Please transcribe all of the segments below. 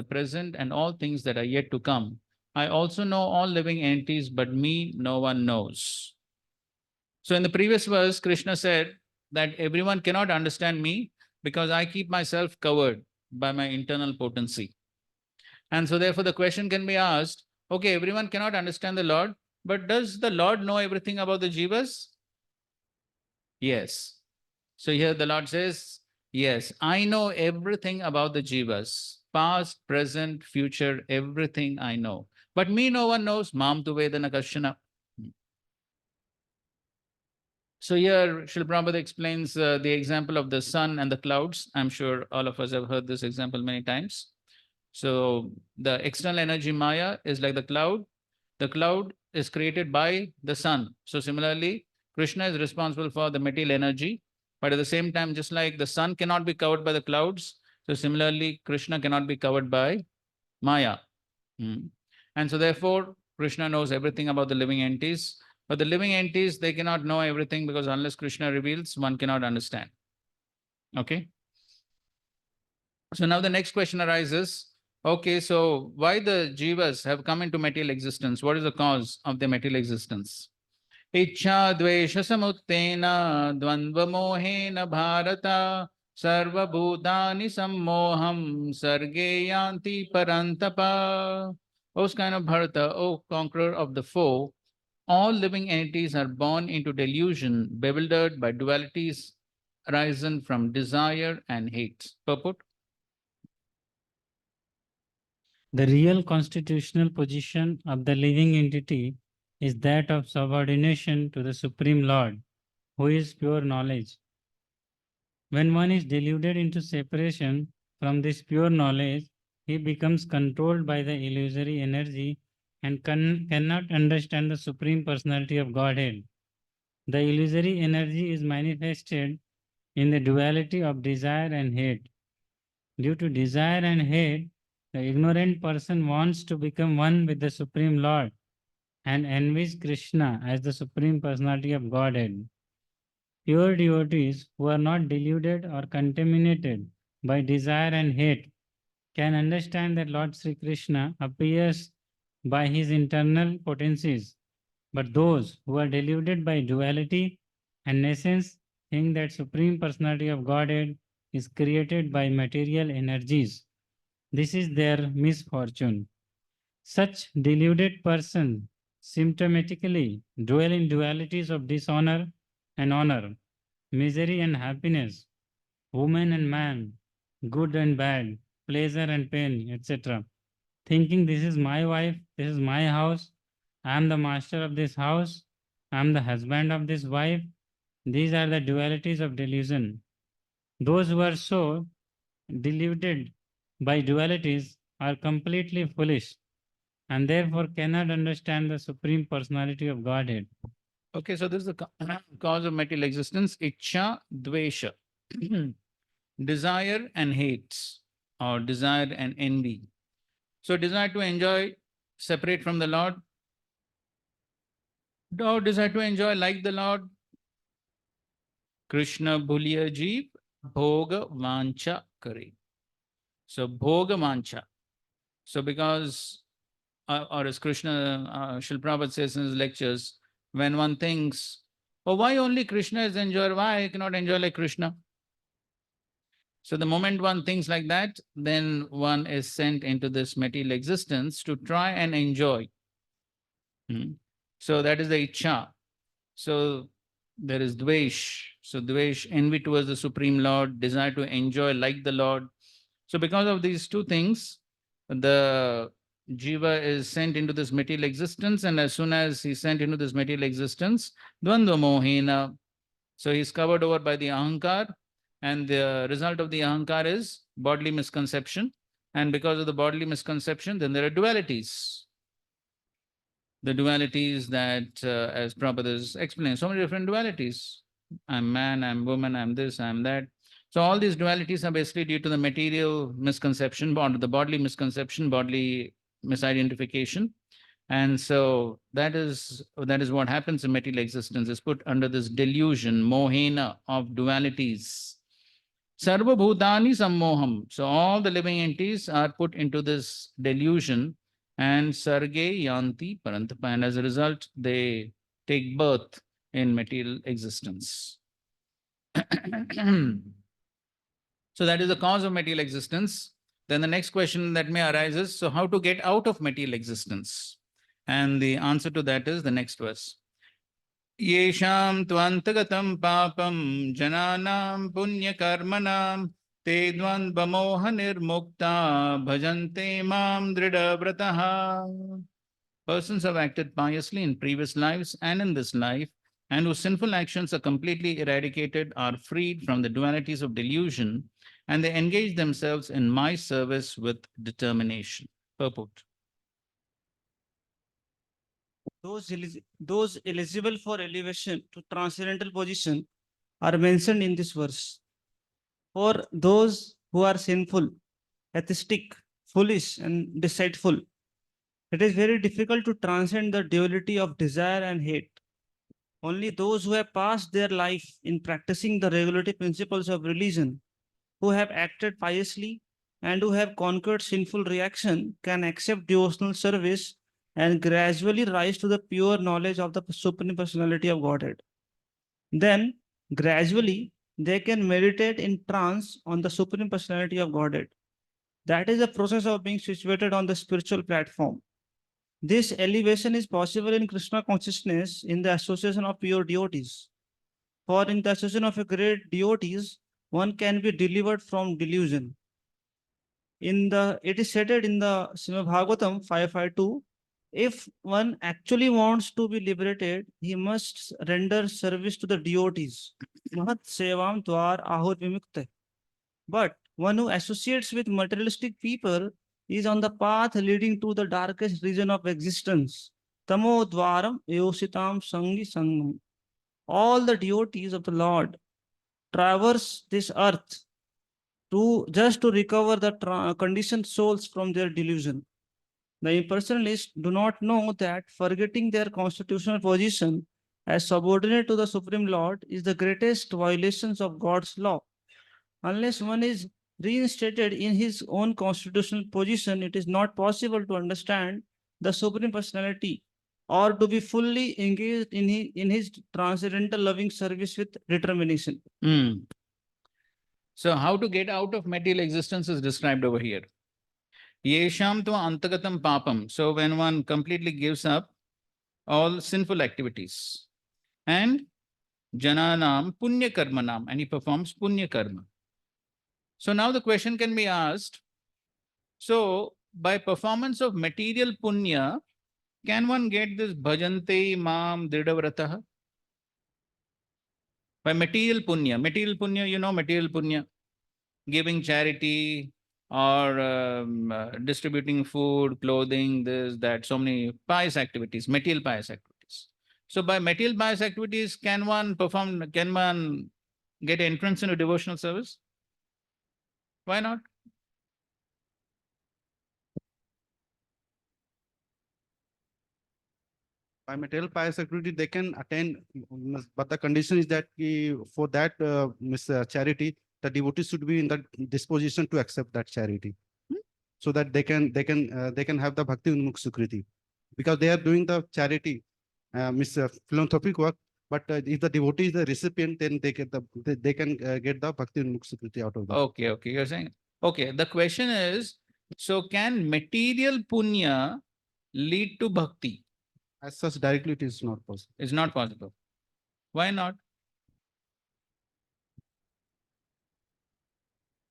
present and all things that are yet to come. I also know all living entities, but me no one knows. So in the previous verse, Krishna said that everyone cannot understand me because I keep myself covered by my internal potency. And so therefore the question can be asked, okay, everyone cannot understand the Lord, but does the Lord know everything about the jivas? Yes. So here the Lord says, yes, I know everything about the jivas, past, present, future, everything I know. But me no one knows, mam tu vedana kashana. So here Srila Prabhupada explains the example of the sun and the clouds. I'm sure all of us have heard this example many times. So the external energy Maya is like the cloud. The cloud is created by the sun. So similarly, Krishna is responsible for the material energy. But at the same time, just like the sun cannot be covered by the clouds, so similarly, Krishna cannot be covered by Maya. And so therefore, Krishna knows everything about the living entities. But the living entities, they cannot know everything because unless Krishna reveals, one cannot understand. Okay. So now the next question arises. Okay, so why the jivas have come into material existence? What is the cause of their material existence? Ichha dvesha samuttena dvandva mohena bharata sarva bhutani sammoham sarge yanti parantapa. O kind of Bharata, O conqueror of the foe, all living entities are born into delusion, bewildered by dualities arisen from desire and hate. Purport? The real constitutional position of the living entity is that of subordination to the Supreme Lord, who is pure knowledge. When one is deluded into separation from this pure knowledge, he becomes controlled by the illusory energy and cannot understand the Supreme Personality of Godhead. The illusory energy is manifested in the duality of desire and hate. Due to desire and hate, the ignorant person wants to become one with the Supreme Lord and envies Krishna as the Supreme Personality of Godhead. Pure devotees who are not deluded or contaminated by desire and hate can understand that Lord Sri Krishna appears by his internal potencies, but those who are deluded by duality and essence think that Supreme Personality of Godhead is created by material energies. This is their misfortune. Such deluded persons symptomatically dwell in dualities of dishonor and honor, misery and happiness, woman and man, good and bad, pleasure and pain, etc. Thinking this is my wife, this is my house, I am the master of this house, I am the husband of this wife. These are the dualities of delusion. Those who are so deluded by dualities are completely foolish and therefore cannot understand the Supreme Personality of Godhead. Okay, so this is the cause of material existence, ichha, dvesha, desire and hate, or desire and envy. So desire to enjoy separate from the Lord, or desire to enjoy like the Lord. Krishna bhuliya jeev, bhoga vancha kare. So bhoga vancha. So because, or as Krishna, Srila Prabhupada says in his lectures, when one thinks, oh, why only Krishna is enjoyed? Why I cannot enjoy like Krishna? So the moment one thinks like that, then one is sent into this material existence to try and enjoy. So that is the ichha. So there is dvesh. So dvesh, envy towards the Supreme Lord, desire to enjoy like the Lord. So because of these two things, the jiva is sent into this material existence, and as soon as he's sent into this material existence, dvandva mohena. So he's covered over by the ahankar, and the result of the ahankar is bodily misconception. And because of the bodily misconception, then there are dualities. The dualities that, as Prabhupada has explained, so many different dualities. I'm man, I'm woman, I'm this, I'm that. So all these dualities are basically due to the material misconception, the bodily misconception, bodily misidentification. And so that is what happens in material existence, is put under this delusion, mohena of dualities. Sarva bhutani sammoham. So all the living entities are put into this delusion and sarge yanti parantapa. And as a result, they take birth in material existence. So that is the cause of material existence. Then the next question that may arise is, so how to get out of material existence? And the answer to that is the next verse. Yesham tvantagatam papam jananam punyakarmanam te dvandvamoha nirmukta bhajante mam dridhavrataha. Persons have acted piously in previous lives and in this life, and whose sinful actions are completely eradicated, are freed from the dualities of delusion, and they engage themselves in my service with determination. Purport. Those eligible for elevation to transcendental position are mentioned in this verse. For those who are sinful, atheistic, foolish, and deceitful, it is very difficult to transcend the duality of desire and hate. Only those who have passed their life in practicing the regulative principles of religion, who have acted piously, and who have conquered sinful reaction can accept devotional service and gradually rise to the pure knowledge of the Supreme Personality of Godhead. Then, gradually, they can meditate in trance on the Supreme Personality of Godhead. That is the process of being situated on the spiritual platform. This elevation is possible in Krishna consciousness in the association of pure devotees. For in the association of a great devotees, one can be delivered from delusion. It is stated in the Srimad Bhagavatam 552, if one actually wants to be liberated, he must render service to the devotees. Mahat sevam dwar ahur vimukta. But one who associates with materialistic people is on the path leading to the darkest region of existence. Tamo dwaram yositam sangi sangam. All the devotees of the Lord traverse this earth to recover the conditioned souls from their delusion. The impersonalists do not know that forgetting their constitutional position as subordinate to the Supreme Lord is the greatest violations of God's law. Unless one is reinstated in his own constitutional position, it is not possible to understand the Supreme Personality or to be fully engaged in his transcendental loving service with determination. So how to get out of material existence is described over here. Yesham tva antagatam papam. So when one completely gives up all sinful activities, and jananam punya karmanam, and he performs punya karma. So now the question can be asked, so by performance of material punya, can one get this bhajante mam dridhavrataha? By material punya, material punya, giving charity or distributing food, clothing, this, that, so many pious activities, material pious activities. So by material pious activities, can one get entrance into devotional service? Why not? By material pious activity, they can attain, but the condition is that for that charity, the devotee should be in the disposition to accept that charity, so that they can have the bhakti unmukh sukriti, because they are doing the charity, philanthropic work. But if the devotee is the recipient, then they can get the bhakti unmukh sukriti out of that. Okay, you're saying. Okay, the question is, so can material punya lead to bhakti? As such, directly it is not possible. It's not possible. Why not?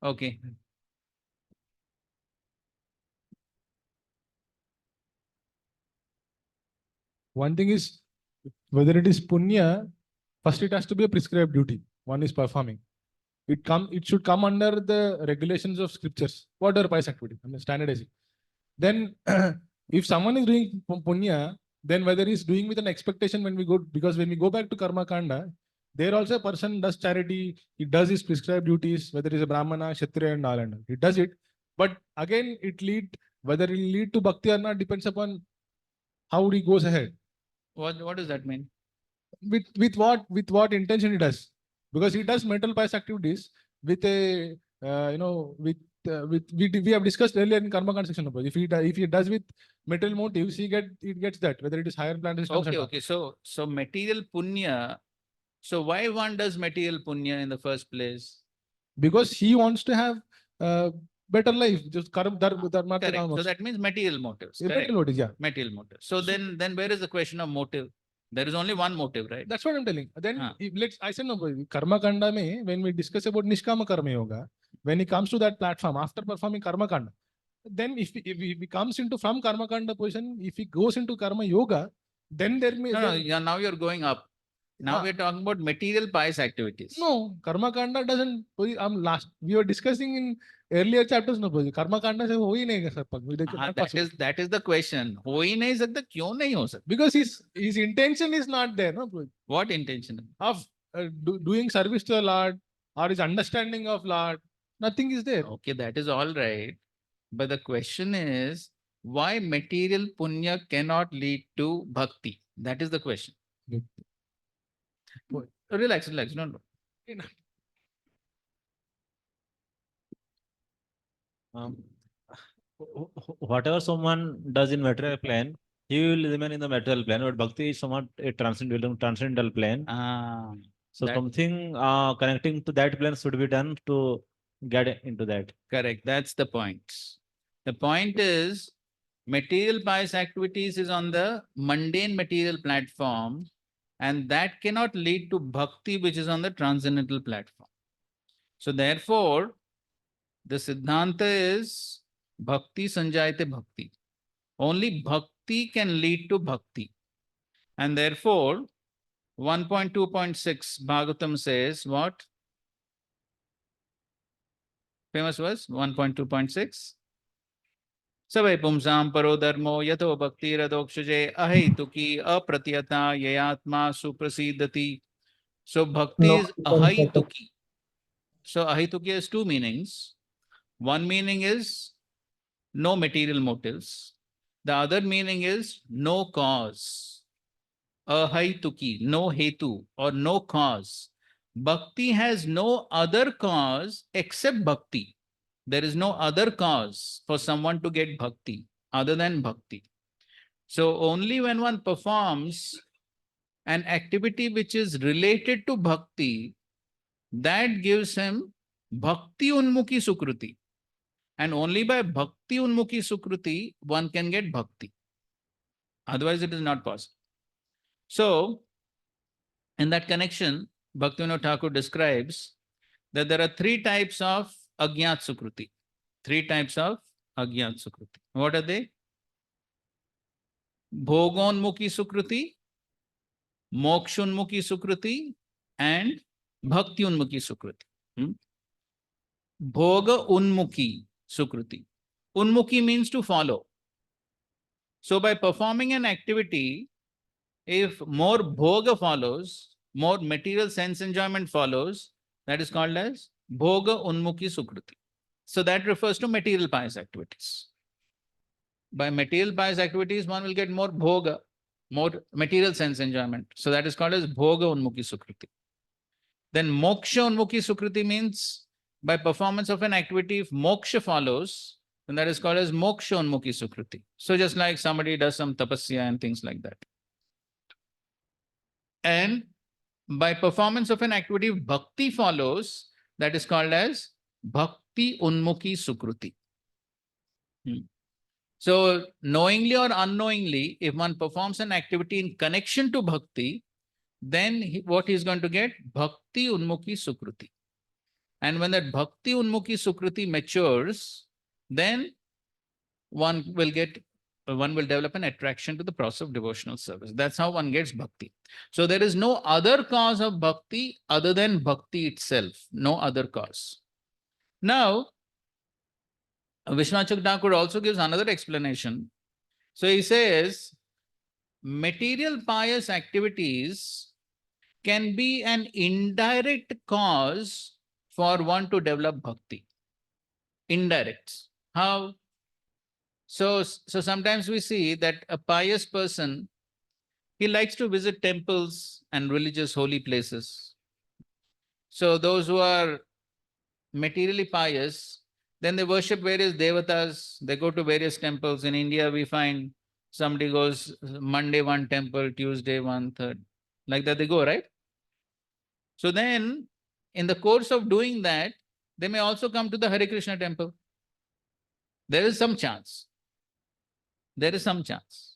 Okay. One thing is, whether it is punya, first it has to be a prescribed duty one is performing. It should come under the regulations of scriptures. What are pious activity? I mean, standardizing. Then, if someone is doing punya, then whether he's doing with an expectation because when we go back to karma kanda, there also a person does charity, he does his prescribed duties, whether he's a brahmana, kshatriya, and all, he does it. But again, whether it will lead to bhakti or not depends upon how he goes ahead. What does that mean? With what intention he does? Because he does mental pious activities with a, we have discussed earlier in Karma Kanda section. If he does with material motives, he gets that, whether it is higher plant systems. Okay. So material punya. So why one does material punya in the first place? Because he wants to have better life. Just Correct. So that means material motives. Correct. material motives, yeah. Material motives. So then where is the question of motive? There is only one motive, right? That's what I'm telling. Then Ah. I said no. Karma Kanda mein, when we discuss about Nishkama Karma Yoga, when he comes to that platform after performing Karma Kanda, then if he comes into from Karma Kanda position, if he goes into Karma Yoga, then there may No, yeah, now you're going up. Now Ah. we're talking about material pious activities. No, Karma Kanda doesn't. We were discussing in earlier chapters. No, Karma Kanda se ho hi nahi sir. That is the question. हो ही नहीं सकता, क्यों नहीं हो सकता? Because his intention is not there. No, What intention? of doing service to the Lord or his understanding of Lord, nothing is there. Okay, that is all right. But the question is, why material punya cannot lead to bhakti? That is the question. Relax. No. Whatever someone does in material plane, he will remain in the material plane. But bhakti is somewhat a transcendental plane. So that- something connecting to that plane should be done to get into that. Correct. That's the point. The point is, material pious activities is on the mundane material platform, and that cannot lead to bhakti, which is on the transcendental platform. So therefore, the Siddhanta is bhakti sanjayate bhakti. Only bhakti can lead to bhakti. And therefore, 1.2.6 Bhagavatam says what? Famous verse 1.2.6. Savai pumsam paro dharmo yato bhakti radokshuje ahaituki apratiyata yayatma suprasidati. So bhakti is ahaituki. So ahaituki has two meanings. One meaning is no material motives. The other meaning is no cause. Ahaituki, no hetu or no cause. Bhakti has no other cause except bhakti. There is no other cause for someone to get bhakti other than bhakti. So only when one performs an activity which is related to bhakti, that gives him bhakti unmukhi sukruti. And only by bhakti unmukhi sukruti, one can get bhakti. Otherwise, it is not possible. So, in that connection, Bhaktivinoda Thakur describes that there are three types of Agyat Sukruti. Three types of Agyat Sukruti. What are they? Bhogonmukhi Sukruti, Mokshunmukhi Sukruti, and Bhakti Unmukhi Sukruti. Bhoga Unmukhi Sukruti. Unmukhi means to follow. So by performing an activity, if more bhoga follows, more material sense enjoyment follows, that is called as bhoga unmukhi sukruti. So that refers to material pious activities. By material pious activities, one will get more bhoga, more material sense enjoyment. So that is called as bhoga unmukhi sukruti. Then moksha unmukhi sukruti means by performance of an activity, if moksha follows, then that is called as moksha unmukhi sukruti. So just like somebody does some tapasya and things like that. And by performance of an activity, if bhakti follows, that is called as bhakti unmukhi sukruti. So knowingly or unknowingly, if one performs an activity in connection to bhakti, then what he is going to get? Bhakti unmukhi sukruti. And when that bhakti unmukhi sukruti matures, then one will develop an attraction to the process of devotional service. That's how one gets bhakti. So there is no other cause of bhakti other than bhakti itself, no other cause. Now, Vishwanath Thakur also gives another explanation. So he says, material pious activities can be an indirect cause for one to develop bhakti. Indirect. How? So sometimes we see that a pious person, he likes to visit temples and religious holy places. So those who are materially pious, then they worship various devatas. They go to various temples. In India, we find somebody goes Monday one temple, Tuesday one, third. Like that they go, right? So then, in the course of doing that, they may also come to the Hare Krishna temple. There is some chance. There is some chance.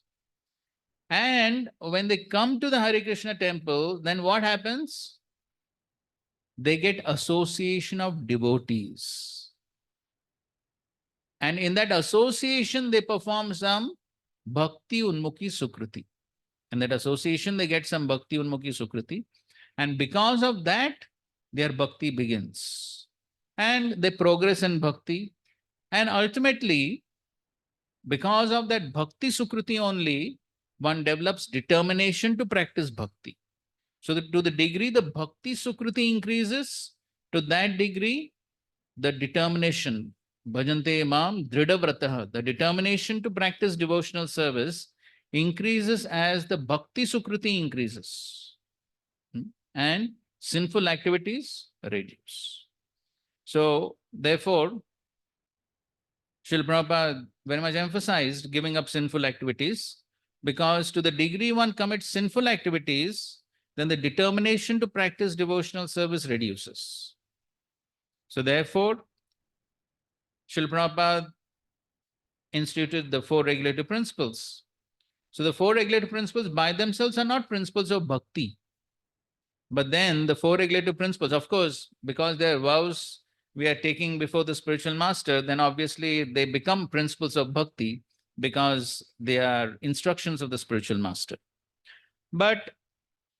And when they come to the Hare Krishna temple, then what happens? They get association of devotees. And in that association, they perform some Bhakti Unmukhi Sukriti. In that association, they get some Bhakti Unmukhi Sukriti. And because of that, their Bhakti begins. And they progress in Bhakti. And ultimately, because of that Bhakti Sukriti only, one develops determination to practice Bhakti. So that to the degree the Bhakti Sukriti increases, to that degree, the determination, bhajante mam dridavratah, the determination to practice devotional service increases as the Bhakti Sukriti increases. And sinful activities reduce. So, therefore, Srila Prabhupada very much emphasized giving up sinful activities, because to the degree one commits sinful activities, then the determination to practice devotional service reduces. So therefore, Srila Prabhupada instituted the 4 regulative principles. So the 4 regulative principles by themselves are not principles of bhakti. But then the 4 regulative principles, of course, because they are vows we are taking before the spiritual master, then obviously they become principles of bhakti because they are instructions of the spiritual master. But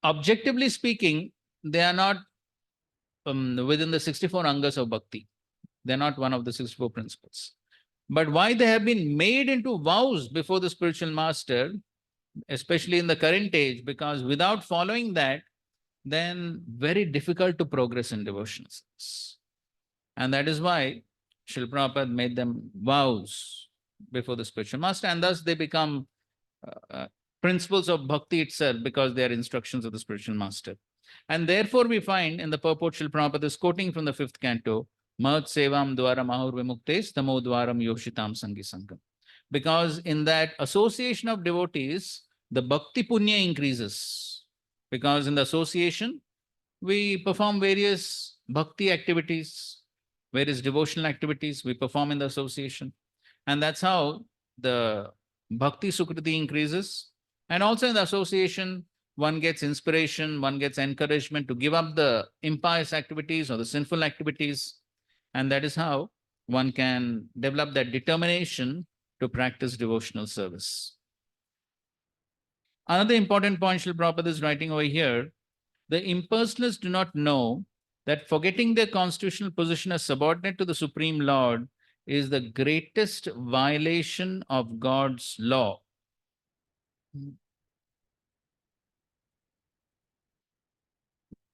objectively speaking, they are not within the 64 angas of bhakti. They're not one of the 64 principles. But why they have been made into vows before the spiritual master, especially in the current age, because without following that, then very difficult to progress in devotional service. And that is why Srila Prabhupada made them vows before the spiritual master, and thus they become principles of bhakti itself because they are instructions of the spiritual master. And therefore we find in the purport Srila Prabhupada is quoting from the 5th canto, Mahat Sevam Dwaram Ahur Vimuktes Tamo Dwaram Yoshitam Sangi Sangam. Because in that association of devotees, the bhakti punya increases. Because in the association, we perform various bhakti activities, various devotional activities we perform in the association. And that's how the bhakti sukriti increases. And also in the association, one gets inspiration, one gets encouragement to give up the impious activities or the sinful activities. And that is how one can develop that determination to practice devotional service. Another important point Srila Prabhupada is writing over here, the impersonalists do not know that forgetting their constitutional position as subordinate to the Supreme Lord is the greatest violation of God's law.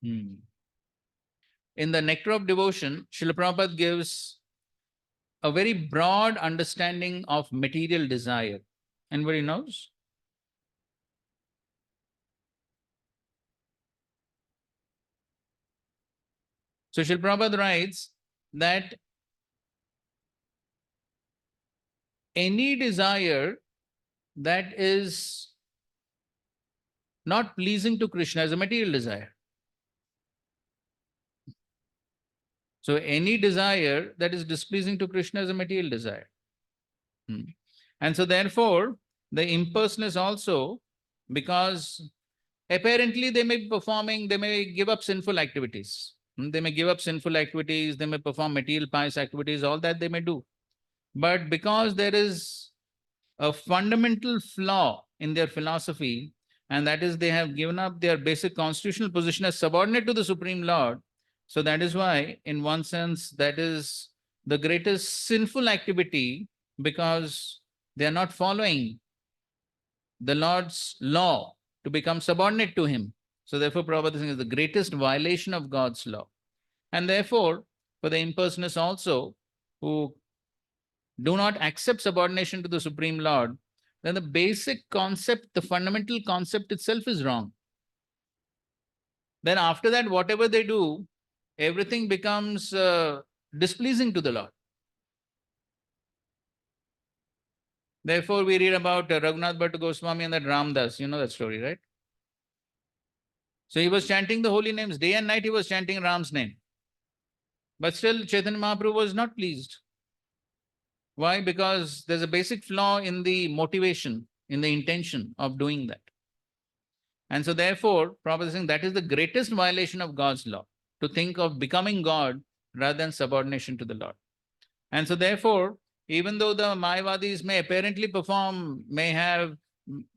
In the Nectar of Devotion, Srila Prabhupada gives a very broad understanding of material desire. Anybody knows? So Srila Prabhupada writes that any desire that is not pleasing to Krishna is a material desire. So any desire that is displeasing to Krishna is a material desire. And so therefore, the impersonalists also, because apparently they may be performing, they may give up sinful activities. They may give up sinful activities, they may perform material pious activities, all that they may do. But because there is a fundamental flaw in their philosophy, and that is they have given up their basic constitutional position as subordinate to the Supreme Lord. So that is why, in one sense, that is the greatest sinful activity, because they are not following the Lord's law to become subordinate to Him. So therefore, Prabhupada is the greatest violation of God's law. And therefore, for the impersonalists also, who do not accept subordination to the Supreme Lord, then the basic concept, the fundamental concept itself is wrong. Then after that, whatever they do, everything becomes displeasing to the Lord. Therefore, we read about Raghunath Bhatta Goswami and that Ramdas. You know that story, right? So he was chanting the holy names. Day and night he was chanting Ram's name. But still Chaitanya Mahaprabhu was not pleased. Why? Because there's a basic flaw in the motivation, in the intention of doing that. And so therefore, Prabhupada is saying that is the greatest violation of God's law, to think of becoming God rather than subordination to the Lord. And so therefore, even though the Mayavadis may apparently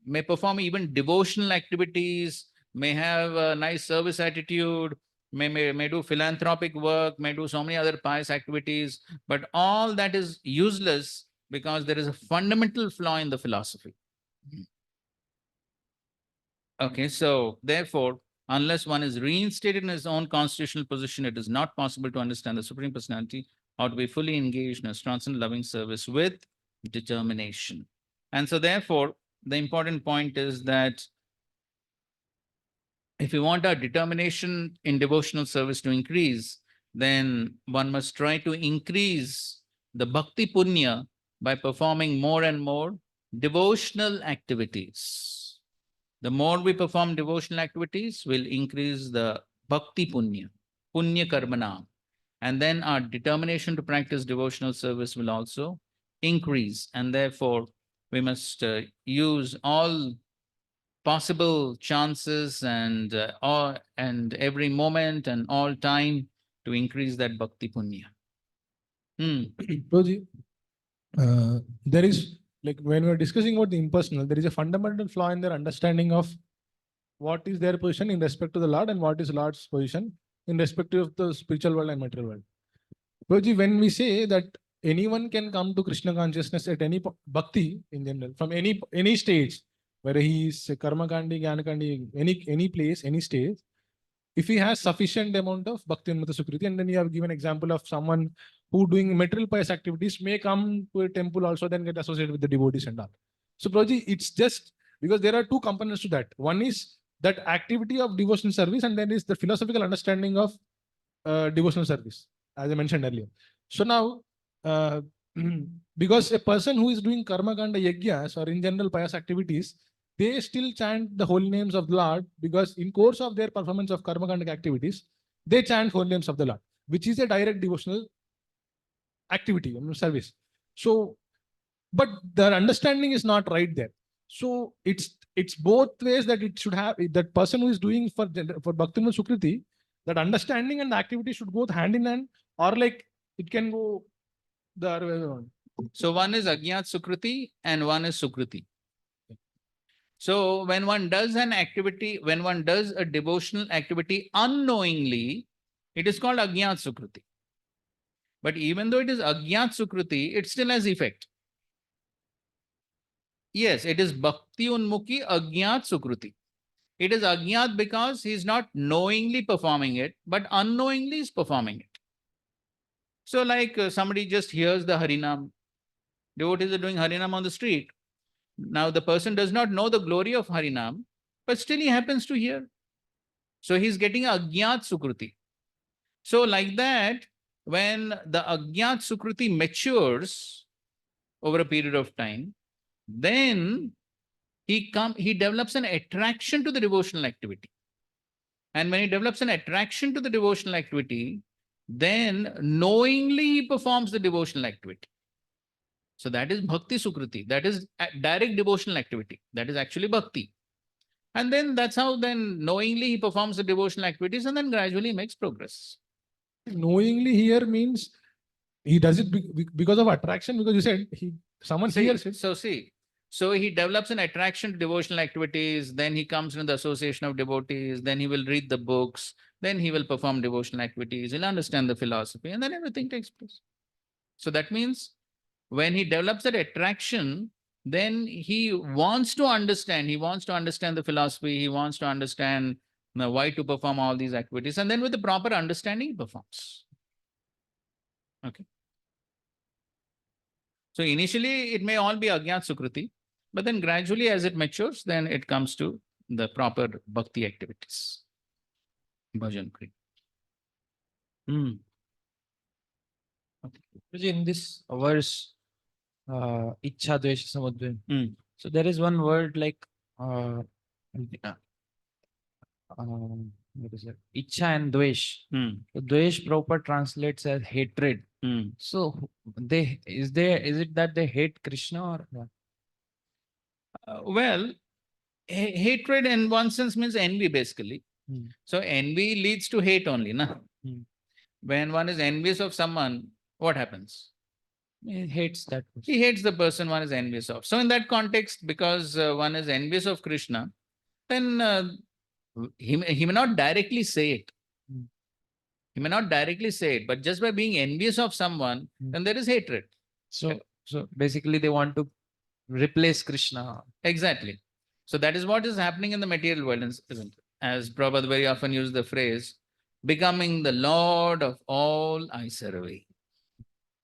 may perform even devotional activities, may have a nice service attitude, may do philanthropic work, may do so many other pious activities, but all that is useless because there is a fundamental flaw in the philosophy. Okay, so therefore, unless one is reinstated in his own constitutional position, it is not possible to understand the Supreme Personality or to be fully engaged in a transcendent loving service with determination. And so therefore, the important point is that if we want our determination in devotional service to increase, then one must try to increase the bhakti punya by performing more and more devotional activities. The more we perform devotional activities will increase the bhakti punya karmana. And then our determination to practice devotional service will also increase. And therefore, we must use all possible chances and every moment and all time to increase that bhakti punya. Prabhuji, there is, like when we're discussing about the impersonal, there is a fundamental flaw in their understanding of what is their position in respect to the Lord and what is Lord's position in respect of the spiritual world and material world. Prabhuji, when we say that anyone can come to Krishna consciousness at any bhakti in general, from any stage, whether he is karma kandi, jnana kandi, any place, any stage, if he has sufficient amount of bhakti and sukriti, and then you have given example of someone who doing material pious activities may come to a temple also, then get associated with the devotees and all. So Prabhuji, it's just because there are two components to that. One is that activity of devotional service, and then is the philosophical understanding of devotional service, as I mentioned earlier. So now, because a person who is doing karma kanda yajnas or in general pious activities, they still chant the holy names of the Lord, because in course of their performance of karma kanda activities, they chant holy names of the Lord, which is a direct devotional activity, service. So, but their understanding is not right there. So it's both ways that it should have, that person who is doing for Bhakti Sukriti, that understanding and the activity should go hand in hand, or like it can go the other way around. So one is Ajnat Sukriti and one is Sukriti. So when one does an activity, when one does a devotional activity unknowingly, it is called Ajnat Sukriti. But even though it is Ajnat Sukriti, it still has effect. Yes, it is Bhakti Unmukhi Ajnat Sukriti. It is Ajnat because he is not knowingly performing it, but unknowingly is performing it. So like somebody just hears the Harinam, devotees are doing Harinam on the street. Now the person does not know the glory of Harinam, but still he happens to hear. So he's getting Ajnat Sukriti. So like that, when the Ajnat Sukriti matures over a period of time, then he develops an attraction to the devotional activity. And when he develops an attraction to the devotional activity, then knowingly he performs the devotional activity. So that is Bhakti Sukriti. That is direct devotional activity. That is actually Bhakti. And then that's how then knowingly he performs the devotional activities and then gradually makes progress. Knowingly here means he does it because of attraction, because you said someone hears it. So he develops an attraction to devotional activities, then he comes in the association of devotees, then he will read the books, then he will perform devotional activities, he'll understand the philosophy, and then everything takes place. So that means when he develops that attraction, then he wants to understand the philosophy, he wants to understand why to perform all these activities, and then with the proper understanding, he performs. Okay. So initially, it may all be Ajnat Sukriti, but then gradually as it matures, then it comes to the proper bhakti activities. Bhajan Kriya. In this verse, Ichha Dvesha Samudvaya. Hmm. So there is one word like uh, what is it? Ichha and Dvesh. Hmm. So Dvesh proper translates as hatred. Hmm. So is it that they hate Krishna or what? Well, hatred in one sense means envy, basically. Hmm. So envy leads to hate only, na? Hmm. When one is envious of someone, what happens? He hates that person. He hates the person one is envious of. So in that context, because one is envious of Krishna, then he may not directly say it. Hmm. He may not directly say it, but just by being envious of someone, Hmm. then there is hatred. So basically they want to replace Krishna. Exactly. So that is what is happening in the material world, isn't it? As Prabhupada very often used the phrase, becoming the Lord of all I survey.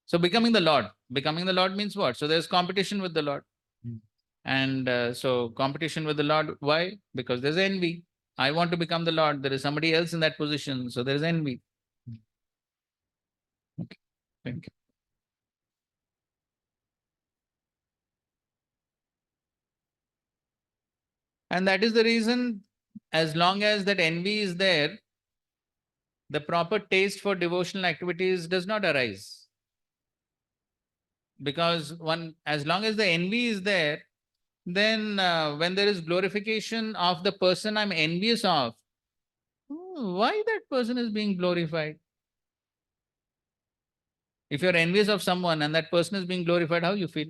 So becoming the Lord means what? So there's competition with the Lord. Hmm. And so competition with the Lord, why? Because there's envy. I want to become the Lord. There is somebody else in that position. So there is envy. Okay. Thank you. And that is the reason, as long as that envy is there, the proper taste for devotional activities does not arise. Because as long as the envy is there, then when there is glorification of the person I'm envious of, why that person is being glorified? If you're envious of someone and that person is being glorified, how you feel?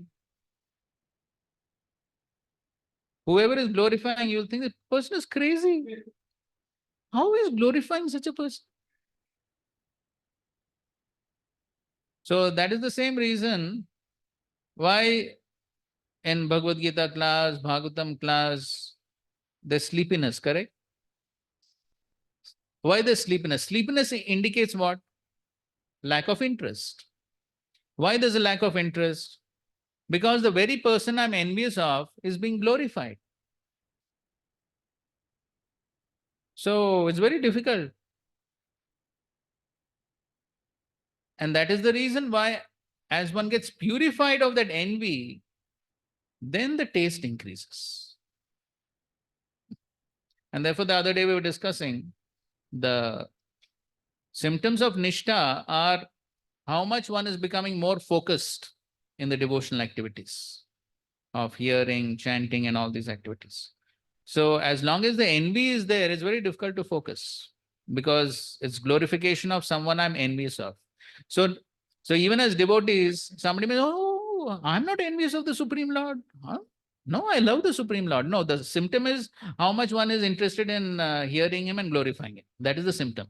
Whoever is glorifying, you'll think the person is crazy. How is glorifying such a person? So that is the same reason why in Bhagavad Gita class, Bhagavatam class, there's sleepiness, correct? Why the sleepiness? Sleepiness indicates what? Lack of interest. Why there's a lack of interest? Because the very person I'm envious of is being glorified. So it's very difficult. And that is the reason why, as one gets purified of that envy, then the taste increases. And therefore, the other day we were discussing the symptoms of Nishtha are how much one is becoming more focused in the devotional activities of hearing, chanting, and all these activities. So, as long as the envy is there, it's very difficult to focus because it's glorification of someone I'm envious of. So, even as devotees, somebody may, oh, I'm not envious of the Supreme Lord. Huh? No, I love the Supreme Lord. No, the symptom is how much one is interested in hearing Him and glorifying Him. That is the symptom.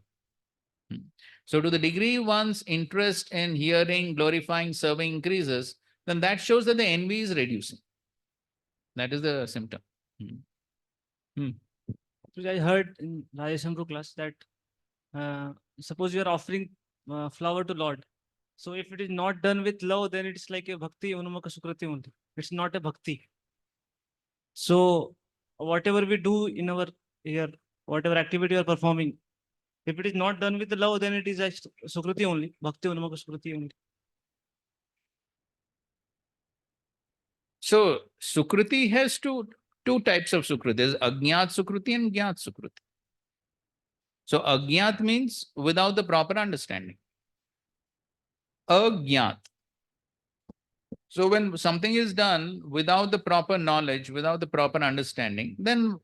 So, to the degree one's interest in hearing, glorifying, serving increases, then that shows that the envy is reducing. That is the symptom. So I heard in Rajeshamru class that suppose you are offering flower to Lord. So if it is not done with love, then it's like a bhakti unamaka sukriti only. It's not a bhakti. So whatever we do in our here, whatever activity you are performing, if it is not done with love, then it is a sukriti only, bhakti unamaka sukriti only. So Sukruti has two types of Sukruti. There's Agnyat Sukruti and Gyat Sukruti. So Agnyat means without the proper understanding. Agyat. So when something is done without the proper knowledge, without the proper understanding, then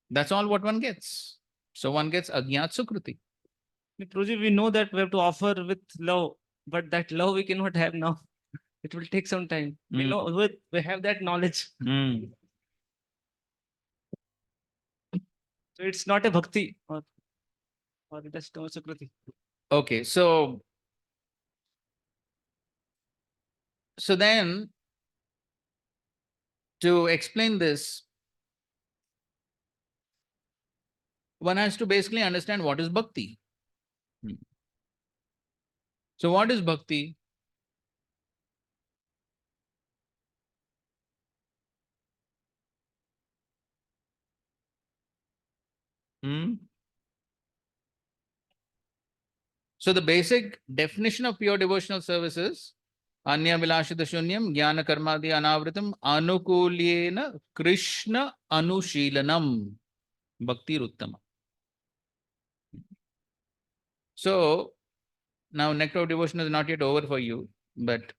that's all what one gets. So one gets Agnyat Sukruti. Prabhuji, we know that we have to offer with love, but that love we cannot have now. It will take some time. We know we have that knowledge. So it's not a bhakti or it is no sukriti. Okay, so then to explain this, one has to basically understand what is bhakti. So what is bhakti? So the basic definition of pure devotional service is Anya Vilashita Shunyam Jnana Karmadi Anavritam Anukulyena Krishna Anushilanam Bhakti Ruttama. So now nectar of devotion is not yet over for you, but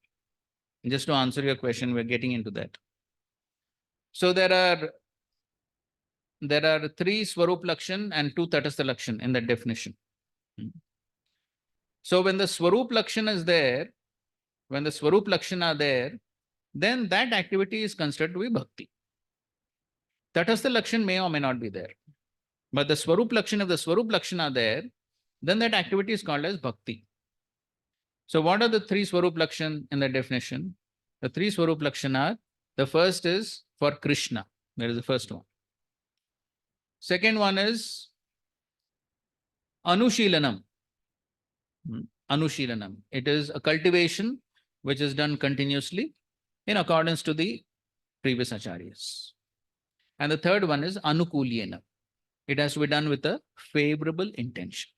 just to answer your question, we're getting into that. So there are three Swarup Lakshan and two Tatastha Lakshan in that definition. So when the Swarup Lakshan is there, when the Swarup Lakshan are there, then that activity is considered to be bhakti. Tatastha Lakshan may or may not be there. But the Swarup Lakshan, if the Swarup Lakshan are there, then that activity is called as bhakti. So what are the three Swarup Lakshan in the definition? The three Swarup Lakshan are, the first is for Krishna. That is the first one. Second one is Anushilanam. Anushilanam. It is a cultivation which is done continuously in accordance to the previous acharyas. And the third one is Anukulyena. It has to be done with a favorable intention.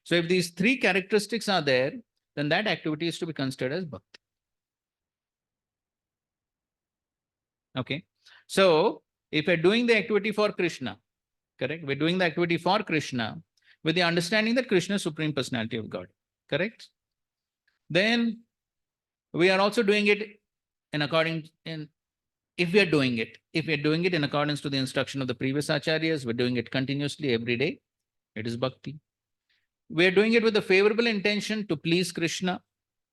So if these three characteristics are there, then that activity is to be considered as bhakti. Okay. So if we're doing the activity for Krishna, correct? We're doing the activity for Krishna with the understanding that Krishna is Supreme Personality of God, correct? Then we are also doing it if we are doing it in accordance to the instruction of the previous acharyas, we're doing it continuously every day, it is bhakti. We are doing it with a favorable intention to please Krishna.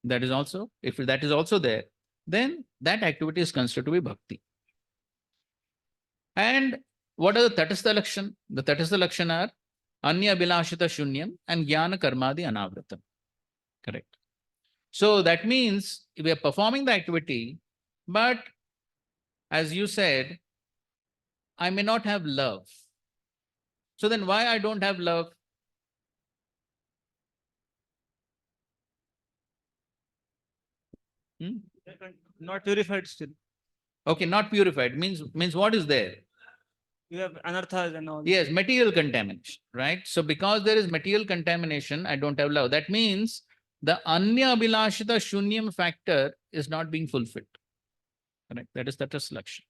That is also, if that is also there, then that activity is considered to be bhakti. And what are the Tatastha Lakshan? The Tatastha Lakshan are Anya Bilashita Shunyam and Jnana Karmadi Anavratam. Correct. So that means we are performing the activity, but as you said, I may not have love. So then why I don't have love? Not purified still. Okay, not purified means what is there? You have anarthas and all. Yes, material contamination, right? So because there is material contamination, I don't have love. That means the Anya Abhilashita Shunyam factor is not being fulfilled. Correct? That is Tatastha Lakshan.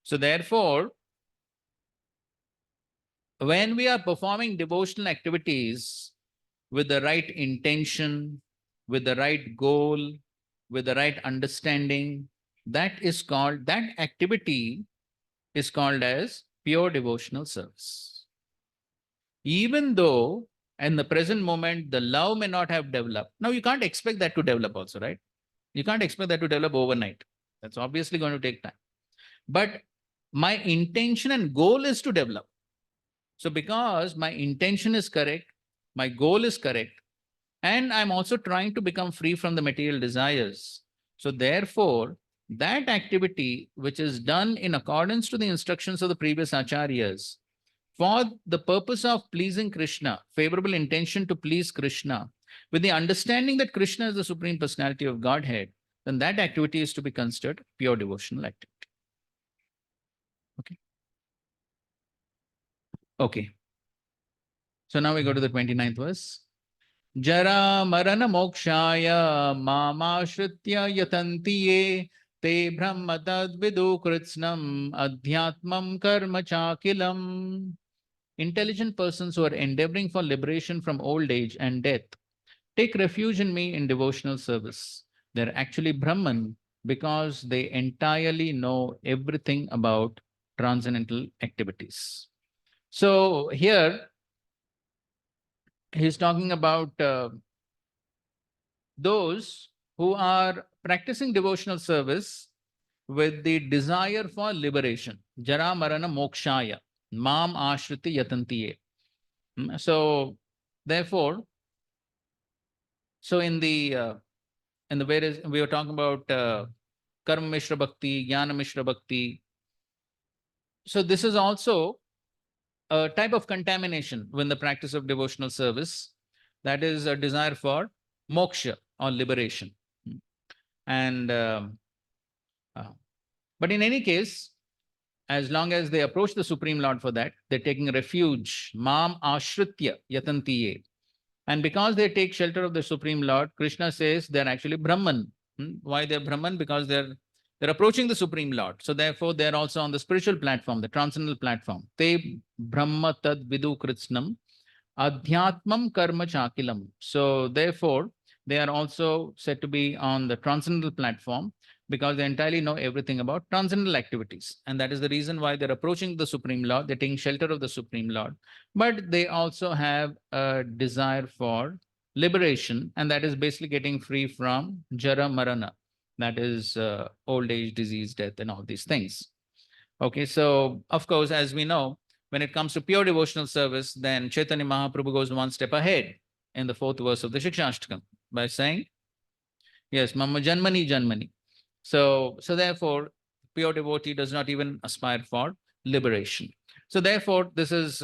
So therefore, when we are performing devotional activities with the right intention, with the right goal, with the right understanding, that activity is called as pure devotional service. Even though in the present moment, the love may not have developed. Now, you can't expect that to develop also, right? You can't expect that to develop overnight. That's obviously going to take time. But my intention and goal is to develop. So because my intention is correct, my goal is correct, and I'm also trying to become free from the material desires. So therefore, that activity which is done in accordance to the instructions of the previous acharyas for the purpose of pleasing Krishna, favorable intention to please Krishna, with the understanding that Krishna is the Supreme Personality of Godhead, then that activity is to be considered pure devotional activity. Okay. Okay. So now we go to the 29th verse. Jara marana mokshaya mamashritya yatanti ye te brahma tadvidu kritsnam adhyatmam karma chakilam. Intelligent persons who are endeavoring for liberation from old age and death take refuge in me in devotional service. They're actually Brahman because they entirely know everything about transcendental activities. So here, he's talking about those who are practicing devotional service with the desire for liberation. Jara marana mokshaya, mam ashriti yatantiye. So therefore, so in the various, we were talking about karma mishra bhakti, jnana mishra bhakti. So this is also a type of contamination when the practice of devotional service, that is a desire for moksha or liberation. And but in any case, as long as they approach the Supreme Lord for that, they're taking refuge. Mam ashritya yatantiye. And because they take shelter of the Supreme Lord, Krishna says they're actually Brahman. Why they're Brahman? Because they're approaching the Supreme Lord. So therefore, they're also on the spiritual platform, the transcendental platform. Te Brahma Tad Vidu Kritsnam Adhyatmam Karma Chakilam. So therefore, they are also said to be on the transcendental platform because they entirely know everything about transcendental activities. And that is the reason why they're approaching the Supreme Lord, they're taking shelter of the Supreme Lord. But they also have a desire for liberation, and that is basically getting free from Jara Marana, that is old age, disease, death, and all these things. Okay, so of course, as we know, when it comes to pure devotional service, then Chaitanya Mahaprabhu goes one step ahead in the 4th verse of the Shikshashtakam by saying, yes, Mama Janmani Janmani. So therefore, pure devotee does not even aspire for liberation. So therefore, this is,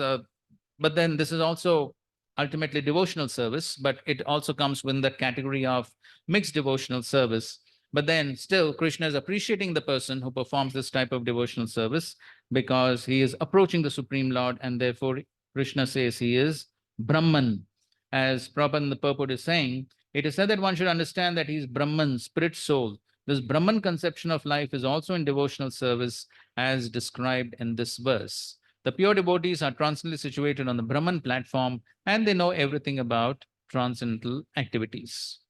but then this is also ultimately devotional service, but it also comes within the category of mixed devotional service. But then still, Krishna is appreciating the person who performs this type of devotional service because he is approaching the Supreme Lord, and therefore Krishna says he is Brahman. As Prabhupada in the purport is saying, it is said that one should understand that he is Brahman, spirit soul. This Brahman conception of life is also in devotional service as described in this verse. The pure devotees are transcendently situated on the Brahman platform and they know everything about transcendental activities.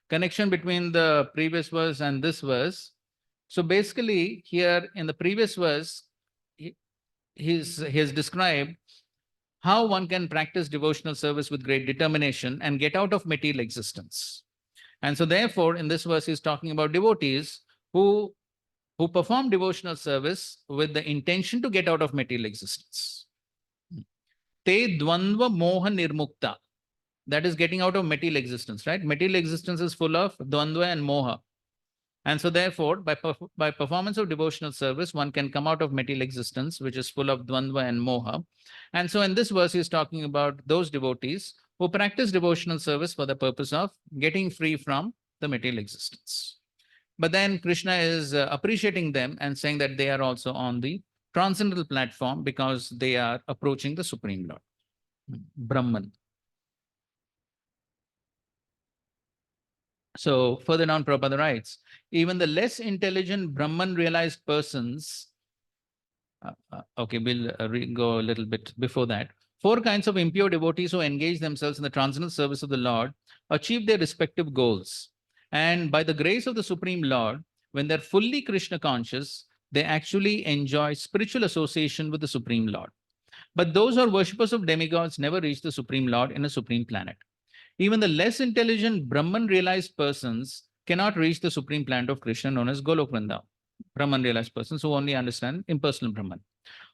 Connection between the previous verse and this verse. So basically, here in the previous verse, he has described how one can practice devotional service with great determination and get out of material existence. And so therefore, in this verse, he's talking about devotees who perform devotional service with the intention to get out of material existence. Te dvandva moha nirmukta. That is getting out of material existence, right? Material existence is full of dvandva and moha. And so therefore, by performance of devotional service, one can come out of material existence, which is full of dvandva and moha. And so in this verse, he's talking about those devotees who practice devotional service for the purpose of getting free from the material existence. But then Krishna is appreciating them and saying that they are also on the transcendental platform because they are approaching the Supreme Lord, Brahman. So further down, Prabhupada writes, even the less intelligent Brahman realized persons, okay, we'll go a little bit before that. 4 kinds of impure devotees who engage themselves in the transcendental service of the Lord achieve their respective goals. And by the grace of the Supreme Lord, when they're fully Krishna conscious, they actually enjoy spiritual association with the Supreme Lord. But those who are worshippers of demigods never reach the Supreme Lord in a supreme planet. Even the less intelligent Brahman realized persons cannot reach the supreme planet of Krishna known as Golok Vrindavan. Brahman realized persons who only understand impersonal Brahman.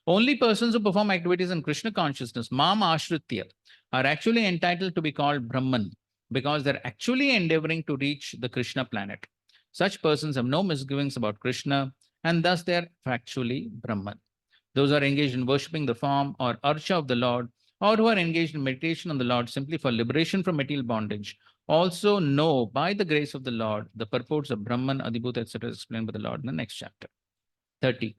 Only persons who perform activities in Krishna consciousness, Mam Ashritya, are actually entitled to be called Brahman because they're actually endeavoring to reach the Krishna planet. Such persons have no misgivings about Krishna and thus they are factually Brahman. Those who are engaged in worshipping the form or archa of the Lord, or who are engaged in meditation on the Lord simply for liberation from material bondage, also know by the grace of the Lord the purports of Brahman, Adibhuta, etc. explained by the Lord in the next chapter. 30.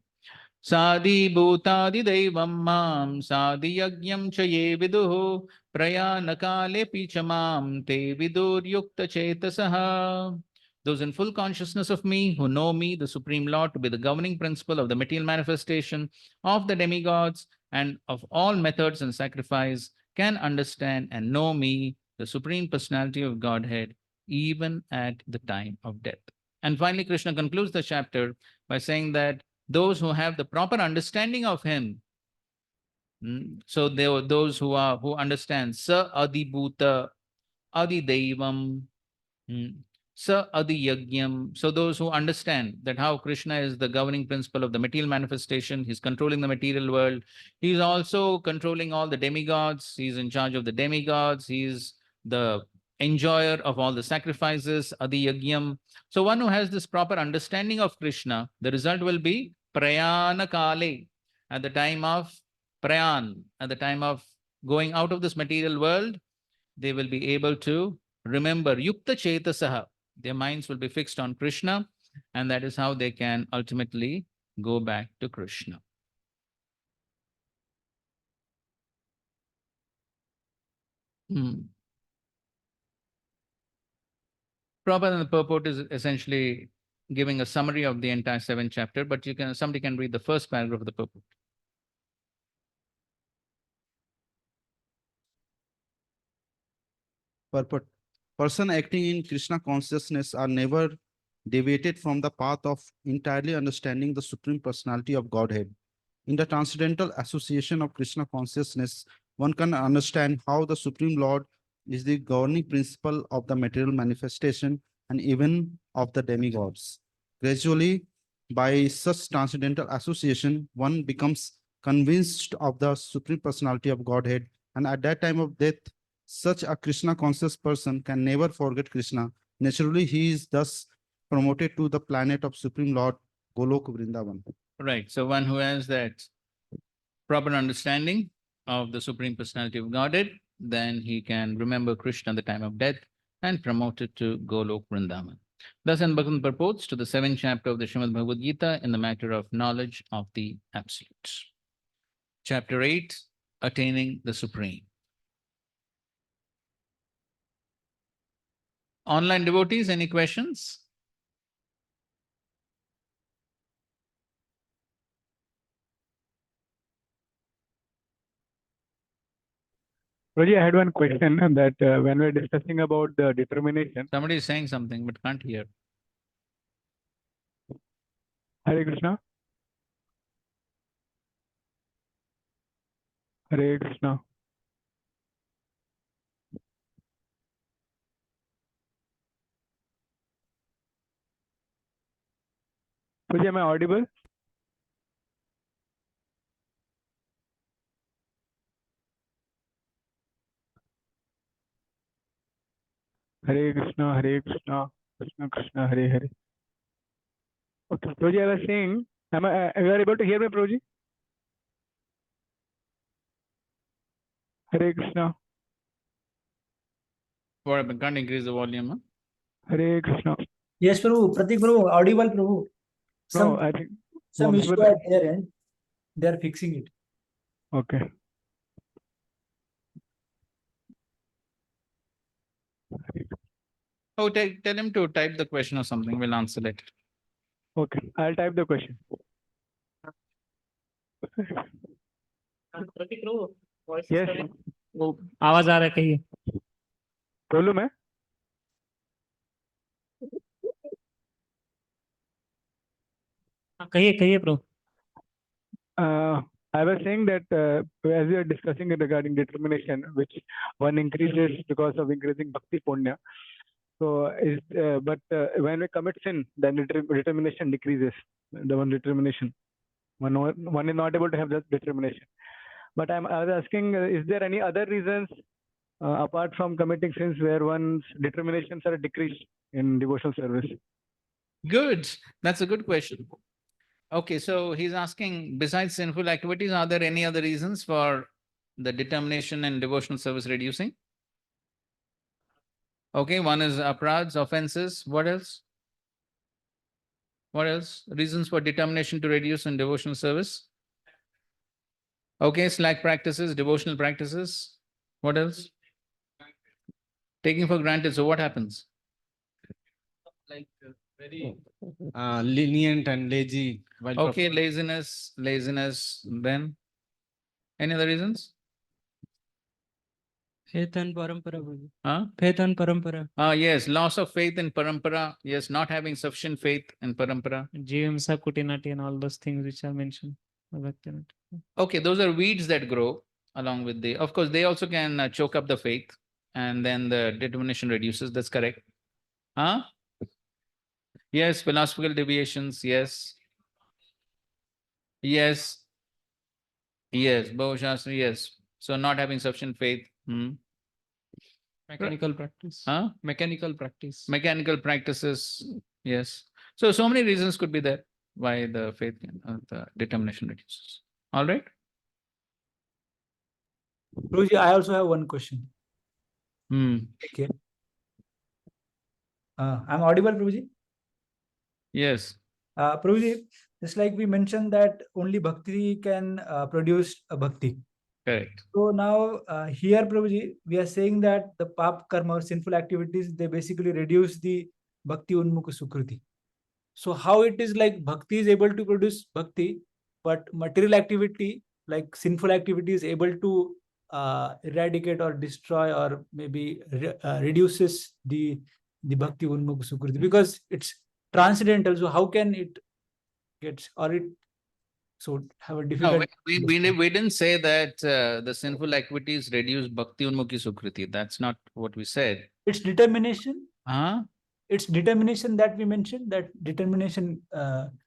Sadi bhutadi devam mam sadi yagyam cha ye viduhu prayanakale pichamam te vidur yukta chetasaha. Those in full consciousness of me, who know me, the Supreme Lord, to be the governing principle of the material manifestation of the demigods and of all methods and sacrifice, can understand and know me, the Supreme Personality of Godhead, even at the time of death. And finally, Krishna concludes the chapter by saying that those who have the proper understanding of him, so there were those who understand Sa Adibhuta, Adidevam, Sa Adi Yagyam. So those who understand that how Krishna is the governing principle of the material manifestation, he's controlling the material world. He's also controlling all the demigods. He's in charge of the demigods. He's the enjoyer of all the sacrifices, Adi Yagyam. So one who has this proper understanding of Krishna, the result will be Prayana Kale, at the time of Prayan, at the time of going out of this material world, they will be able to remember Yukta Chetasaha. Their minds will be fixed on Krishna, and that is how they can ultimately go back to Krishna. Prabhupada in the purport is essentially giving a summary of the entire 7th chapter, but somebody can read the first paragraph of the purport. Purport. Person acting in Krishna consciousness are never deviated from the path of entirely understanding the Supreme Personality of Godhead. In the transcendental association of Krishna consciousness, one can understand how the Supreme Lord is the governing principle of the material manifestation and even of the demigods. Gradually, by such transcendental association, one becomes convinced of the Supreme Personality of Godhead, and at that time of death, such a Krishna conscious person can never forget Krishna. Naturally, he is thus promoted to the planet of Supreme Lord, Golok Vrindavan. Right. So one who has that proper understanding of the Supreme Personality of Godhead, then he can remember Krishna at the time of death and promoted to Golok Vrindavan. Thus, Bhakti purports to the 7th chapter of the Srimad Bhagavad Gita in the matter of knowledge of the Absolute. Chapter 8, Attaining the Supreme. Online devotees, any questions? Roji, I had one question that when we're discussing about the determination. Somebody is saying something but can't hear. Hare Krishna. Hare Krishna. Roji, am I audible? Hare Krishna, Hare Krishna, Krishna Krishna, Hare Hare. Okay, Prabhuji, I was saying, you are able to hear me, Prabhuji? Hare Krishna, What happened? Can't increase the volume, huh? Hare Krishna. Yes, Prabhu. Pratik Prabhu, audible Prabhu. No, I think. Some no, issue but- at their end. They are fixing it. Okay. Oh, tell him to type the question or something. We'll answer later. Okay, I'll type the question. Pratik Prabhu, voice Yes, वो आवाज आ रहा है कहिए बोलूं मैं? कहिए कहिए प्रभु I was saying that as we are discussing it regarding determination, which one increases because of increasing bhakti punya. So, when we commit sin, then determination decreases. The one determination, one is not able to have that determination. But I was asking, is there any other reasons apart from committing sins where one's determinations are decreased in devotional service? Good. That's a good question. Okay, so he's asking, besides sinful activities, are there any other reasons for the determination and devotional service reducing? Okay, one is aparadhs, offenses. What else? What else? Reasons for determination to reduce in devotional service? Okay, slack practices, devotional practices. What else? Taking for granted. So what happens? Like very lenient and lazy. While Okay, laziness, then any other reasons? faith and parampara Prabhu Huh? faith and parampara Yes, loss of faith in parampara. Yes, not having sufficient faith in parampara. jivamsa kutinati and all those things which are mentioned Okay, those are weeds that grow along with the, of course, they also can choke up the faith and then the determination reduces. That's correct. Huh? Yes, philosophical deviations. Yes. Yes. Yes. Bhavashastra. Yes. So not having sufficient faith. Mechanical practice. Huh? Mechanical practice. Mechanical practices. Yes. So many reasons could be there why the faith, the determination reduces. All right. Prabhuji, I also have one question. Okay. I'm audible, Prabhuji? Yes. Prabhuji, just like we mentioned that only bhakti can produce a bhakti. Correct. So now here, Prabhuji, we are saying that the pap karma or sinful activities, they basically reduce the bhakti unmukha sukriti. So how it is like bhakti is able to produce bhakti, but material activity like sinful activity is able to eradicate or destroy or maybe reduces the bhakti unmukha sukriti because it's transcendental. So how can it get or it so have a No, difficult? we didn't say that the sinful activities reduce bhakti unmukhi sukriti. That's not what we said. It's determination. Huh? It's determination that we mentioned. That determination.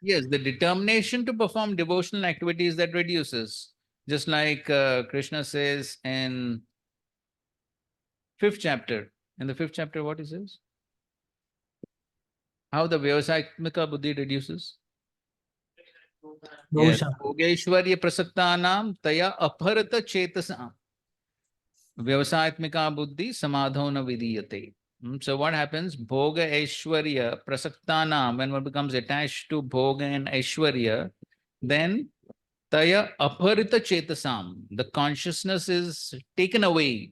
Yes, the determination to perform devotional activities that reduces. Just like Krishna says in 5th chapter. In the 5th chapter, what he says? How the Vyavasayatmika buddhi reduces? Yes. Dosha. Bhogeshwarya prasaktanam taya aparata chetasam. Vyavasayatmika buddhi samadho na vidiyate. So what happens? Bhoga Aishwarya prasaktanam, when one becomes attached to Bhoga and Aishwarya, then Taya aparita chetasam, the consciousness is taken away,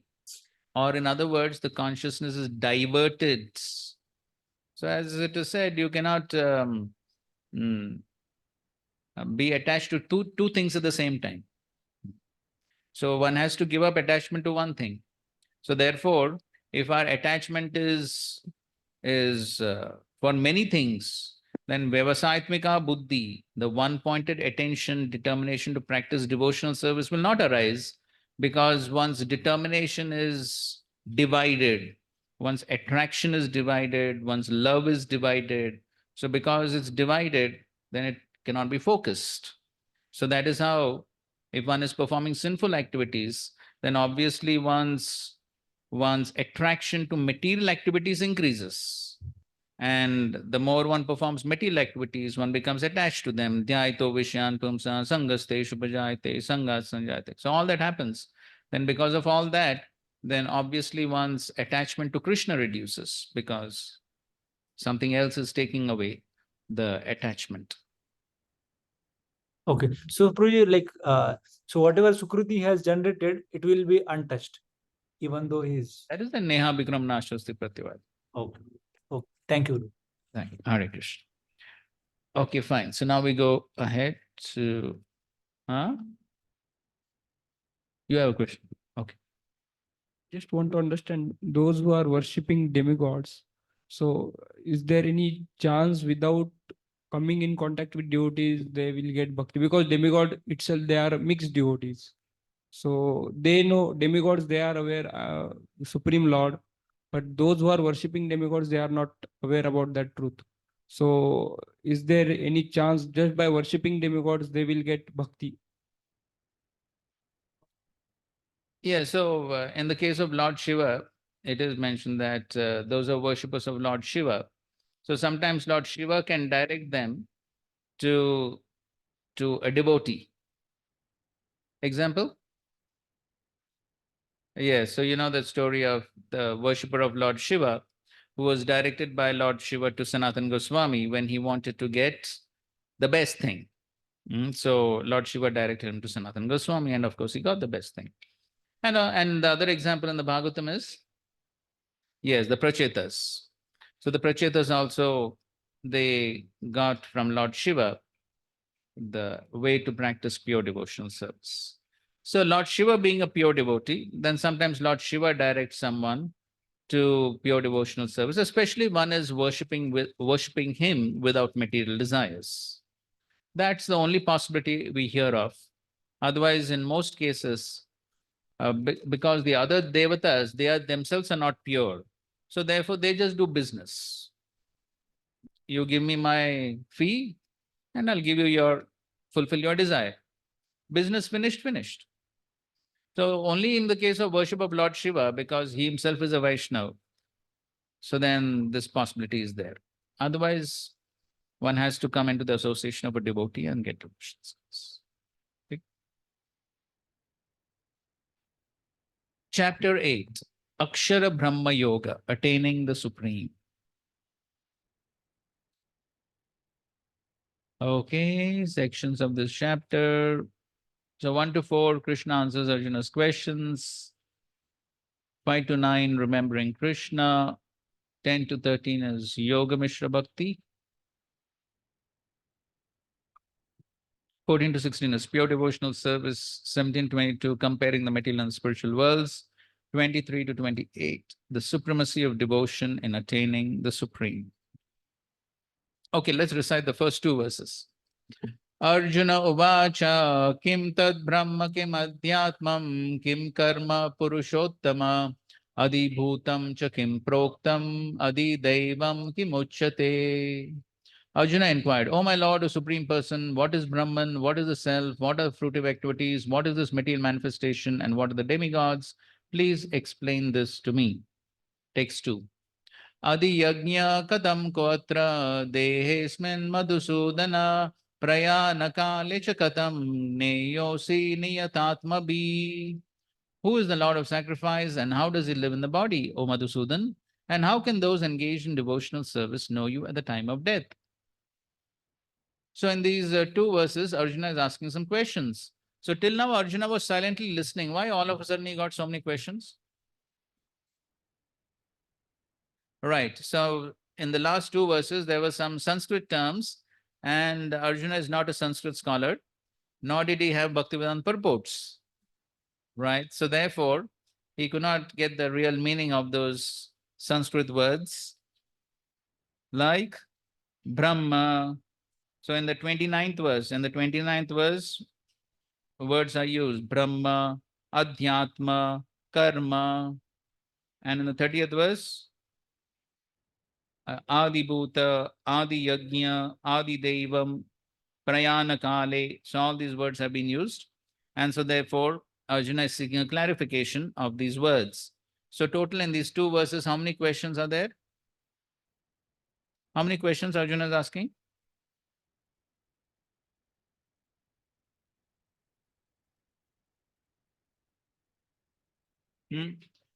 or in other words, the consciousness is diverted. So as it is said, you cannot be attached to two things at the same time. So one has to give up attachment to one thing. So therefore, if our attachment is for many things, then Vyavasayatmika buddhi, the one-pointed attention, determination to practice devotional service will not arise because one's determination is divided, one's attraction is divided, one's love is divided. So because it's divided, then it cannot be focused. So that is how, if one is performing sinful activities, then obviously one's attraction to material activities increases. And the more one performs material activities, one becomes attached to them. Dhyaito vishyan pumsa sangaste shubhajayate sangat sanjayate. So all that happens. Then because of all that, then obviously one's attachment to Krishna reduces because something else is taking away the attachment. Okay. So Prabhuji, like so whatever Sukruti has generated, it will be untouched, even though he's That is the Neha Bikram Nashasti Pratyavad. okay. Okay. Thank you. Thank you. Hare Krishna. Okay, fine. So now we go ahead to you have a question. Okay. Just want to understand those who are worshipping demigods. So, is there any chance without coming in contact with devotees, they will get bhakti? Because demigod itself, they are mixed devotees. So, they know demigods, they are aware, Supreme Lord. But those who are worshipping demigods, they are not aware about that truth. So, is there any chance just by worshipping demigods, they will get bhakti? Yeah, so in the case of Lord Shiva, it is mentioned that those are worshippers of Lord Shiva. So sometimes Lord Shiva can direct them to a devotee. Example? Yes, so you know the story of the worshipper of Lord Shiva who was directed by Lord Shiva to Sanatan Goswami when he wanted to get the best thing. So Lord Shiva directed him to Sanatan Goswami, and of course he got the best thing. And the other example in the Bhagavatam is, yes, the Prachetas. So the Prachetas also, they got from Lord Shiva the way to practice pure devotional service. So Lord Shiva being a pure devotee, then sometimes Lord Shiva directs someone to pure devotional service, especially one is worshipping him without material desires. That's the only possibility we hear of. Otherwise, in most cases, because the other devatas, they are themselves are not pure. So therefore, they just do business. You give me my fee, and I'll give you fulfill your desire. Business finished, finished. So only in the case of worship of Lord Shiva, because he himself is a Vaishnava, so then this possibility is there. Otherwise, one has to come into the association of a devotee and get devotional service. Okay. Chapter 8, Akshara Brahma Yoga, attaining the Supreme. Okay, sections of this chapter. So 1 to 4, Krishna answers Arjuna's questions. 5 to 9, remembering Krishna. 10 to 13 is Yoga Mishra Bhakti. 14 to 16 is pure devotional service. 17 to 22, comparing the material and spiritual worlds. 23 to 28, the supremacy of devotion in attaining the supreme. Okay, let's recite the first two verses. Arjuna uvacha kim tad brahma kim adhyatmam kim karma purushottama adibhutam cha kim proktam adidaivam kim uchyate. Arjuna inquired, "O my Lord, O Supreme Person, what is Brahman? What is the self? What are the fruitive activities? What is this material manifestation? And what are the demigods? Please explain this to me." Text 2. Adi yajna katam koatra dehesmin madhusudana prayanakale cha katam neyosi niyatatmabi. Who is the Lord of sacrifice and how does he live in the body, O Madhusudan? And how can those engaged in devotional service know you at the time of death? So in these two verses, Arjuna is asking some questions. So till now, Arjuna was silently listening. Why all of a sudden he got so many questions? Right. So in the last two verses, there were some Sanskrit terms, and Arjuna is not a Sanskrit scholar, nor did he have Bhaktivedanta purports. Right. So therefore, he could not get the real meaning of those Sanskrit words like Brahma. So in the 29th verse, words are used: Brahma, Adhyatma, Karma. And in the 30th verse, Adi Bhuta, Adi Yajna, Adi Devam, Prayana Kale. So all these words have been used. And so therefore, Arjuna is seeking a clarification of these words. So total in these two verses, how many questions are there? How many questions Arjuna is asking?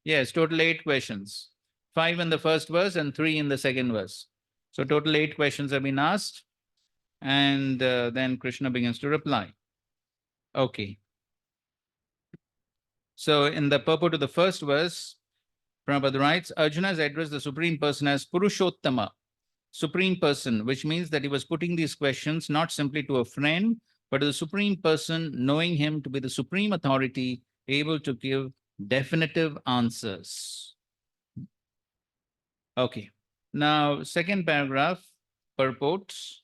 Yes, total 8 questions. 5 in the first verse and 3 in the second verse. So total 8 questions have been asked. And then Krishna begins to reply. Okay. So in the purport of the first verse, Prabhupada writes, Arjuna has addressed the Supreme Person as Purushottama, Supreme Person, which means that he was putting these questions not simply to a friend, but to the Supreme Person, knowing him to be the supreme authority, able to give definitive answers. Okay. Now, second paragraph, purports.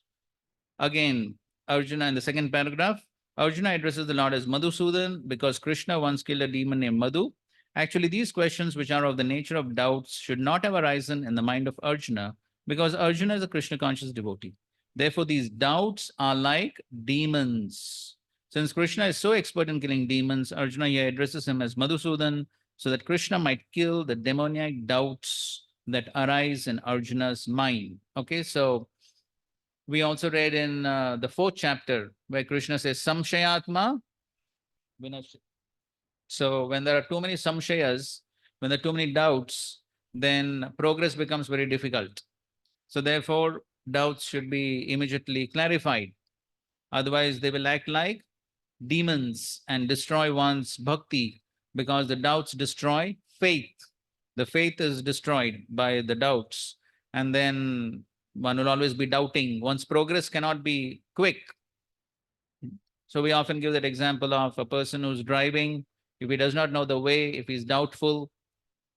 Again, Arjuna in the second paragraph, Arjuna addresses the Lord as Madhusudan because Krishna once killed a demon named Madhu. Actually, these questions, which are of the nature of doubts, should not have arisen in the mind of Arjuna because Arjuna is a Krishna conscious devotee. Therefore, these doubts are like demons. Since Krishna is so expert in killing demons, Arjuna here addresses him as Madhusudan so that Krishna might kill the demoniac doubts that arise in Arjuna's mind. Okay, so we also read in the 4th chapter where Krishna says, Samshayatma Vinash. So when there are too many samshayas, when there are too many doubts, then progress becomes very difficult. So therefore, doubts should be immediately clarified. Otherwise, they will act like demons and destroy one's bhakti because the doubts destroy faith. The faith is destroyed by the doubts. And then one will always be doubting. One's progress cannot be quick. So we often give that example of a person who's driving. If he does not know the way, if he's doubtful,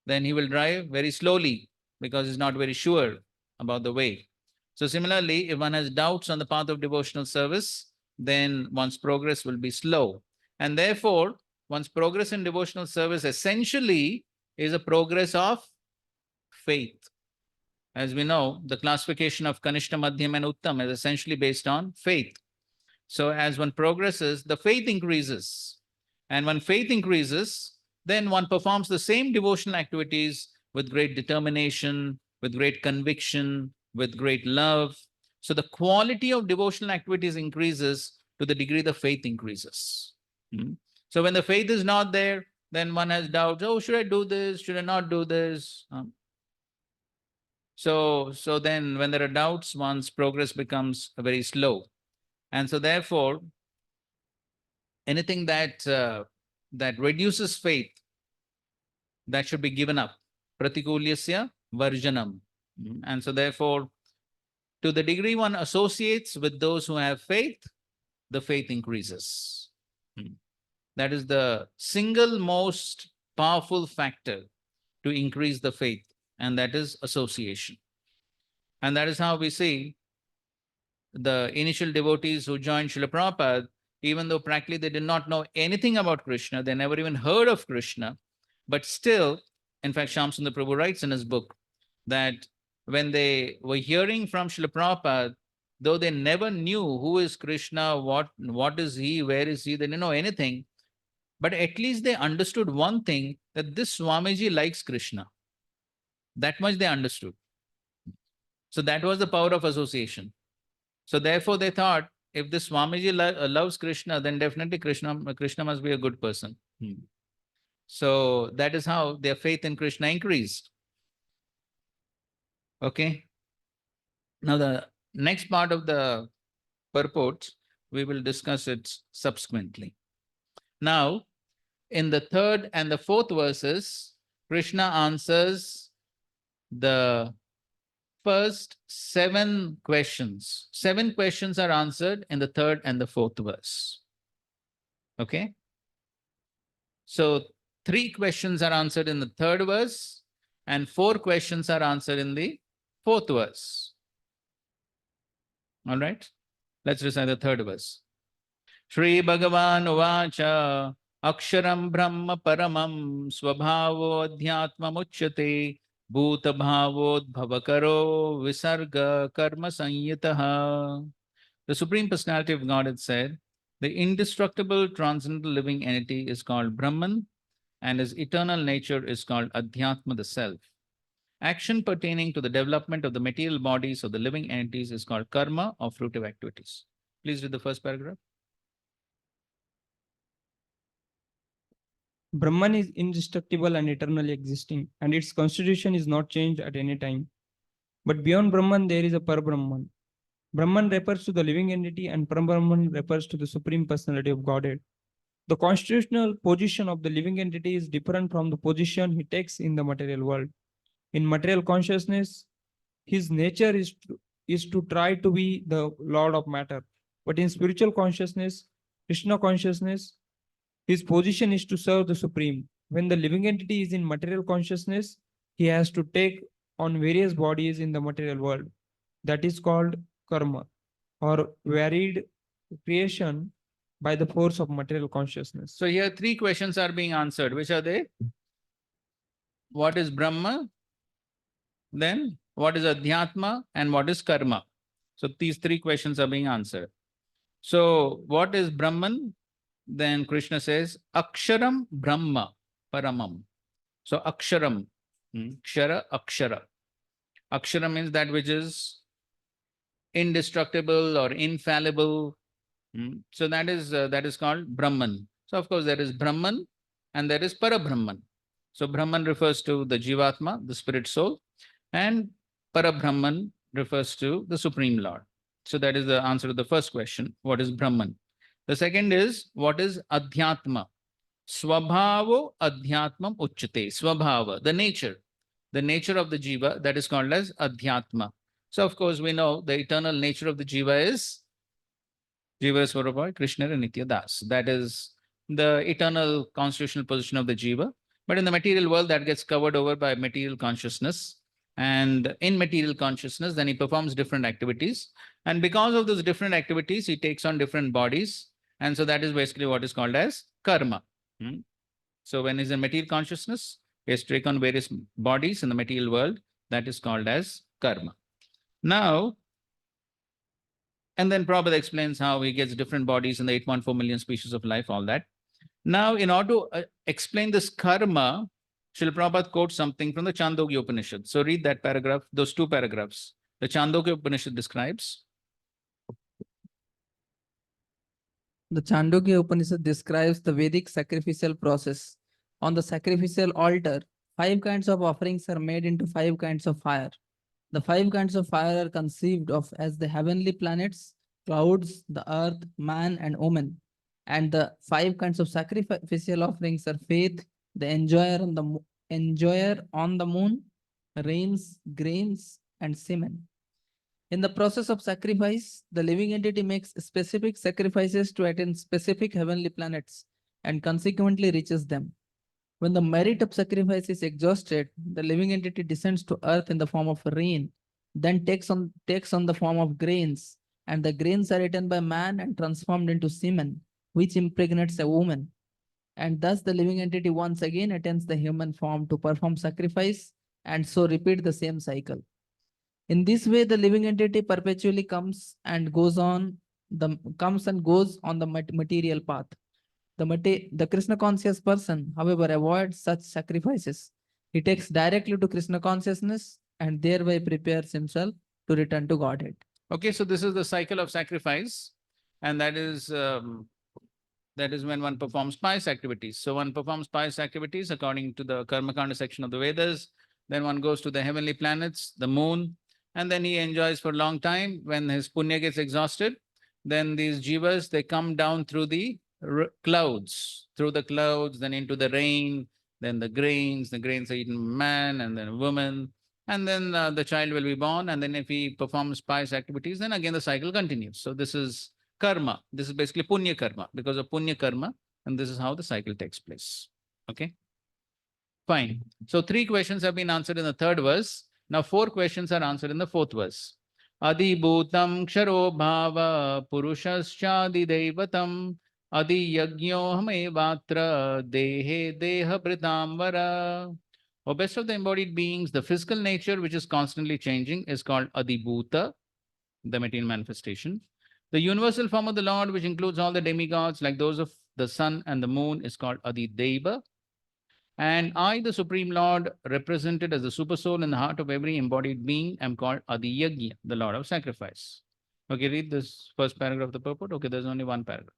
then he will drive very slowly because he's not very sure about the way. So similarly, if one has doubts on the path of devotional service, then one's progress will be slow. And therefore, one's progress in devotional service essentially is a progress of faith. As we know, the classification of Kanishta, Madhyam, and Uttam is essentially based on faith. So as one progresses, the faith increases. And when faith increases, then one performs the same devotional activities with great determination, with great conviction, with great love. So the quality of devotional activities increases to the degree the faith increases. So when the faith is not there, then one has doubts. Oh, should I do this? Should I not do this? So then when there are doubts, one's progress becomes very slow. And so therefore, anything that that reduces faith, that should be given up. Pratikulyasya varjanam. And so therefore, to the degree one associates with those who have faith, the faith increases. That is the single most powerful factor to increase the faith, and that is association. And that is how we see the initial devotees who joined Srila Prabhupada, even though practically they did not know anything about Krishna, they never even heard of Krishna, but still, in fact, Shyamsundar Prabhu writes in his book that when they were hearing from Srila Prabhupada, though they never knew who is Krishna, what is he, where is he, they didn't know anything, but at least they understood one thing, that this Swamiji likes Krishna. That much they understood. So that was the power of association. So therefore they thought, if this Swamiji loves Krishna, then definitely Krishna must be a good person. So that is how their faith in Krishna increased. Okay. Now the next part of the purport, we will discuss it subsequently. Now, in the third and the fourth verses, Krishna answers the first 7 questions. 7 questions are answered in the third and the fourth verse. Okay. So 3 questions are answered in the third verse, and 4 questions are answered in the fourth verse. All right. Let's recite the third verse. Shri Bhagavan Uvacha Aksharam Brahma Paramam Swabhavo Adhyatma Muchyate Bhuta Bhavodbhavakaro Visarga Karma Sanyitaha. The Supreme Personality of Godhead said, the indestructible transcendental living entity is called Brahman, and his eternal nature is called Adhyatma, the self. Action pertaining to the development of the material bodies of the living entities is called karma, or fruitive activities. Please read the first paragraph. Brahman is indestructible and eternally existing, and its constitution is not changed at any time. But beyond Brahman, there is a Parabrahman. Brahman refers to the living entity, and Parabrahman refers to the Supreme Personality of Godhead. The constitutional position of the living entity is different from the position he takes in the material world. In material consciousness, his nature is to try to be the Lord of matter. But in spiritual consciousness, Krishna consciousness, his position is to serve the Supreme. When the living entity is in material consciousness, he has to take on various bodies in the material world. That is called karma, or varied creation by the force of material consciousness. So here 3 questions are being answered. Which are they? What is Brahma? Then what is Adhyatma? And what is Karma? So these 3 questions are being answered. So what is Brahman? Then Krishna says, Aksharam Brahma Paramam. So Aksharam, Kshara, Akshara. Akshara means that which is indestructible or infallible. So that is called Brahman. So of course there is Brahman and there is Parabrahman. So Brahman refers to the Jivatma, the spirit soul, and Parabrahman refers to the Supreme Lord. So that is the answer to the first question. What is Brahman? The second is, what is Adhyatma? Swabhavo Adhyatmam Uchyate. Swabhava, the nature of the Jiva, that is called as Adhyatma. So of course we know the eternal nature of the Jiva is Jiva Swarupa Krishna and Nitya Das. That is the eternal constitutional position of the Jiva. But in the material world, that gets covered over by material consciousness. And in material consciousness, then he performs different activities. And because of those different activities, he takes on different bodies. And so that is basically what is called as karma. So when he's in material consciousness, he has to take on various bodies in the material world. That is called as karma. Now, and then Prabhupada explains how he gets different bodies in the 8.4 million species of life, all that. Now, in order to explain this karma, Srila Prabhupada quotes something from the Chandogya Upanishad. So read that paragraph, those 2 paragraphs. The Chandogya Upanishad describes. The Chandogya Upanishad describes the Vedic sacrificial process. On the sacrificial altar, 5 kinds of offerings are made into 5 kinds of fire. The 5 kinds of fire are conceived of as the heavenly planets, clouds, the earth, man, and woman. And the five kinds of sacrificial offerings are faith, the enjoyer on the moon, rains, grains, and semen. In the process of sacrifice, the living entity makes specific sacrifices to attain specific heavenly planets and consequently reaches them. When the merit of sacrifice is exhausted, the living entity descends to earth in the form of rain, then takes on the form of grains, and the grains are eaten by man and transformed into semen, which impregnates a woman. And thus the living entity once again attains the human form to perform sacrifice and so repeat the same cycle. In this way, the living entity perpetually comes and goes on the material path. The Krishna conscious person, however, avoids such sacrifices. He takes directly to Krishna consciousness and thereby prepares himself to return to Godhead. Okay, so this is the cycle of sacrifice, and that is when one performs pious activities. So one performs pious activities according to the Karma Kanda section of the Vedas. Then one goes to the heavenly planets, the moon, and then he enjoys for a long time. When his punya gets exhausted, then these jivas, they come down through the clouds, then into the rain, then the grains are eaten by man and then a woman, and then the child will be born, and then if he performs pious activities, then again the cycle continues. So this is karma. This is basically punya karma, because of punya karma, and this is how the cycle takes place. Okay? Fine. So 3 questions have been answered in the 3rd verse. Now 4 questions are answered in the 4th verse. Adibhutam ksharo bhava purushascha devatam adi yagnyohamevatra dehe deha britamvara. O best of the embodied beings, the physical nature which is constantly changing is called Adibhuta, the material manifestation. The universal form of the Lord, which includes all the demigods like those of the sun and the moon, is called Adideva. And I, the Supreme Lord, represented as the super soul in the heart of every embodied being, am called Adiyagya, the Lord of sacrifice. Okay, read this first paragraph of the purport. Okay, there's only one paragraph.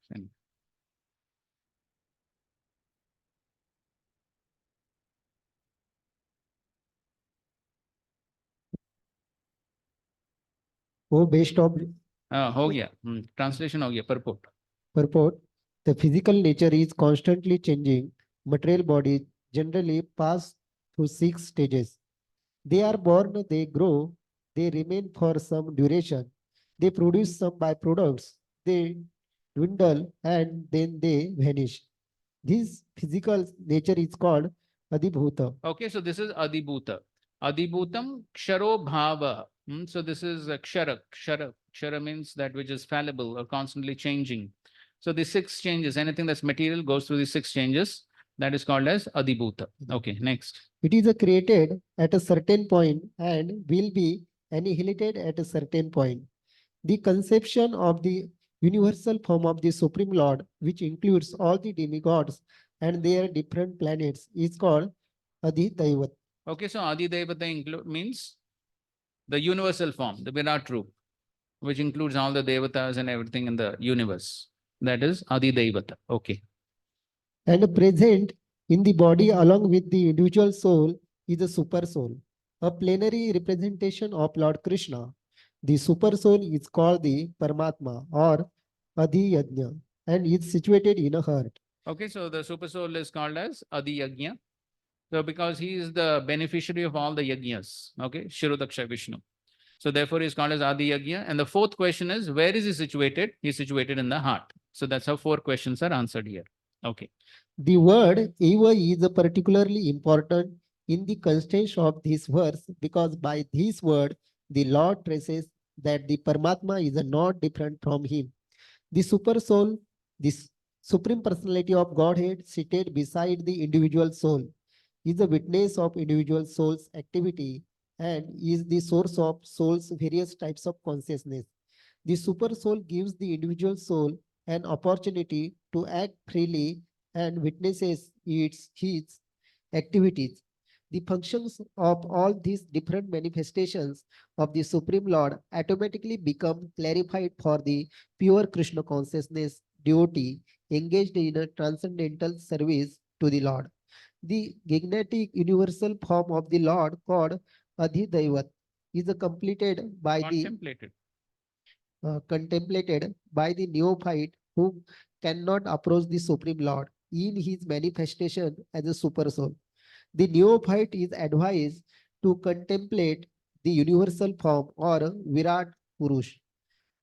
वो based of हो गया translation हो गया purport. purport, the physical nature is constantly changing. Material bodies generally pass through 6 stages. They are born, they grow, they remain for some duration, they produce some byproducts, they dwindle, and then they vanish. This physical nature is called Adibhuta. Okay, so this is Adibhuta. Adibhutam ksharo bhava. So this is kshara. Kshara means that which is fallible or constantly changing. So the 6 changes, anything that's material goes through the 6 changes. That is called as Adibhuta. Okay, next. It is created at a certain point and will be annihilated at a certain point. The conception of the universal form of the Supreme Lord, which includes all the demigods and their different planets, is called Adidaivat. Okay, so Adidevata means the universal form, the Virat Roop, which includes all the devatas and everything in the universe. That is Adidevata. Okay. And present in the body along with the individual soul is a super soul, a plenary representation of Lord Krishna. The super soul is called the Paramatma or Adhiyajna and is situated in a heart. Okay, so the super soul is called as Adi Yajna. So because he is the beneficiary of all the yajnas, okay, Shirodaksha Vishnu. So therefore he is called as Adi Yajna. And the 4th question is, where is he situated? He is situated in the heart. So that's how 4 questions are answered here. Okay. The word Eva is particularly important in the context of this verse because by this word, the Lord traces that the Paramatma is not different from him. The super soul, this supreme personality of Godhead seated beside the individual soul, is a witness of individual soul's activity and is the source of soul's various types of consciousness. The super soul gives the individual soul an opportunity to act freely and witnesses his activities. The functions of all these different manifestations of the Supreme Lord automatically become clarified for the pure Krishna consciousness devotee engaged in a transcendental service to the Lord. The gigantic universal form of the Lord called Adhidaivat is completed by Contemplated. contemplated by the neophyte who cannot approach the Supreme Lord in his manifestation as a super soul. The neophyte is advised to contemplate the universal form or Virat Purush,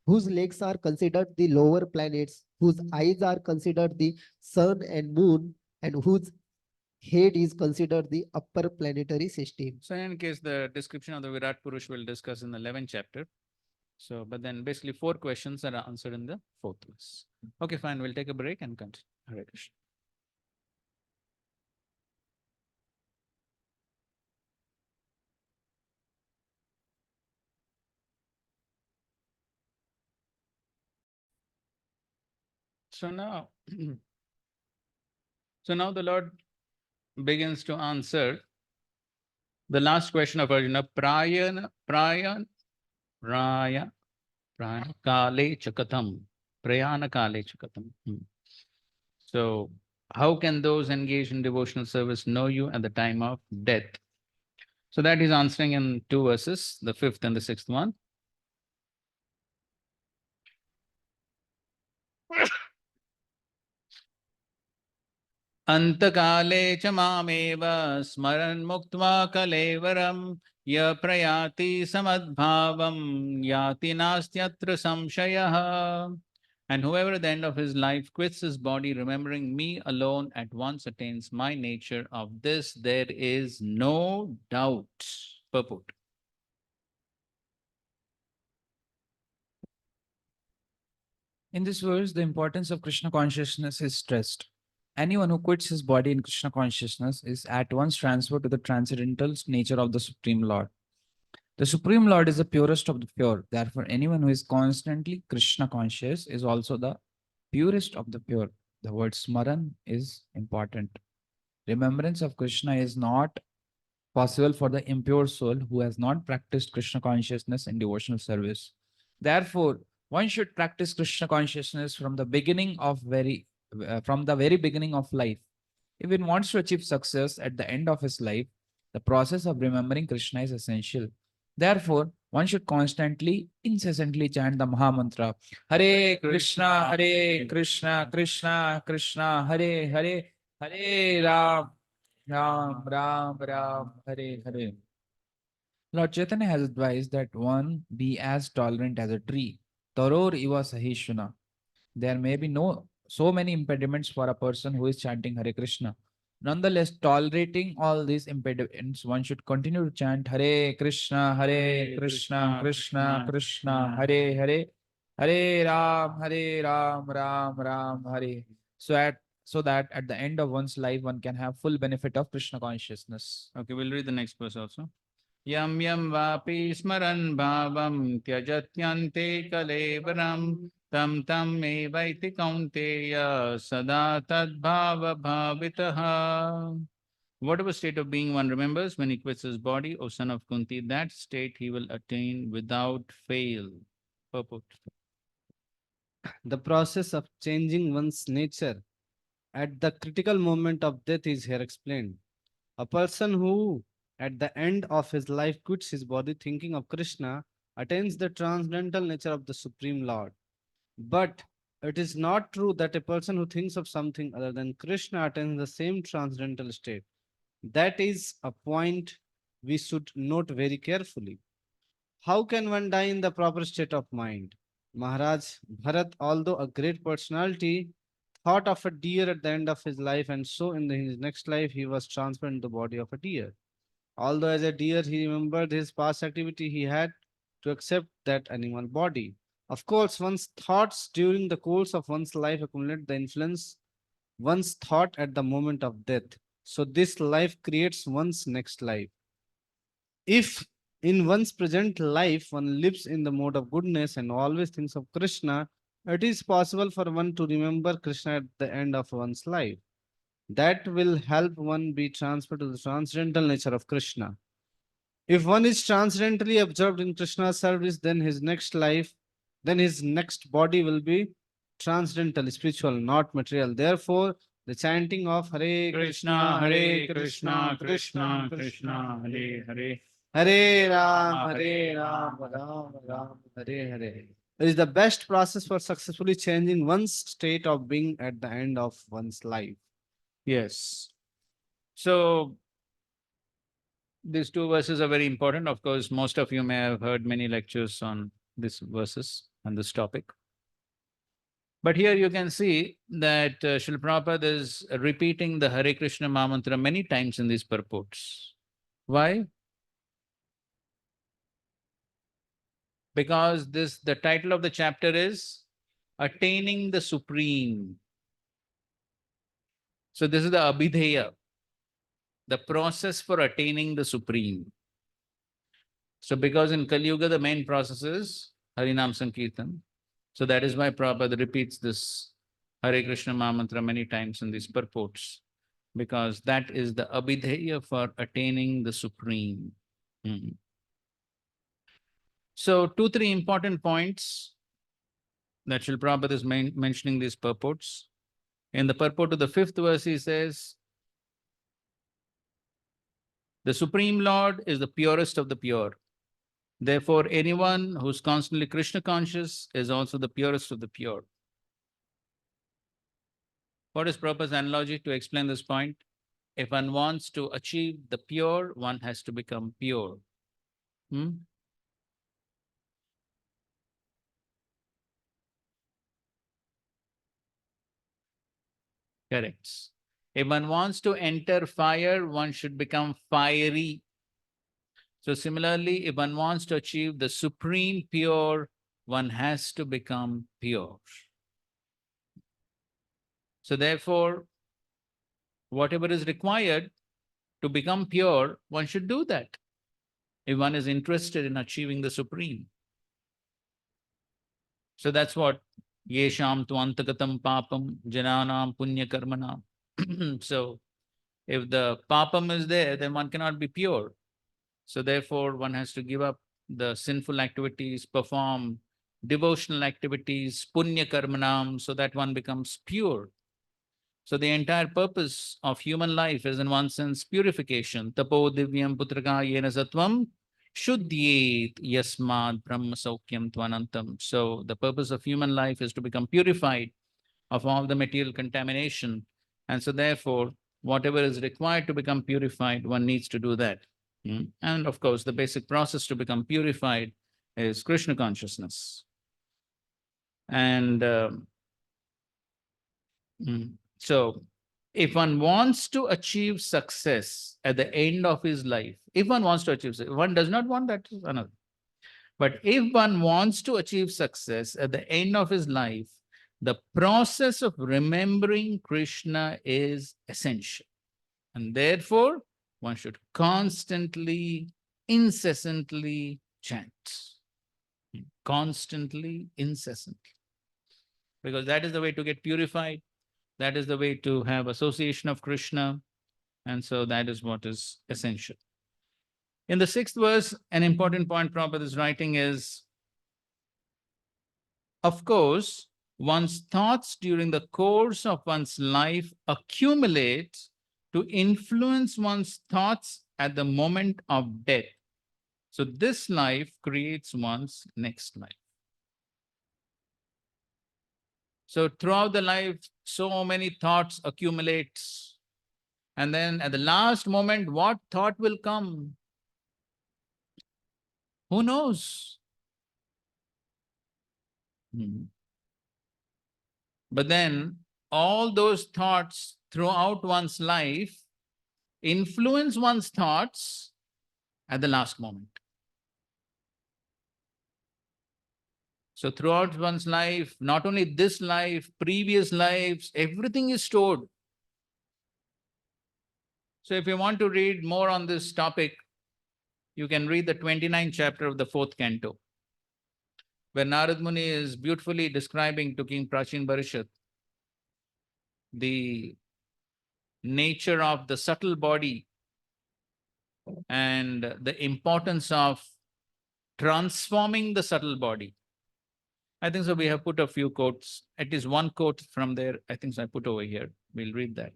whose legs are considered the lower planets, whose eyes are considered the sun and moon, and whose head is considered the upper planetary system. So in any case, the description of the Virat Purush we'll discuss in the 11th chapter. So, but then basically 4 questions are answered in the 4th verse. Okay, fine. We'll take a break and continue. Hare Krishna. So now, so now the Lord begins to answer the last question of Arjuna, Prayana Kale Chakatam. Prayana Kale Chakatam. So, how can those engaged in devotional service know you at the time of death? So that is answering in 2 verses, the 5th and the 6th one. Antakale cha mameva smaran muktva kalevaram ya prayati samadbhavam yati nastyatra samshayaha. And whoever at the end of his life quits his body, remembering me alone, at once attains my nature. Of this there is no doubt. Purport. In this verse, the importance of Krishna consciousness is stressed. Anyone who quits his body in Krishna consciousness is at once transferred to the transcendental nature of the Supreme Lord. The Supreme Lord is the purest of the pure. Therefore, anyone who is constantly Krishna conscious is also the purest of the pure. The word smaran is important. Remembrance of Krishna is not possible for the impure soul who has not practiced Krishna consciousness in devotional service. Therefore, one should practice Krishna consciousness from the very beginning of life. If one wants to achieve success at the end of his life, the process of remembering Krishna is essential. Therefore, one should constantly, incessantly chant the Maha Mantra, Hare Krishna, Krishna Krishna, Hare Hare, Hare Ram, Ram, Hare Hare. Lord Chaitanya has advised that one be as tolerant as a tree. Taror iva sahishuna. There may be so many impediments for a person who is chanting Hare Krishna. Nonetheless, tolerating all these impediments, one should continue to chant Hare Krishna, Krishna Krishna, Hare Hare, Hare Ram, Ram Hare. So that at the end of one's life, one can have full benefit of Krishna consciousness. Okay, we'll read the next verse also. Yam yam vapi smaran bhavam tyajatyante kalevaram tam tam evaiti kaunteya sada tad bhava bhavitaha. Whatever state of being one remembers when he quits his body, O son of Kunti, that state he will attain without fail. Purport. The process of changing one's nature at the critical moment of death is here explained. A person who, at the end of his life, quits his body thinking of Krishna attains the transcendental nature of the Supreme Lord. But it is not true that a person who thinks of something other than Krishna attains the same transcendental state. That is a point we should note very carefully. How can one die in the proper state of mind? Maharaj Bharat, although a great personality, thought of a deer at the end of his life, and so in his next life he was transferred into the body of a deer. Although as a deer he remembered his past activity, he had to accept that animal body. Of course, one's thoughts during the course of one's life accumulate the influence one's thought at the moment of death. So this life creates one's next life. If in one's present life one lives in the mode of goodness and always thinks of Krishna, it is possible for one to remember Krishna at the end of one's life. That will help one be transferred to the transcendental nature of Krishna. If one is transcendently absorbed in Krishna's service, then his next body will be transcendental, spiritual, not material. Therefore, the chanting of Hare Krishna, Hare Krishna, Krishna Krishna, Hare Hare, Hare Ram, Ram Ram, Hare Hare It is the best process for successfully changing one's state of being at the end of one's life. Yes. So these two verses are very important. Of course, most of you may have heard many lectures on these verses and this topic. But here you can see that Srila Prabhupada is repeating the Hare Krishna Mahamantra many times in these purports. Why? Because the title of the chapter is Attaining the Supreme. So this is the Abhidheya, the process for attaining the Supreme. So because in Kali Yuga, the main process is Harinam Sankirtan. So that is why Prabhupada repeats this Hare Krishna Mahamantra many times in these purports, because that is the Abhidheya for attaining the Supreme. So 2-3 important points that Srila Prabhupada is mentioning these purports. In the purport of the 5th verse, he says, the Supreme Lord is the purest of the pure. Therefore, anyone who's constantly Krishna conscious is also the purest of the pure. What is Prabhupada's analogy to explain this point? If one wants to achieve the pure, one has to become pure. Correct. If one wants to enter fire, one should become fiery. So similarly, if one wants to achieve the supreme pure, one has to become pure. So therefore, whatever is required to become pure, one should do that if one is interested in achieving the supreme. So that's what yesham tvantagatam papam jananam punya karmanam. So if the papam is there, then one cannot be pure. So therefore, one has to give up the sinful activities, perform devotional activities, punya karmanam, so that one becomes pure. So the entire purpose of human life is, in one sense, purification. Tapo divyam putraka yena sattvam shuddhyet yasmad brahma saukyam tvanantam. So the purpose of human life is to become purified of all the material contamination. And so therefore, whatever is required to become purified, one needs to do that. And of course, the basic process to become purified is Krishna consciousness. And so if one wants to achieve success at the end of his life, if one wants to achieve success, one does not want that, is another. But if one wants to achieve success at the end of his life, the process of remembering Krishna is essential. And therefore, one should constantly, incessantly chant. Constantly, incessantly. Because that is the way to get purified. That is the way to have association of Krishna. And so that is what is essential. In the 6th verse, an important point Prabhupada is writing is, of course, one's thoughts during the course of one's life accumulate to influence one's thoughts at the moment of death. So this life creates one's next life. So throughout the life, so many thoughts accumulate. And then at the last moment, what thought will come? Who knows? But then all those thoughts throughout one's life influence one's thoughts at the last moment. So throughout one's life, not only this life, previous lives, everything is stored. So if you want to read more on this topic, you can read the 29th chapter of the 4th canto, where Narad Muni is beautifully describing to King Prachin Bharishat the nature of the subtle body and the importance of transforming the subtle body. I think so we have put a few quotes, at least one quote from there, I think so I put over here. We'll read that.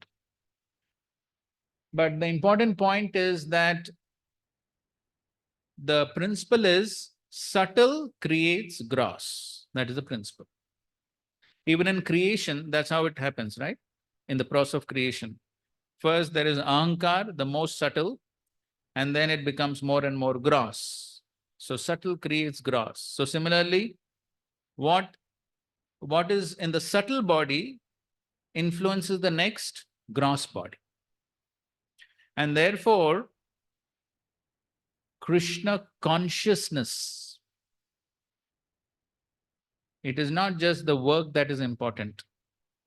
But the important point is that the principle is subtle creates gross. That is the principle. Even in creation, that's how it happens, right? In the process of creation. First, there is ahankar, the most subtle, and then it becomes more and more gross. So subtle creates gross. So similarly, what is in the subtle body influences the next gross body. And therefore, Krishna consciousness, it is not just the work that is important.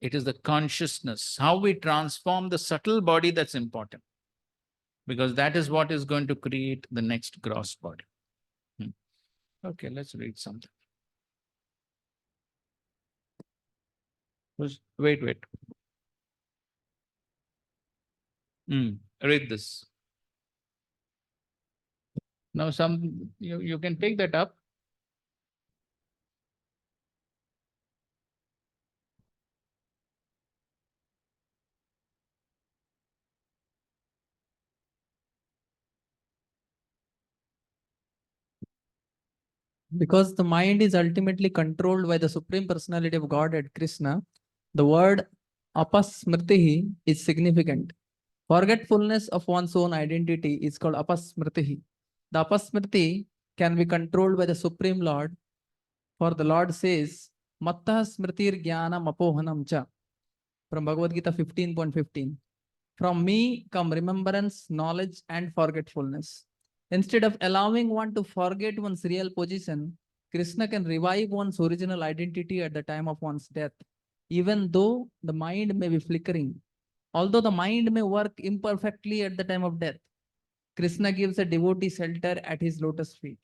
It is the consciousness, how we transform the subtle body that's important. Because that is what is going to create the next gross body. Okay, let's read something. Wait. Read this. Now, you can take that up. Because the mind is ultimately controlled by the Supreme Personality of Godhead, Krishna, the word apasmritihi is significant. Forgetfulness of one's own identity is called apasmritihi. The apasmriti can be controlled by the Supreme Lord, for the Lord says, Mattah smritir jnanam apohanam cha, from Bhagavad Gita 15.15. From me come remembrance, knowledge, and forgetfulness. Instead of allowing one to forget one's real position, Krishna can revive one's original identity at the time of one's death, even though the mind may be flickering. Although the mind may work imperfectly at the time of death, Krishna gives a devotee shelter at his lotus feet.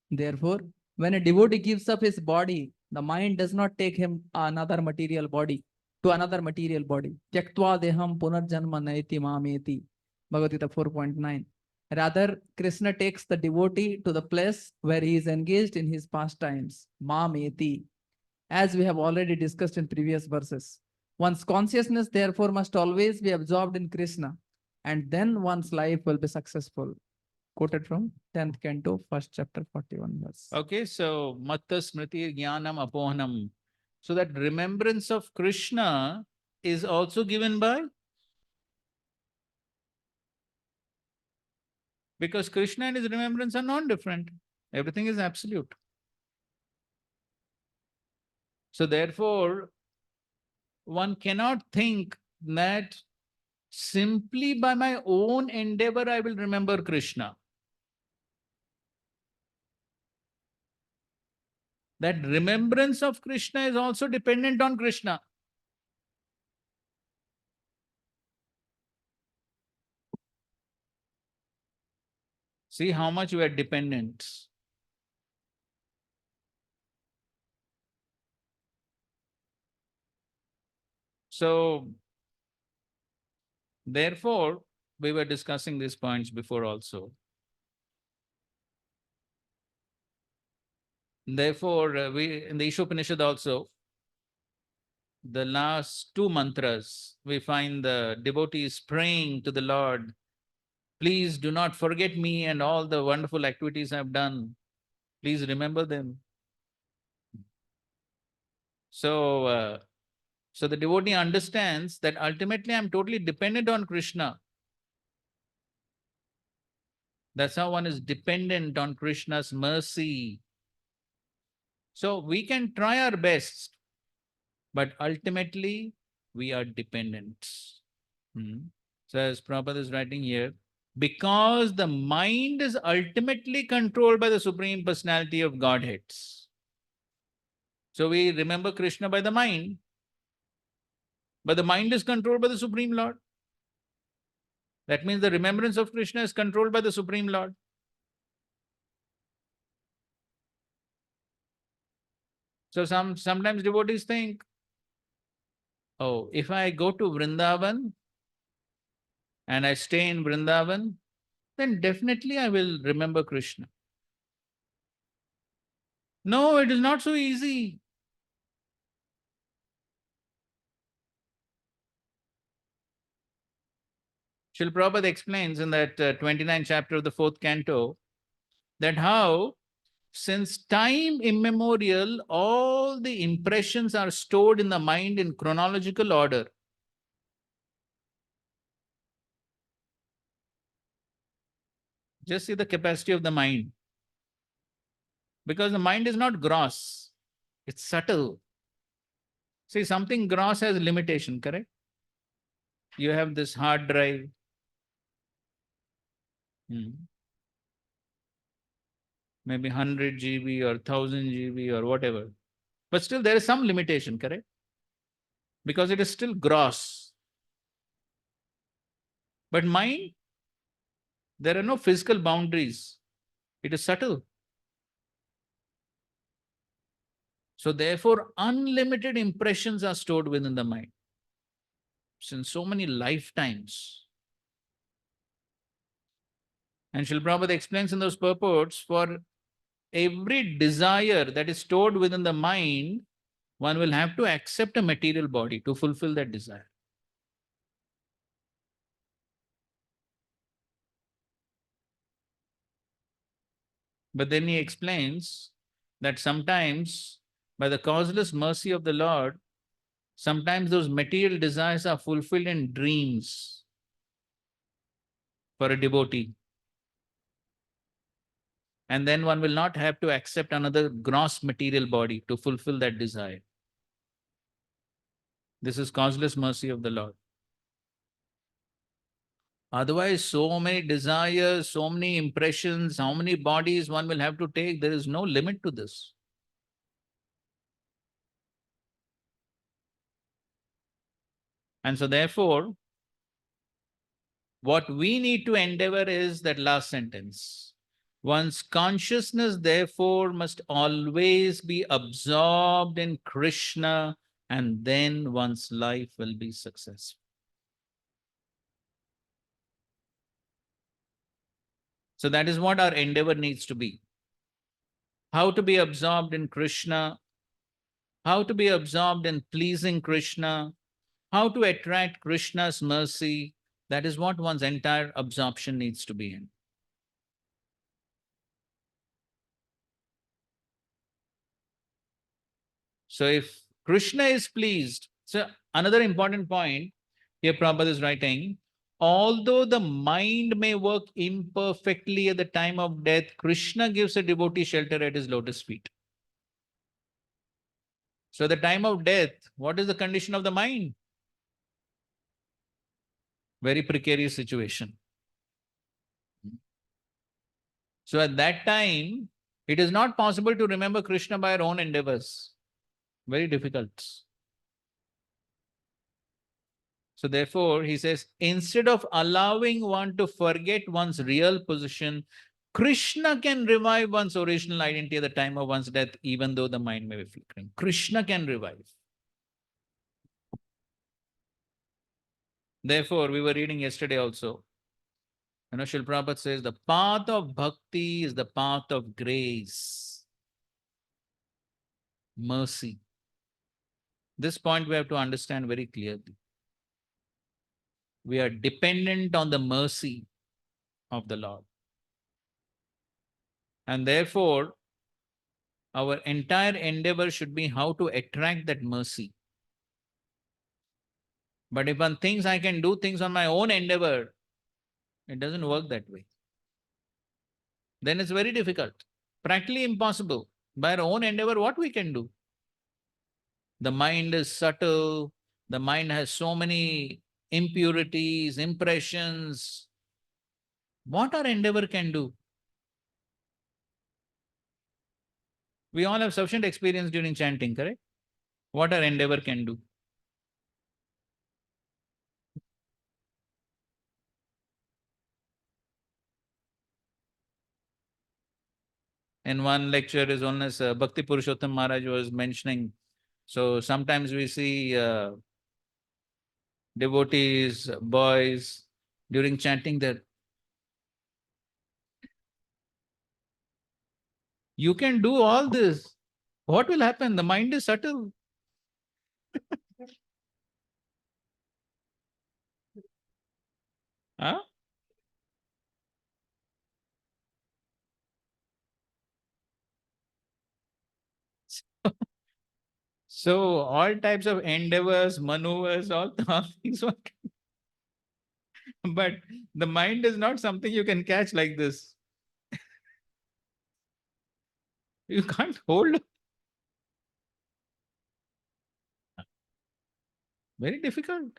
Therefore, when a devotee gives up his body, the mind does not take him another material body to another material body. Tyaktva deham punarjanma naiti mameti. Bhagavad Gita 4.9. Rather, Krishna takes the devotee to the place where he is engaged in his pastimes, mameti, as we have already discussed in previous verses. One's consciousness, therefore, must always be absorbed in Krishna, and then one's life will be successful. Quoted from 10th Canto, 1st chapter, 41 verse. Okay, so Matta Smriti Jnanam Apohanam. So that remembrance of Krishna is also given by? Because Krishna and his remembrance are non-different. Everything is absolute. So therefore, one cannot think that simply by my own endeavor I will remember Krishna. That remembrance of Krishna is also dependent on Krishna. See how much we are dependent. So, therefore, we were discussing these points before also. Therefore, we in the Ishopanishad also, the last two mantras, we find the devotees praying to the Lord, please do not forget me and all the wonderful activities I've done. Please remember them. So, so the devotee understands that ultimately I'm totally dependent on Krishna. That's how one is dependent on Krishna's mercy. So we can try our best, but ultimately we are dependent. So as Prabhupada is writing here, because the mind is ultimately controlled by the Supreme Personality of Godhead. So we remember Krishna by the mind, but the mind is controlled by the Supreme Lord. That means the remembrance of Krishna is controlled by the Supreme Lord. So sometimes devotees think, oh, if I go to Vrindavan and I stay in Vrindavan, then definitely I will remember Krishna. No, it is not so easy. Srila Prabhupada explains in that 29th chapter of the 4th canto that how Since time immemorial, all the impressions are stored in the mind in chronological order. Just see the capacity of the mind. Because the mind is not gross, it's subtle. See, something gross has limitation, correct? You have this hard drive. Maybe 100 GB or 1000 GB or whatever. But still, there is some limitation, correct? Because it is still gross. But mind, there are no physical boundaries. It is subtle. So therefore, unlimited impressions are stored within the mind. Since so many lifetimes. And Srila Prabhupada explains in those purports, for every desire that is stored within the mind, one will have to accept a material body to fulfill that desire. But then he explains that sometimes, by the causeless mercy of the Lord, sometimes those material desires are fulfilled in dreams for a devotee. And then one will not have to accept another gross material body to fulfill that desire. This is causeless mercy of the Lord. Otherwise, so many desires, so many impressions, how many bodies one will have to take, there is no limit to this. And so therefore, what we need to endeavor is that last sentence. One's consciousness, therefore, must always be absorbed in Krishna, and then one's life will be successful. So that is what our endeavor needs to be. How to be absorbed in Krishna, how to be absorbed in pleasing Krishna, how to attract Krishna's mercy. That is what one's entire absorption needs to be in. So if Krishna is pleased, so another important point here Prabhupada is writing, although the mind may work imperfectly at the time of death, Krishna gives a devotee shelter at his lotus feet. So at the time of death, what is the condition of the mind? Very precarious situation. So at that time, it is not possible to remember Krishna by our own endeavors. Very difficult. So therefore, he says, instead of allowing one to forget one's real position, Krishna can revive one's original identity at the time of one's death, even though the mind may be flickering. Krishna can revive. Therefore, we were reading yesterday also, Srila Prabhupada says, the path of bhakti is the path of grace, mercy. This point we have to understand very clearly. We are dependent on the mercy of the Lord. And therefore, our entire endeavor should be how to attract that mercy. But if one thinks I can do things on my own endeavor, it doesn't work that way. Then it's very difficult, practically impossible. By our own endeavor, what we can do? The mind is subtle. The mind has so many impurities, impressions. What our endeavor can do? We all have sufficient experience during chanting, correct? What our endeavor can do? In one lecture, His Holiness Bhakti Purushottam Maharaj was mentioning, so sometimes we see devotees, boys, during chanting that you can do all this. What will happen? The mind is subtle. Huh? So all types of endeavors, maneuvers, all things. But the mind is not something you can catch like this. You can't hold. Very difficult.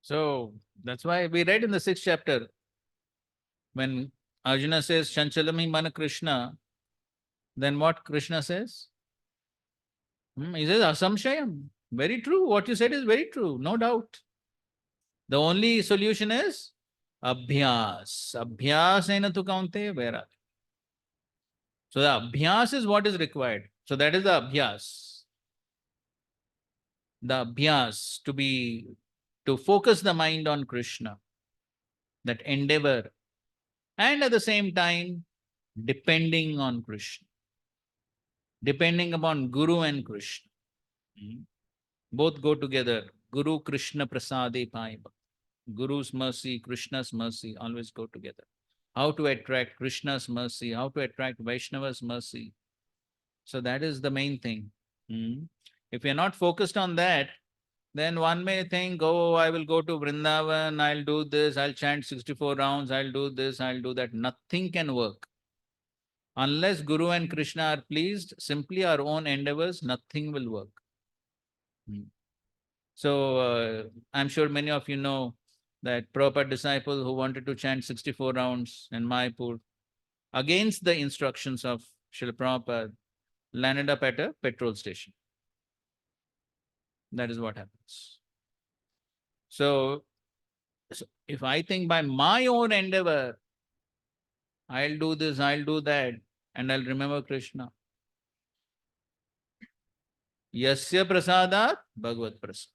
So that's why we read in the 6th chapter when Arjuna says Shanchalami Mana Krishna, then what Krishna says? He says Asamshayam. Very true. What you said is very true. No doubt. The only solution is Abhyas. Abhyasena tu kaunte Vairagya. So the Abhyas is what is required. So that is the Abhyas. The Abhyas to focus the mind on Krishna. That endeavor. And at the same time, depending on Krishna. Depending upon Guru and Krishna. Both go together. Guru Krishna Prasade Paiva. Guru's mercy, Krishna's mercy always go together. How to attract Krishna's mercy, how to attract Vaishnava's mercy. So that is the main thing. If you're not focused on that, then one may think, oh, I will go to Vrindavan, I'll do this, I'll chant 64 rounds, I'll do this, I'll do that. Nothing can work. Unless Guru and Krishna are pleased, simply our own endeavors, nothing will work. So I'm sure many of you know that Prabhupada disciple who wanted to chant 64 rounds in Mayapur, against the instructions of Srila Prabhupada, landed up at a petrol station. That is what happens. So if I think by my own endeavor, I'll do this, I'll do that, and I'll remember Krishna. Yasya prasadat bhagavad prasad.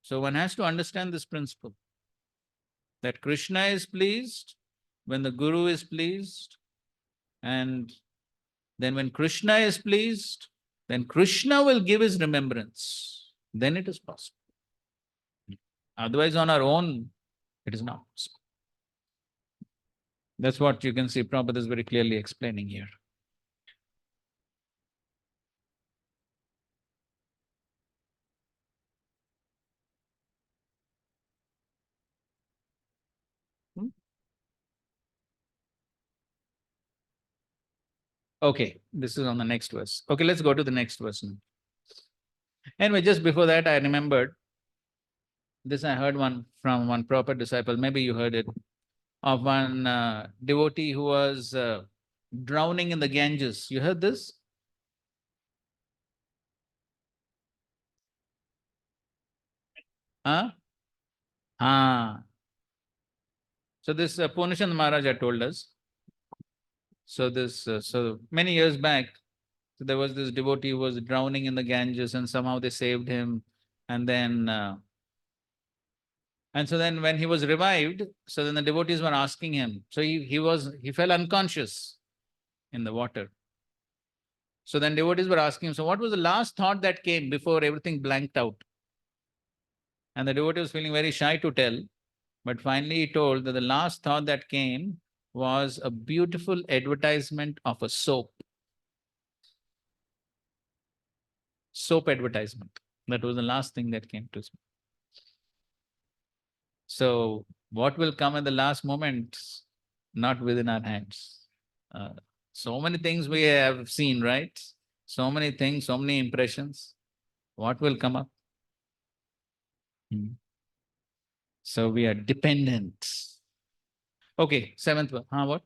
So one has to understand this principle, that Krishna is pleased when the Guru is pleased, and then when Krishna is pleased, then Krishna will give his remembrance. Then it is possible. Otherwise, on our own, it is not possible. That's what you can see Prabhupada is very clearly explaining here. Okay, this is on the next verse. Okay, let's go to the next verse now. Anyway, just before that, I remembered this. I heard one from one proper disciple, maybe you heard it, of one devotee who was drowning in the Ganges. You heard this? Huh? So this Purnachand Maharaj had told us. So this, so many years back, so there was this devotee who was drowning in the Ganges, and somehow they saved him. And so then when he was revived, so then the devotees were asking him. So he fell unconscious in the water. So then devotees were asking him, so what was the last thought that came before everything blanked out? And the devotee was feeling very shy to tell, but finally he told that the last thought that came was a beautiful advertisement of a soap. Soap advertisement. That was the last thing that came to him. So what will come at the last moment? Not within our hands. So many things we have seen, right? So many things, so many impressions. What will come up? So we are dependent. Okay, 7th one. What?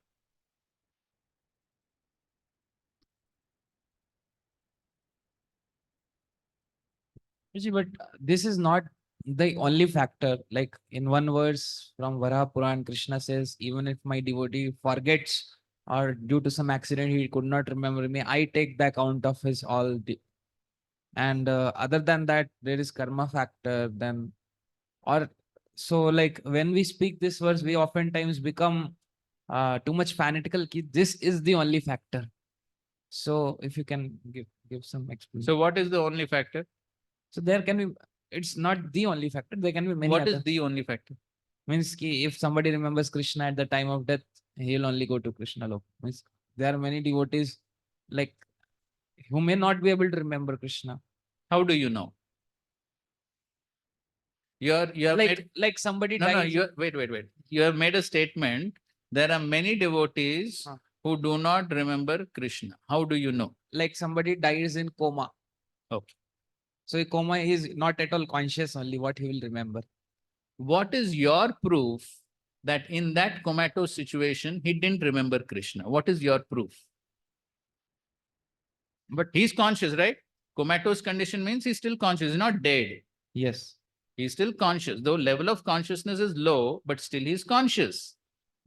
You see, but this is not the only factor. Like in one verse from Varaha Puran, Krishna says, even if my devotee forgets or due to some accident he could not remember me, I take the account of his all. And other than that, there is karma factor. Then, or so like when we speak this verse, we oftentimes become too much fanatical. This is the only factor. So if you can give some explanation. So what is the only factor? So there can be, it's not the only factor. There can be many What other. is the only factor? Means if somebody remembers Krishna at the time of death, he'll only go to Krishna Lok. Means there are many devotees like who may not be able to remember Krishna. How do you know? You're Like somebody no, dies. wait. You have made a statement. There are many devotees Huh. who do not remember Krishna. How do you know? Like somebody dies in coma. Okay. So in coma, he is not at all conscious, only what he will remember. What is your proof that in that comatose situation, he didn't remember Krishna? What is your proof? But he's conscious, right? Comatose condition means he's still conscious, he's not dead. Yes. He's still conscious, though level of consciousness is low, but still he's conscious.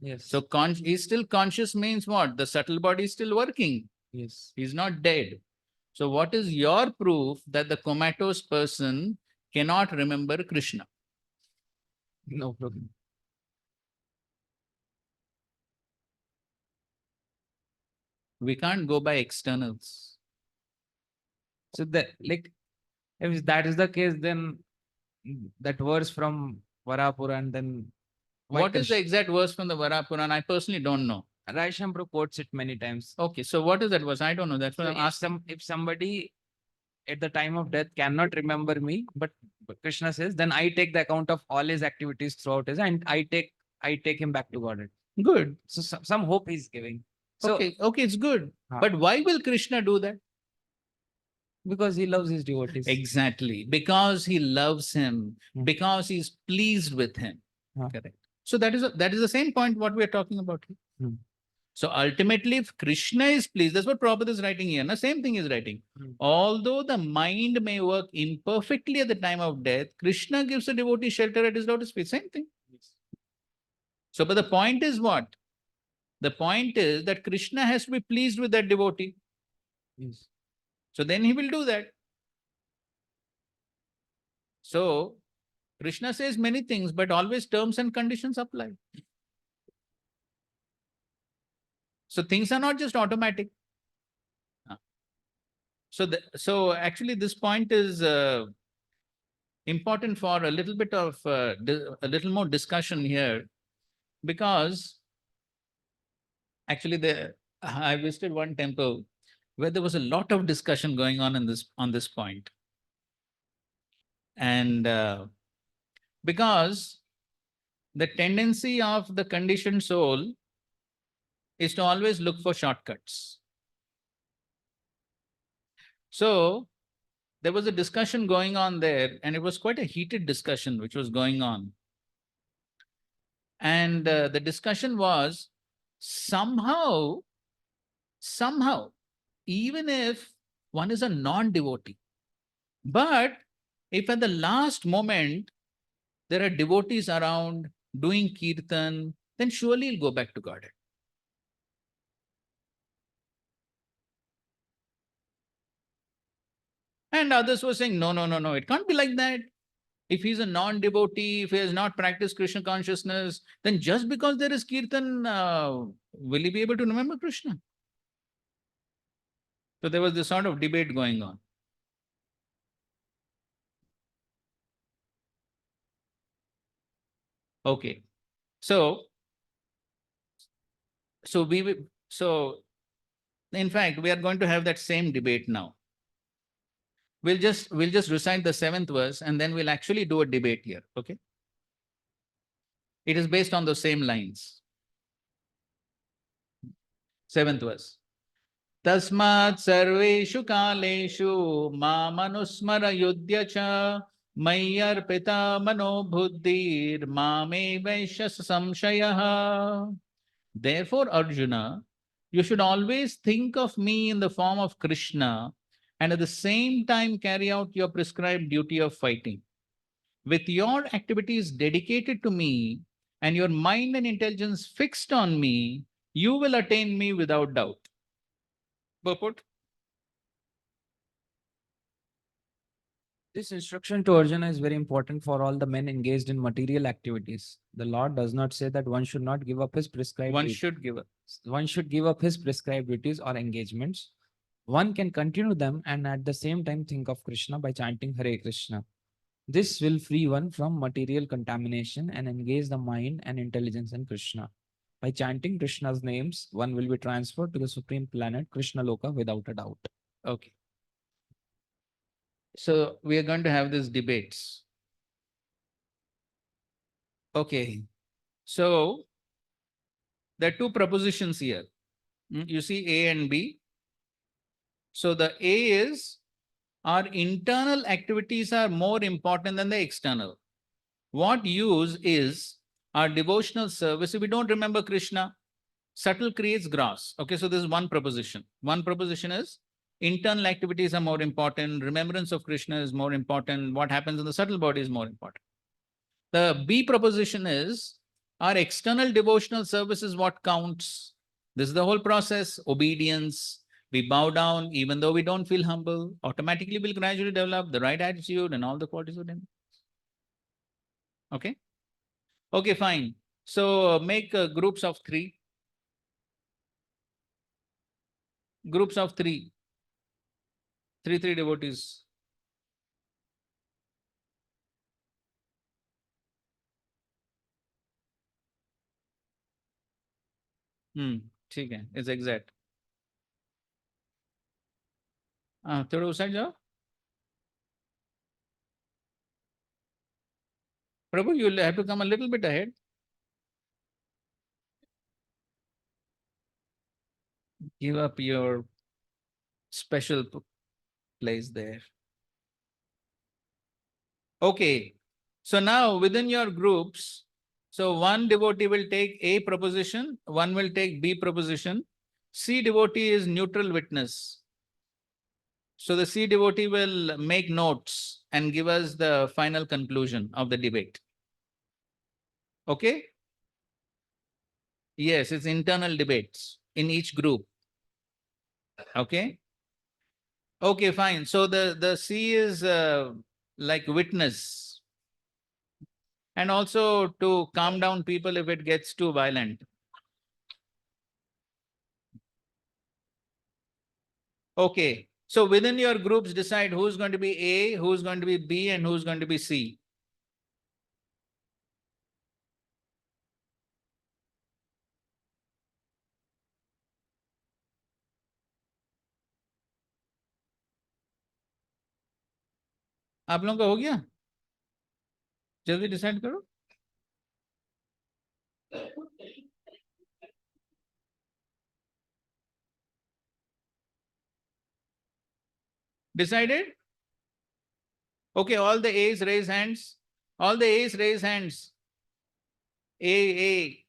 Yes. So he's still conscious means what? The subtle body is still working. yes. He's not dead. So what is your proof that the comatose person cannot remember Krishna? No problem. We can't go by externals. So that like if that is the case, then that verse from Varapuran, then why What is the Krish- exact verse from the Varapuran? I personally don't know. Raishambra quotes it many times. Okay, so what is that verse? I don't know. That's what So I'm asking. if somebody at the time of death cannot remember me, but Krishna says, then I take the account of all his activities throughout his, and I take him back to Godhead. Good. So some hope he's giving. So Okay, it's good. Huh. But why will Krishna do that? because he loves his devotees. Exactly. Because he loves him, Hmm. because he's pleased with him. Huh. Correct. So that is the same point what we are talking about here. Hmm. So ultimately, if Krishna is pleased, that's what Prabhupada is writing here. The same thing is writing. Hmm. Although the mind may work imperfectly at the time of death, Krishna gives the devotee shelter at his lotus feet. Same thing. So, but the point is what? The point is that Krishna has to be pleased with that devotee. Yes. So then he will do that. So Krishna says many things, but always terms and conditions apply. So things are not just automatic. So actually this point is important for a little bit of a little more discussion here, because actually I visited one temple where there was a lot of discussion going on on this point. And because the tendency of the conditioned soul is to always look for shortcuts. So there was a discussion going on there, and it was quite a heated discussion which was going on. And the discussion was somehow, even if one is a non-devotee, but if at the last moment there are devotees around doing kirtan, then surely he'll go back to Godhead. And others were saying, no, it can't be like that. If he's a non-devotee, if he has not practiced Krishna consciousness, then just because there is kirtan, will he be able to remember Krishna? So there was this sort of debate going on. Okay, so in fact, we are going to have that same debate now. We'll just recite the 7th verse, and then we'll actually do a debate here. Okay, it is based on the same lines. 7th verse. Tasmat sarveshu kaleshu mamanusmara yudhya cha mayyarpita mano buddhir mame vaishas samshayaha. Therefore, Arjuna, you should always think of me in the form of Krishna, and at the same time carry out your prescribed duty of fighting. With your activities dedicated to me and your mind and intelligence fixed on me, you will attain me without doubt. Purport? This instruction to Arjuna is very important for all the men engaged in material activities. The Lord does not say that one should not give up his prescribed One duties. should give up his prescribed duties or engagements. One can continue them and at the same time think of Krishna by chanting Hare Krishna. This will free one from material contamination and engage the mind and intelligence in Krishna. By chanting Krishna's names, one will be transferred to the supreme planet Krishna Loka without a doubt. Okay. So we are going to have these debates. Okay. So there are two propositions here. You see A and B. So the A is our internal activities are more important than the external. What use is our devotional service? If we don't remember Krishna, subtle creates gross. Okay, so this is one proposition. One proposition is internal activities are more important. Remembrance of Krishna is more important. What happens in the subtle body is more important. The B proposition is our external devotional service is what counts. This is the whole process, obedience. We bow down, even though we don't feel humble, automatically we'll gradually develop the right attitude and all the qualities within. Okay? Okay, fine. So make groups of three. Groups of three. Three devotees. ठीक है, it's exact. थोड़ा उस side जाओ. Prabhu, you'll have to come a little bit ahead. Give up your special place there. Okay. So now within your groups, so one devotee will take A proposition, one will take B proposition. C devotee is neutral witness. So the C devotee will make notes and give us the final conclusion of the debate. Okay? Yes, it's internal debates in each group. Okay? Okay, fine. So the C is like witness. And also to calm down people if it gets too violent. Okay. So within your groups, decide who's going to be A, who's going to be B, and who's going to be C. आप लोगों का हो गया? जल्दी decide करो. Decided? Okay, all the A's raise hands. All the A's raise hands. A.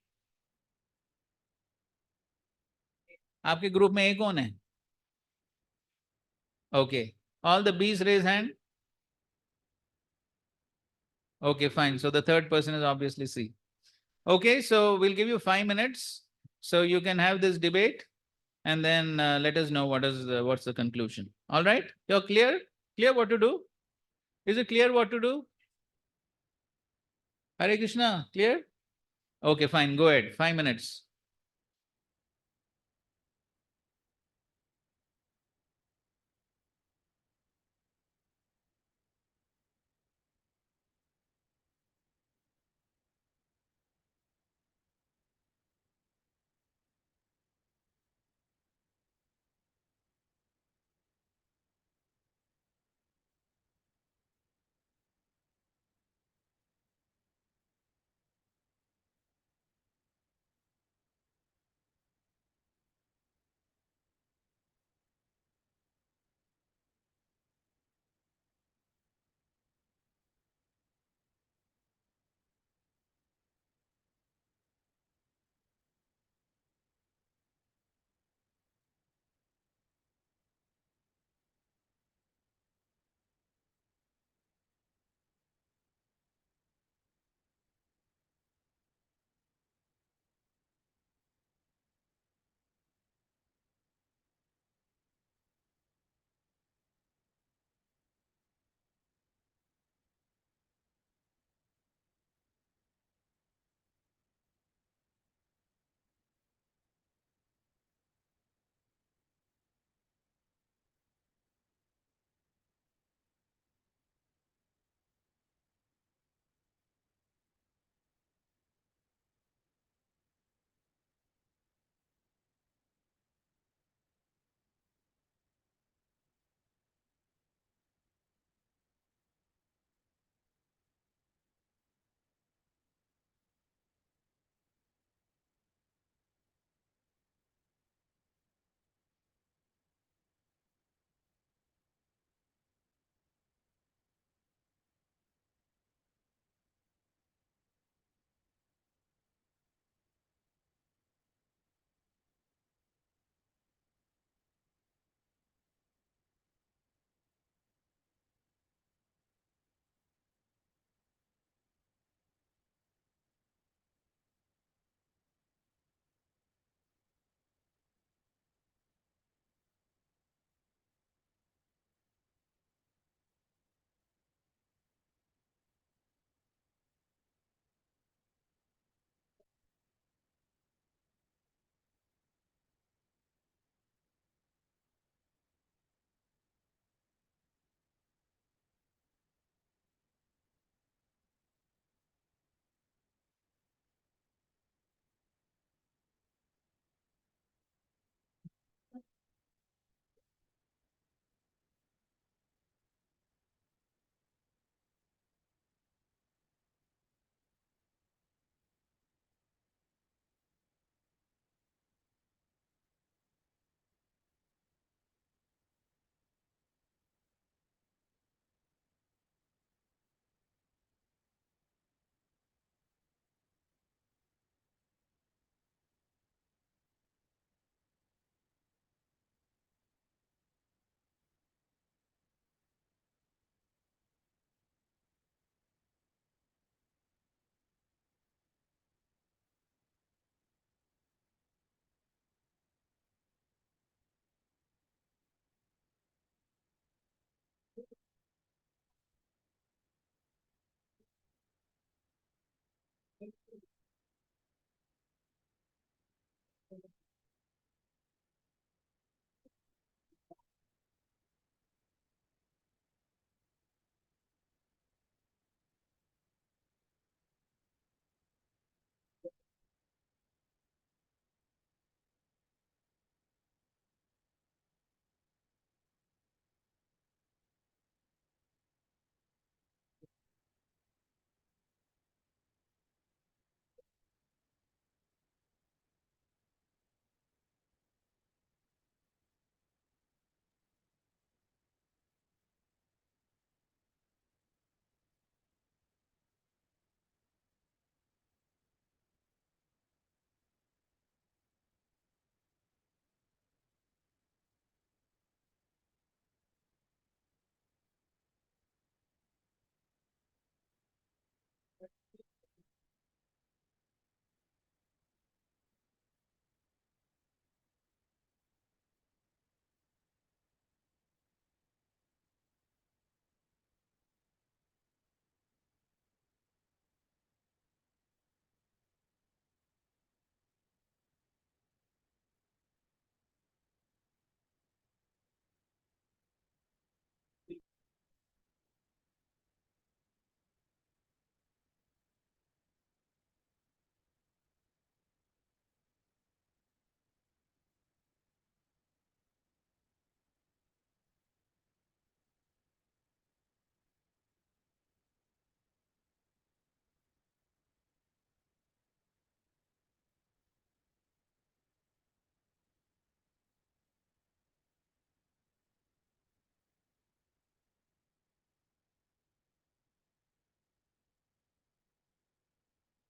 आपके group में A कौन है? Okay. All the B's raise hand. Okay, fine. So the third person is obviously C. Okay, so we'll give you 5 minutes. So you can have this debate and then let us know what's the conclusion. All right? You're clear? Clear what to do? Is it clear what to do? Hare Krishna, clear? Okay, fine. Go ahead. 5 minutes.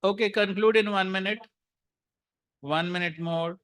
Okay, conclude in 1 minute. 1 minute more.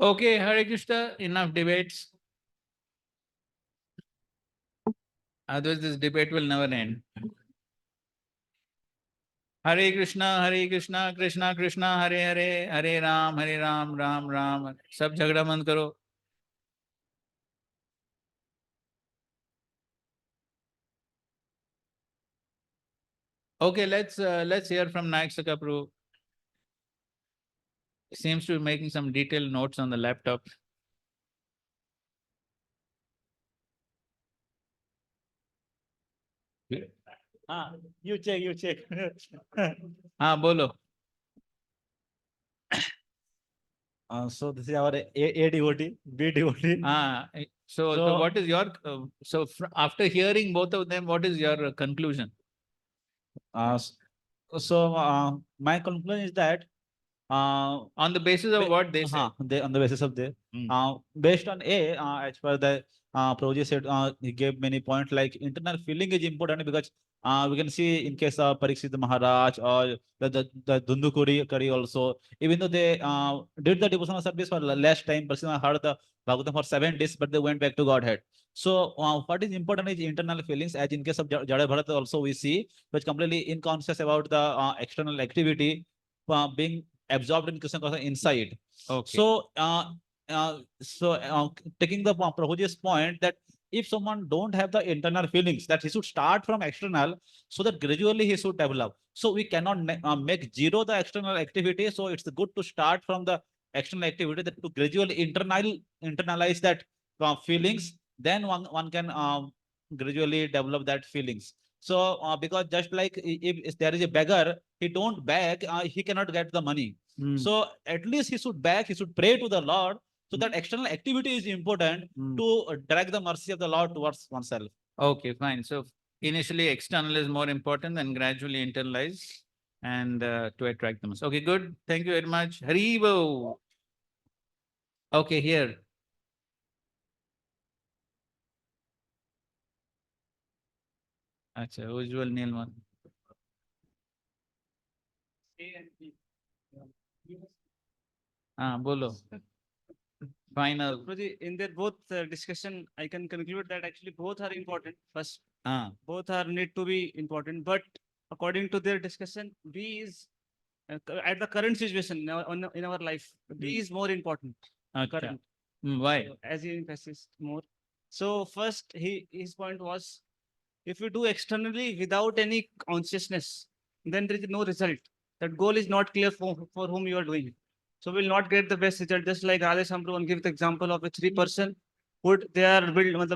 Okay, Hare Krishna, enough debates. Otherwise, this debate will never end. Hare Krishna, Krishna Krishna, Hare Hare, Hare Ram, Ram Ram. सब झगड़ा बंद करो. Okay, let's hear from Nayak Sakapru. Seems to be making some detailed notes on the laptop. You check. हाँ बोलो. So this is our A devotee, B devotee. So what is your after hearing both of them, what is your conclusion? My conclusion is that On the basis of what they say. on the basis of the Hmm. based on A, as per the Prabhuji said, he gave many points like internal feeling is important because we can see in case of Parikshit Maharaj or the Kari also, even though they did the devotional service for less time, Parikshit heard the Bhagavatam for 7 days, but they went back to Godhead. So what is important is internal feelings. As in case of Jada Bharat also we see, which completely unconscious about the external activity being absorbed in Krishna consciousness inside. Okay. So taking the Prabhuji's point that if someone don't have the internal feelings, that he should start from external, so that gradually he should develop. So we cannot make zero the external activity. So it's good to start from the external activity that to gradually internalize that feelings. Then one can gradually develop that feelings. So because just like if there is a beggar, he don't beg, he cannot get the money. Hmm. So at least he should beg, he should pray to the Lord. So that external activity is important to drag the mercy of the Lord towards oneself. Okay, fine. So initially external is more important and gradually internalize and to attract them. Okay, good. Thank you very much. Haribo. Okay, here. Acha, usual Nilman. Bolo. Final. Prabhuji, in their both discussion, I can conclude that actually both are important. First, both are need to be important, but according to their discussion, B is at the current situation in our life, B is more important. Acha. Current. Why? As he emphasized more. So first, his point was, if you do externally without any consciousness, then there is no result. That goal is not clear for whom you are doing. So we'll not get the best result. Just like Radhe Sambhavan give the example of a 3-person would they are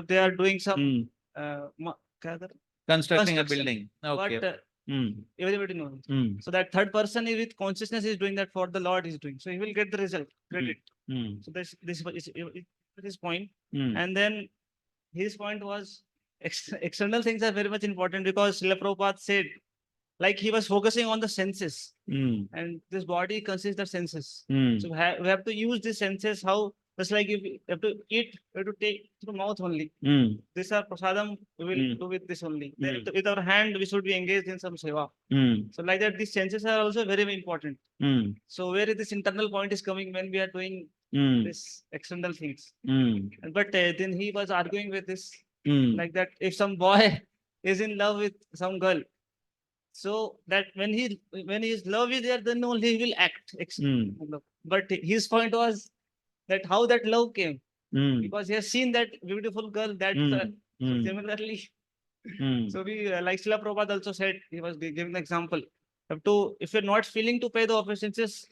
they are doing some Constructing a construction. building. Okay. But everybody knows. Hmm. So that third person is with consciousness is doing that for the Lord is doing. So he will get the result, credit. So this is his point. And then his point was external things are very much important because Srila Prabhupada said, like he was focusing on the senses, and this body consists of senses. So we have to use these senses. How? Just like if we have to eat, we have to take through mouth only. This are prasadam we will do with this only. Then with our hand we should be engaged in some seva. So like that, these senses are also very, very important. So where is this internal point is coming when we are doing this external things? But then he was arguing with this, like that if some boy is in love with some girl, so that when his love is there, then only he will act. But his point was that how that love came, because he has seen that beautiful girl. That so similarly, so we like Srila Prabhupada also said, he was giving the example. If you're not feeling to pay the obeisances,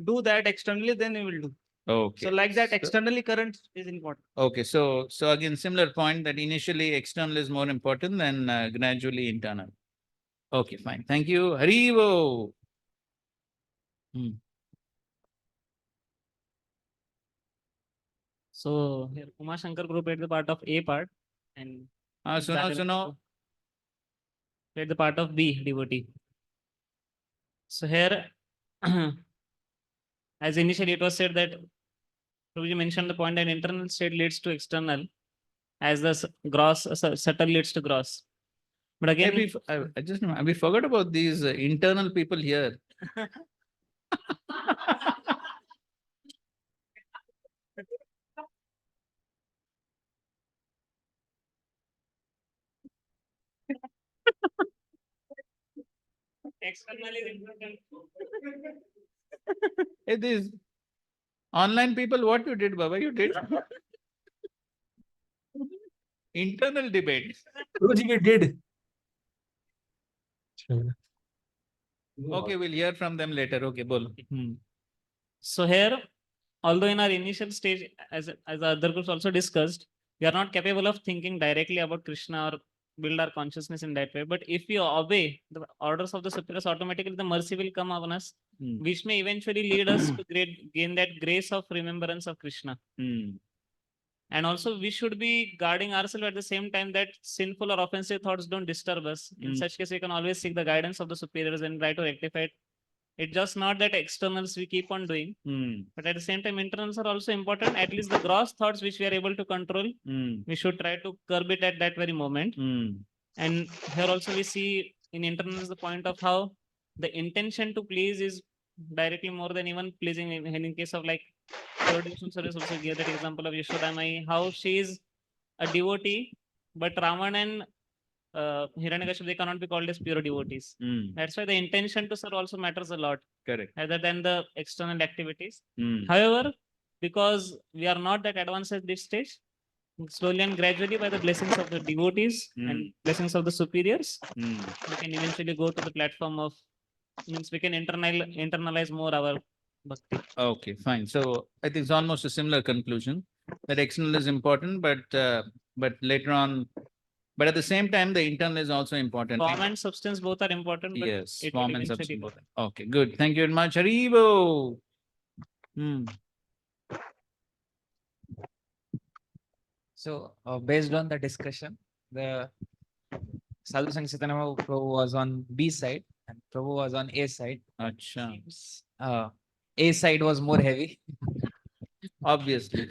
do that externally, then you will do. Okay. So like that, externally current is important. Okay, so again, similar point that initially external is more important than gradually internal. Okay, fine. Thank you. Haribo. So here Uma Shankar group played the part of A part and Suno. played the part of B devotee. So here, as initially it was said that Prabhuji mentioned the point that internal state leads to external, as the gross subtle leads to gross. But again, We forgot about these internal people here. External is important. Hey, these online people, what you did, Baba? You did internal debate. Prabhuji, we did. Okay, we'll hear from them later. Okay, bol. So here, although in our initial stage, as the other groups also discussed, we are not capable of thinking directly about Krishna or build our consciousness in that way. But if we obey the orders of the superiors, automatically the mercy will come upon us, which may eventually lead us to gain that grace of remembrance of Krishna. And also, we should be guarding ourselves at the same time that sinful or offensive thoughts don't disturb us. In such case, we can always seek the guidance of the superiors and try to rectify it. It's just not that externals we keep on doing, but at the same time, internals are also important. At least the gross thoughts which we are able to control, we should try to curb it at that very moment. And here also we see in internals the point of how the intention to please is directly more than even pleasing. In case of like Lord Vishnu Service also give that example of Yashoda Mai, how she is a devotee, but Ravan and Hiranyakashipu, they cannot be called as pure devotees. That's why the intention to serve also matters a lot. Correct. Rather than the external activities. However, because we are not that advanced at this stage, slowly and gradually by the blessings of the devotees and blessings of the superiors, we can eventually go to the platform of, means we can internalize more our bhakti. Okay, fine. So I think it's almost a similar conclusion that external is important, but later on, but at the same time, the internal is also important. Form and substance both are important, but Yes, it will form and eventually substance. go. both. Okay, good. Thank you very much. Haribo. So, based on the discussion, the Sadhu Sangh Chaitanya Prabhu was on B side and Prabhu was on A side. Acha. Seems, A side was more heavy. Obviously.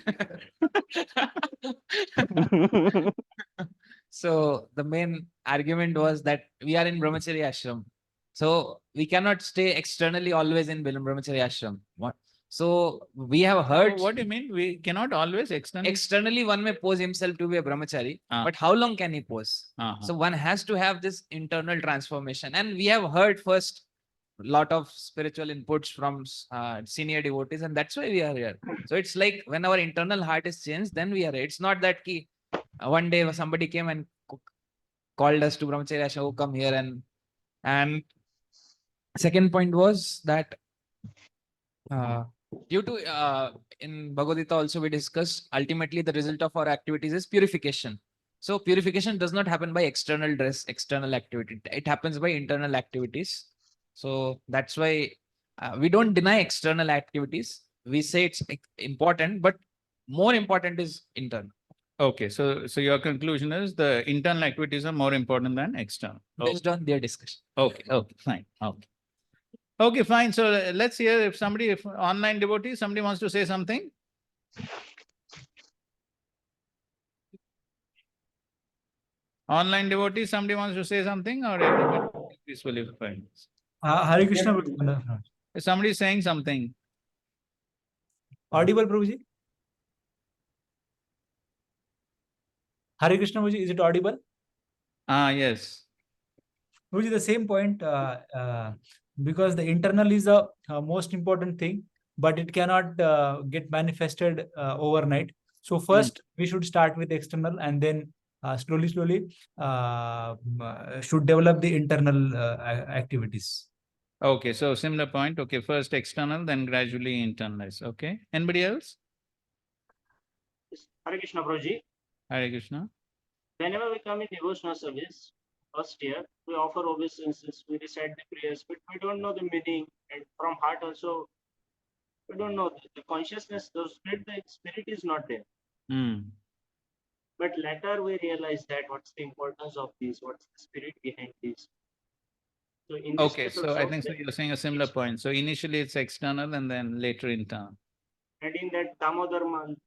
So the main argument was that we are in Brahmacharya ashram. So we cannot stay externally always in Brahmacharya ashram. What? So we have heard. What do you mean? We cannot always externally. Externally, one may pose himself to be a brahmachari, but how long can he pose? So one has to have this internal transformation. And we have heard first lot of spiritual inputs from senior devotees, and that's why we are here. So it's like when our internal heart is changed, then we are here. It's not that one day somebody came and called us to Brahmacharya ashram, oh, come here. And second point was that due to in Bhagavad Gita also we discussed, ultimately the result of our activities is purification. So purification does not happen by external external activity. It happens by internal activities. So that's why we don't deny external activities. We say it's important, but more important is internal. Okay, so your conclusion is the internal activities are more important than external. Based on their discussion. Okay, fine. Okay, fine. So let's hear if online devotee, somebody wants to say something. Online devotee, somebody wants to say something, or everybody peacefully fine. Hare Krishna. Somebody is saying something. Audible, Prabhuji? Hare Krishna, Prabhuji, is it audible? Yes. Prabhuji, the same point, because the internal is the most important thing, but it cannot get manifested overnight. So first we should start with external, and then slowly should develop the internal activities. Okay, so similar point. Okay, first external, then gradually internalize. Okay. Anybody else? Hare Krishna, Prabhuji. Hare Krishna. Whenever we come in devotional service, first year, we offer obeisances, we recite the prayers, but we don't know the meaning, and from heart also, we don't know the consciousness, the spirit is not there. But later we realize that what's the importance of this, what's the spirit behind this. So in this Okay, case so also, I think so you're saying a similar point. So initially it's external and then later internal. and in that Damodar month,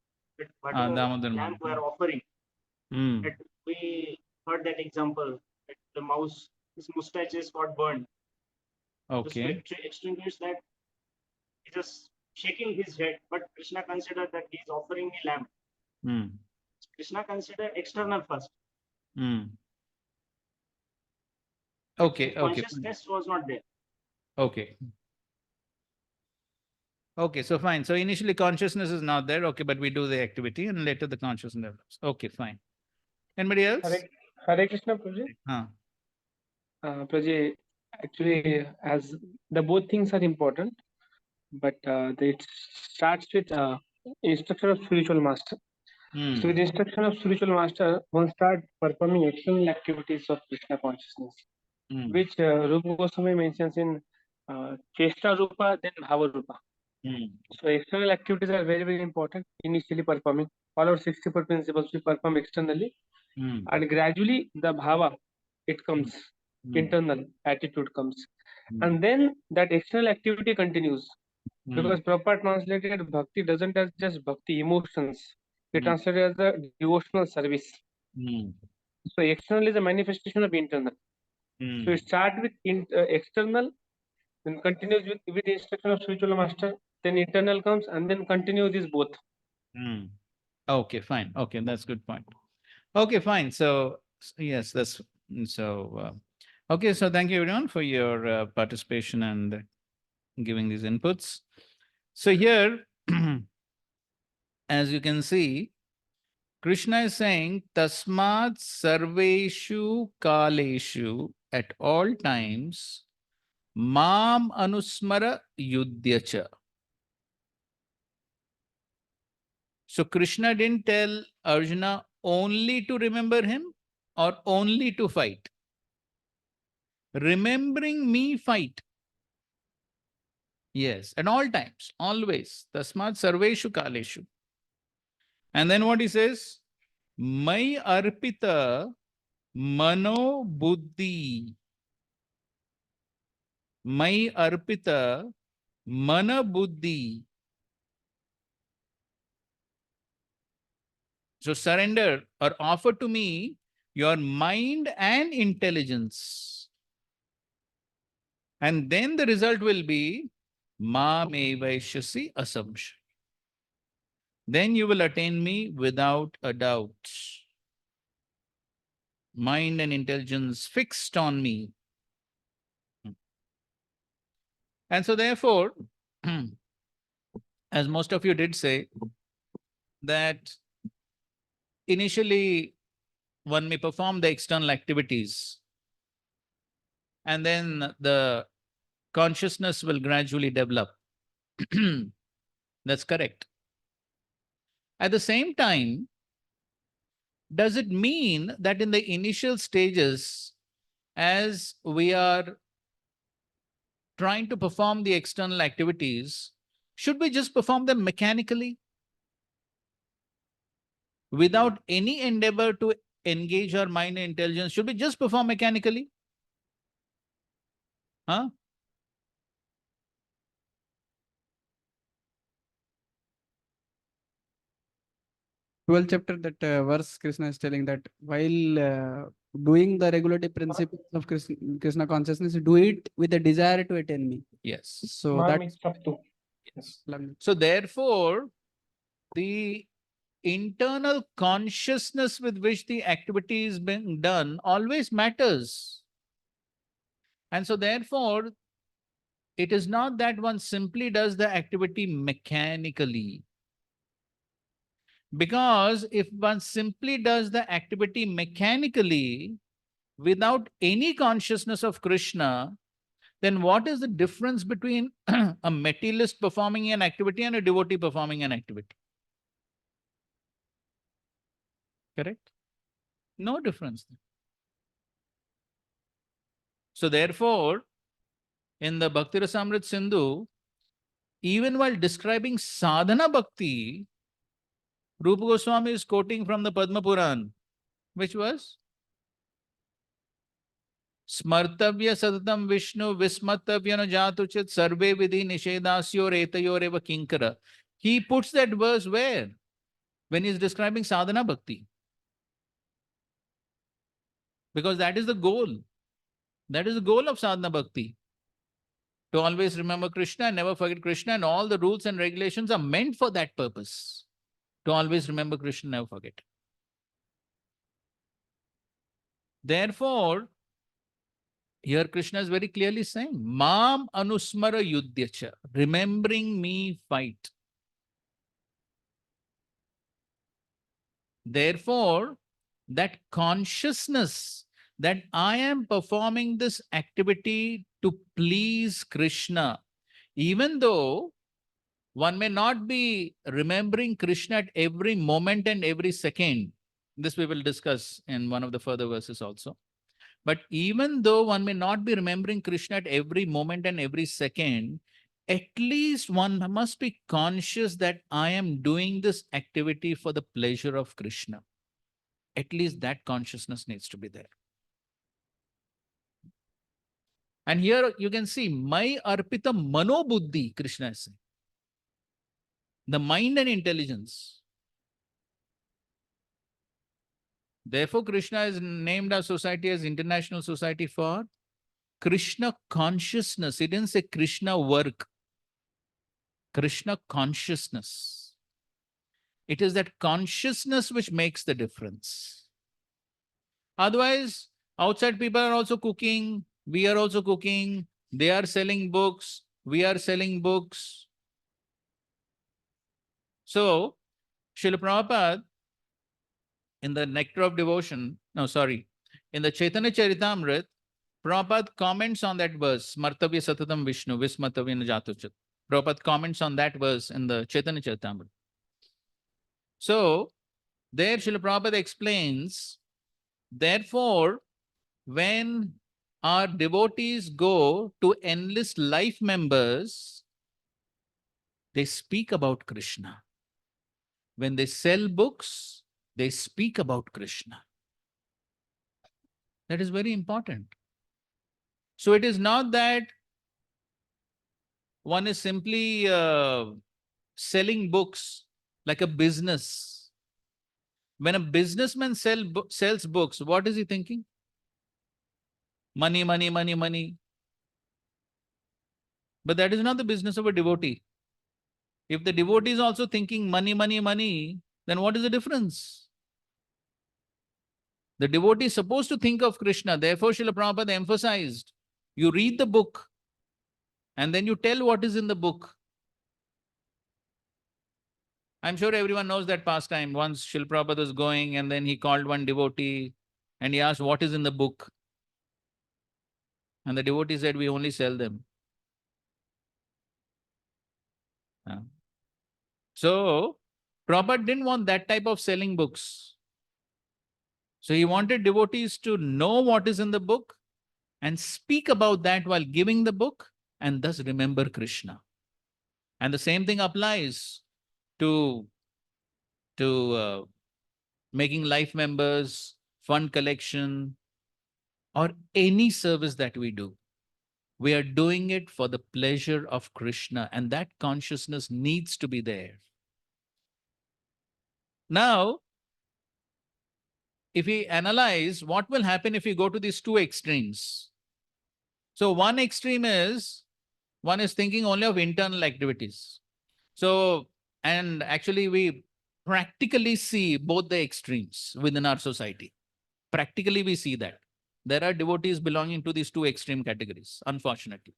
Damodar lamp month. we are offering, that we heard that example, that the mouse, his mustaches got burned. Okay. To extinguish that, he just shaking his head, but Krishna considered that he is offering me lamp. Krishna considered external first. Okay. Consciousness was not there. Okay. Okay, so fine. So initially consciousness is not there. Okay, but we do the activity and later the consciousness develops. Okay, fine. Anybody else? Hare Krishna, Prabhuji. Huh. Prabhuji, actually, as the both things are important, but it starts with instruction of spiritual master. So with the instruction of spiritual master, one start performing external activities of Krishna consciousness, which Rupa Goswami mentions in Cheshta Rupa, then Bhava Rupa. So external activities are very, very important. Initially performing, all our 64 principles we perform externally, and gradually the bhava, it comes, internal attitude comes, and then that external activity continues. Because Prabhupada translated bhakti doesn't as just bhakti emotions, it translated as a devotional service. So external is a manifestation of internal. So it starts with external, then continues with the instruction of spiritual master, then internal comes, and then continue these both. Okay, fine. Okay, that's good point. Okay, fine. So yes, that's so. Okay, so thank you everyone for your participation and giving these inputs. So here, as you can see, Krishna is saying, Tasmat Sarveshu Kaleshu, at all times, Mam Anusmara Yudhyacha. So Krishna didn't tell Arjuna only to remember him or only to fight. Remembering me, fight. Yes, at all times, always. Tasmat Sarveshu Kaleshu. And then what he says? Mai Arpita Mano Buddhi. Mai Arpita Mana Buddhi. So surrender or offer to me your mind and intelligence. And then the result will be Ma Me Vaishyasi Assumption. Then you will attain me without a doubt. Mind and intelligence fixed on me. And so therefore, as most of you did say, that initially one may perform the external activities and then the consciousness will gradually develop. That's correct. At the same time, does it mean that in the initial stages, as we are trying to perform the external activities, should we just perform them mechanically without any endeavor to engage our mind and intelligence? Should we just perform mechanically? Huh? 12th chapter, that verse Krishna is telling that while doing the regulative principles of Krishna consciousness, do it with a desire to attain me. Yes. So that Yes. So therefore, the internal consciousness with which the activity is being done always matters. And so therefore, it is not that one simply does the activity mechanically. Because if one simply does the activity mechanically without any consciousness of Krishna, then what is the difference between a materialist performing an activity and a devotee performing an activity? Correct? No difference. So therefore, in the Bhakti Rasamrit Sindhu, even while describing sadhana bhakti, Rupa Goswami is quoting from the Padma Puran, which was Smartavya Satatam Vishnu Vismatavya no Jatuchit Sarve Vidhi Nishedasyo Retayoreva Kinkara. He puts that verse where? When he's describing sadhana bhakti. Because that is the goal. That is the goal of sadhana bhakti. To always remember Krishna and never forget Krishna, and all the rules and regulations are meant for that purpose. To always remember Krishna, never forget. Therefore, Here Krishna is very clearly saying, Mam anusmara yudhyacha, remembering me fight. Therefore, that consciousness that I am performing this activity to please Krishna, even though one may not be remembering Krishna at every moment and every second. This we will discuss in one of the further verses also. But even though one may not be remembering Krishna at every moment and every second, at least one must be conscious that I am doing this activity for the pleasure of Krishna. At least that consciousness needs to be there. And here you can see, my arpita mano buddhi, Krishna is saying. The mind and intelligence. Therefore, Krishna is named our society as International Society for Krishna Consciousness. He didn't say Krishna work. Krishna consciousness. It is that consciousness which makes the difference. Otherwise, outside people are also cooking. We are also cooking. They are selling books. We are selling books. So, Srila Prabhupada, in the Nectar of Devotion, in the Chaitanya Charitamrita, Prabhupada comments on that verse, Martavya Satatam Vishnu, Vismatavya Najatuchat. Prabhupada comments on that verse in the Chaitanya Charitamrita. So, there Srila Prabhupada explains, therefore, when our devotees go to enlist life members, they speak about Krishna. When they sell books, they speak about Krishna. That is very important. So it is not that one is simply selling books like a business. When a businessman sells books, what is he thinking? Money, money, money, money. But that is not the business of a devotee. If the devotee is also thinking money, money, money, then what is the difference? The devotee is supposed to think of Krishna. Therefore, Srila Prabhupada emphasized, you read the book and then you tell what is in the book. I'm sure everyone knows that pastime. Once Srila Prabhupada was going and then he called one devotee and he asked, what is in the book? And the devotee said, we only sell them. So, Prabhupada didn't want that type of selling books. So he wanted devotees to know what is in the book and speak about that while giving the book and thus remember Krishna. And the same thing applies to making life members, fund collection, or any service that we do. We are doing it for the pleasure of Krishna, and that consciousness needs to be there. Now, if we analyze what will happen if we go to these two extremes. So one extreme is, one is thinking only of internal activities. So, and actually we practically see both the extremes within our society. Practically we see that. There are devotees belonging to these two extreme categories, unfortunately.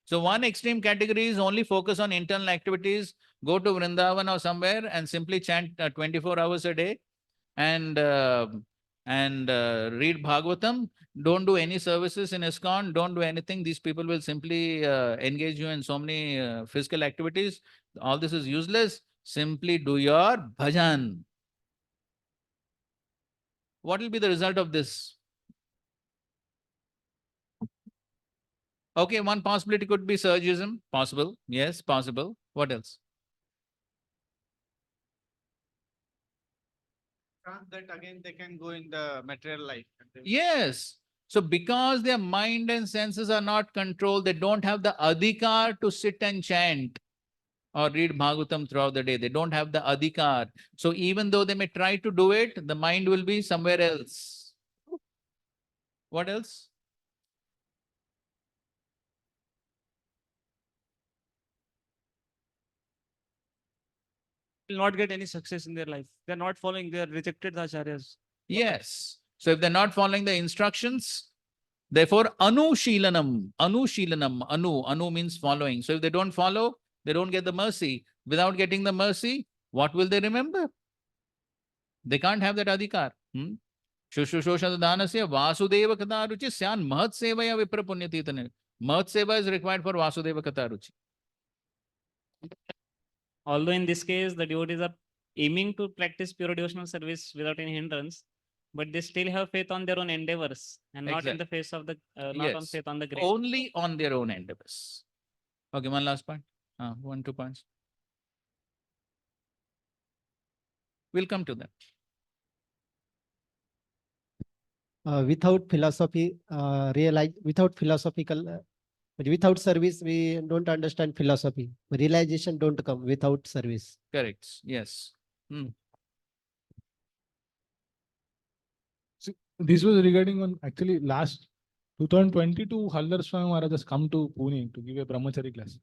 So one extreme category is only focus on internal activities, go to Vrindavan or somewhere and simply chant 24 hours a day and read Bhagavatam. Don't do any services in ISKCON, don't do anything. These people will simply engage you in so many physical activities. All this is useless. Simply do your bhajan. What will be the result of this? Okay, one possibility could be surgism. Possible. Yes, possible. What else? That again they can go in the material life. Yes. So because their mind and senses are not controlled, they don't have the adhikar to sit and chant or read Bhagavatam throughout the day. They don't have the adhikar. So even though they may try to do it, the mind will be somewhere else. What else? Will not get any success in their life. They're not following, they are rejected the acharyas. Yes. So if they're not following the instructions, Therefore, anushilanam, anu means following. So if they don't follow, they don't get the mercy. Without getting the mercy, what will they remember? They can't have that adhikar. Shushushoshadanasya Vasudeva Kataruchi Syan Mahat Sevaya Vipra Punyatitane. Mahat Seva is required for Vasudeva Kataruchi. Although in this case, the devotees are aiming to practice pure devotional service without any hindrance, but they still have faith on their own endeavors and not in Exactly. the face of the, not on Yes. faith on the grace. Only on their own endeavors. Okay, one last point. 1, 2 points. We'll come to that. Without philosophy, without philosophical, without service, we don't understand philosophy. Realization don't come without service. Correct. Yes. See, this was regarding on actually last 2022, Hallar Swami Maharaj has come to Pune to give a brahmachari class.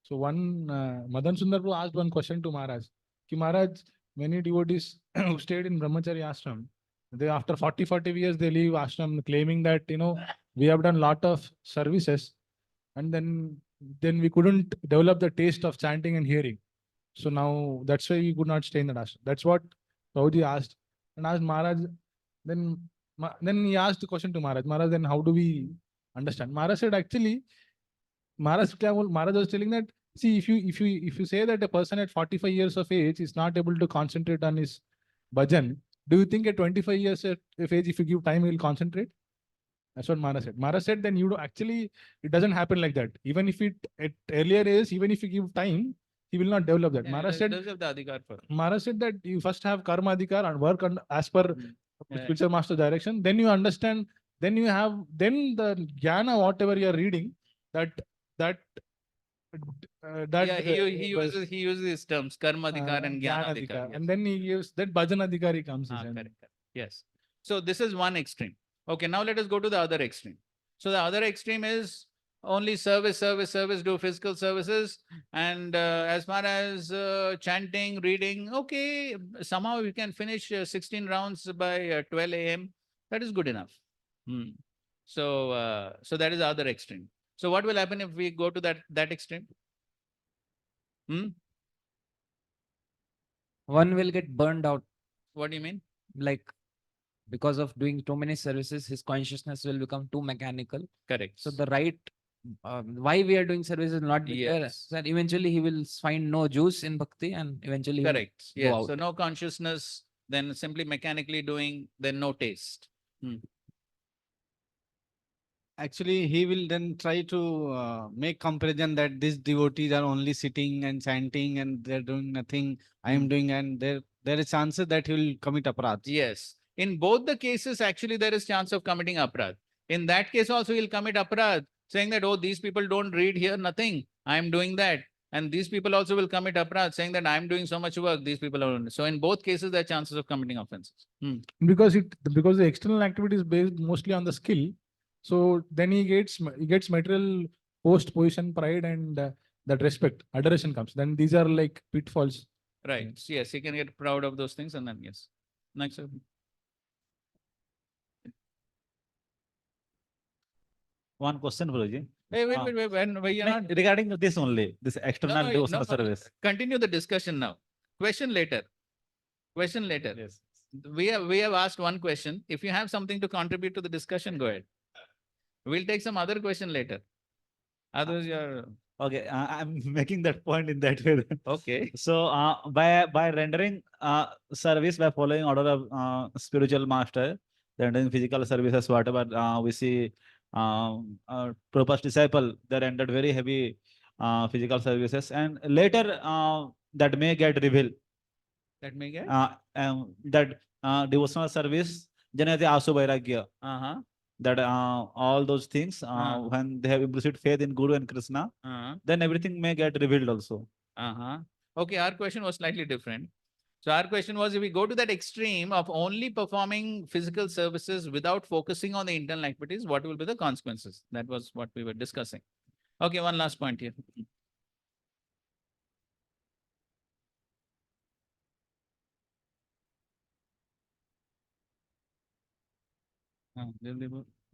So one Madan Sundar Prabhu asked one question to Maharaj. Ki Maharaj, many devotees who stayed in brahmachari ashram, they after 40 years they leave ashram claiming that we have done lot of services and then we couldn't develop the taste of chanting and hearing. So now that's why we could not stay in that ashram. That's what Prabhuji asked and asked Maharaj. Then he asked the question to Maharaj. Maharaj, then how do we understand? Maharaj said actually, Maharaj was telling that, see, if you say that a person at 45 years of age is not able to concentrate on his bhajan, do you think at 25 years of age, if you give time, he will concentrate? That's what Maharaj said. Maharaj said, then actually, it doesn't happen like that. Even if it at earlier age, even if you give time, he will not develop that. Yeah, Maharaj said, does have the adhikar for. Maharaj said that you first have karma adhikar and work on, as per spiritual master direction. Then you understand. Then you have the jnana, whatever you are reading, that Yeah, he uses these terms karma adhikar and jnana adhikar. and then he gives that bhajan adhikari comes. Correct. Yes. So this is one extreme. Okay, now let us go to the other extreme. So the other extreme is only service, do physical services. And as far as chanting, reading, okay, somehow we can finish 16 rounds by 12 a.m. That is good enough. So that is the other extreme. So what will happen if we go to that extreme? One will get burned out. What do you mean? Like, because of doing too many services, his consciousness will become too mechanical. Correct. So the right, why we are doing services will not be there. Yes. Then eventually he will find no juice in bhakti and eventually he will Correct. go Yes. out. So no consciousness, then simply mechanically doing, then no taste. Actually, he will then try to make comparison that these devotees are only sitting and chanting and they're doing nothing. I am doing, and there is chances that he will commit aparadh. Yes. In both the cases, actually, there is chance of committing aparadh. In that case also, he'll commit aparadh, saying that, oh, these people don't read here, nothing. I am doing that. And these people also will commit aparadh, saying that I am doing so much work. These people are. So in both cases, there are chances of committing offenses. Because the external activity is based mostly on the skill. So then he gets material post position pride and that respect, adoration comes. Then these are like pitfalls. Right. Yes, he can get proud of those things and then yes. Next. One question, Guruji. Hey, wait. When you're not Regarding this only, this external devotional service. Continue the discussion now. Question later. Yes. We have asked one question. If you have something to contribute to the discussion, go ahead. We'll take some other question later. Otherwise, you're Okay, I'm making that point in that way. okay. So by rendering service by following order of spiritual master, rendering physical services, whatever we see, Prabhupada's disciple, they rendered very heavy physical services, and later that may get revealed. That may get that devotional service, Janati Asu Vairagya. That all those things when they have implicit faith in Guru and Krishna, then everything may get revealed also. Okay, our question was slightly different. So our question was, if we go to that extreme of only performing physical services without focusing on the internal activities, what will be the consequences? That was what we were discussing. Okay, one last point here.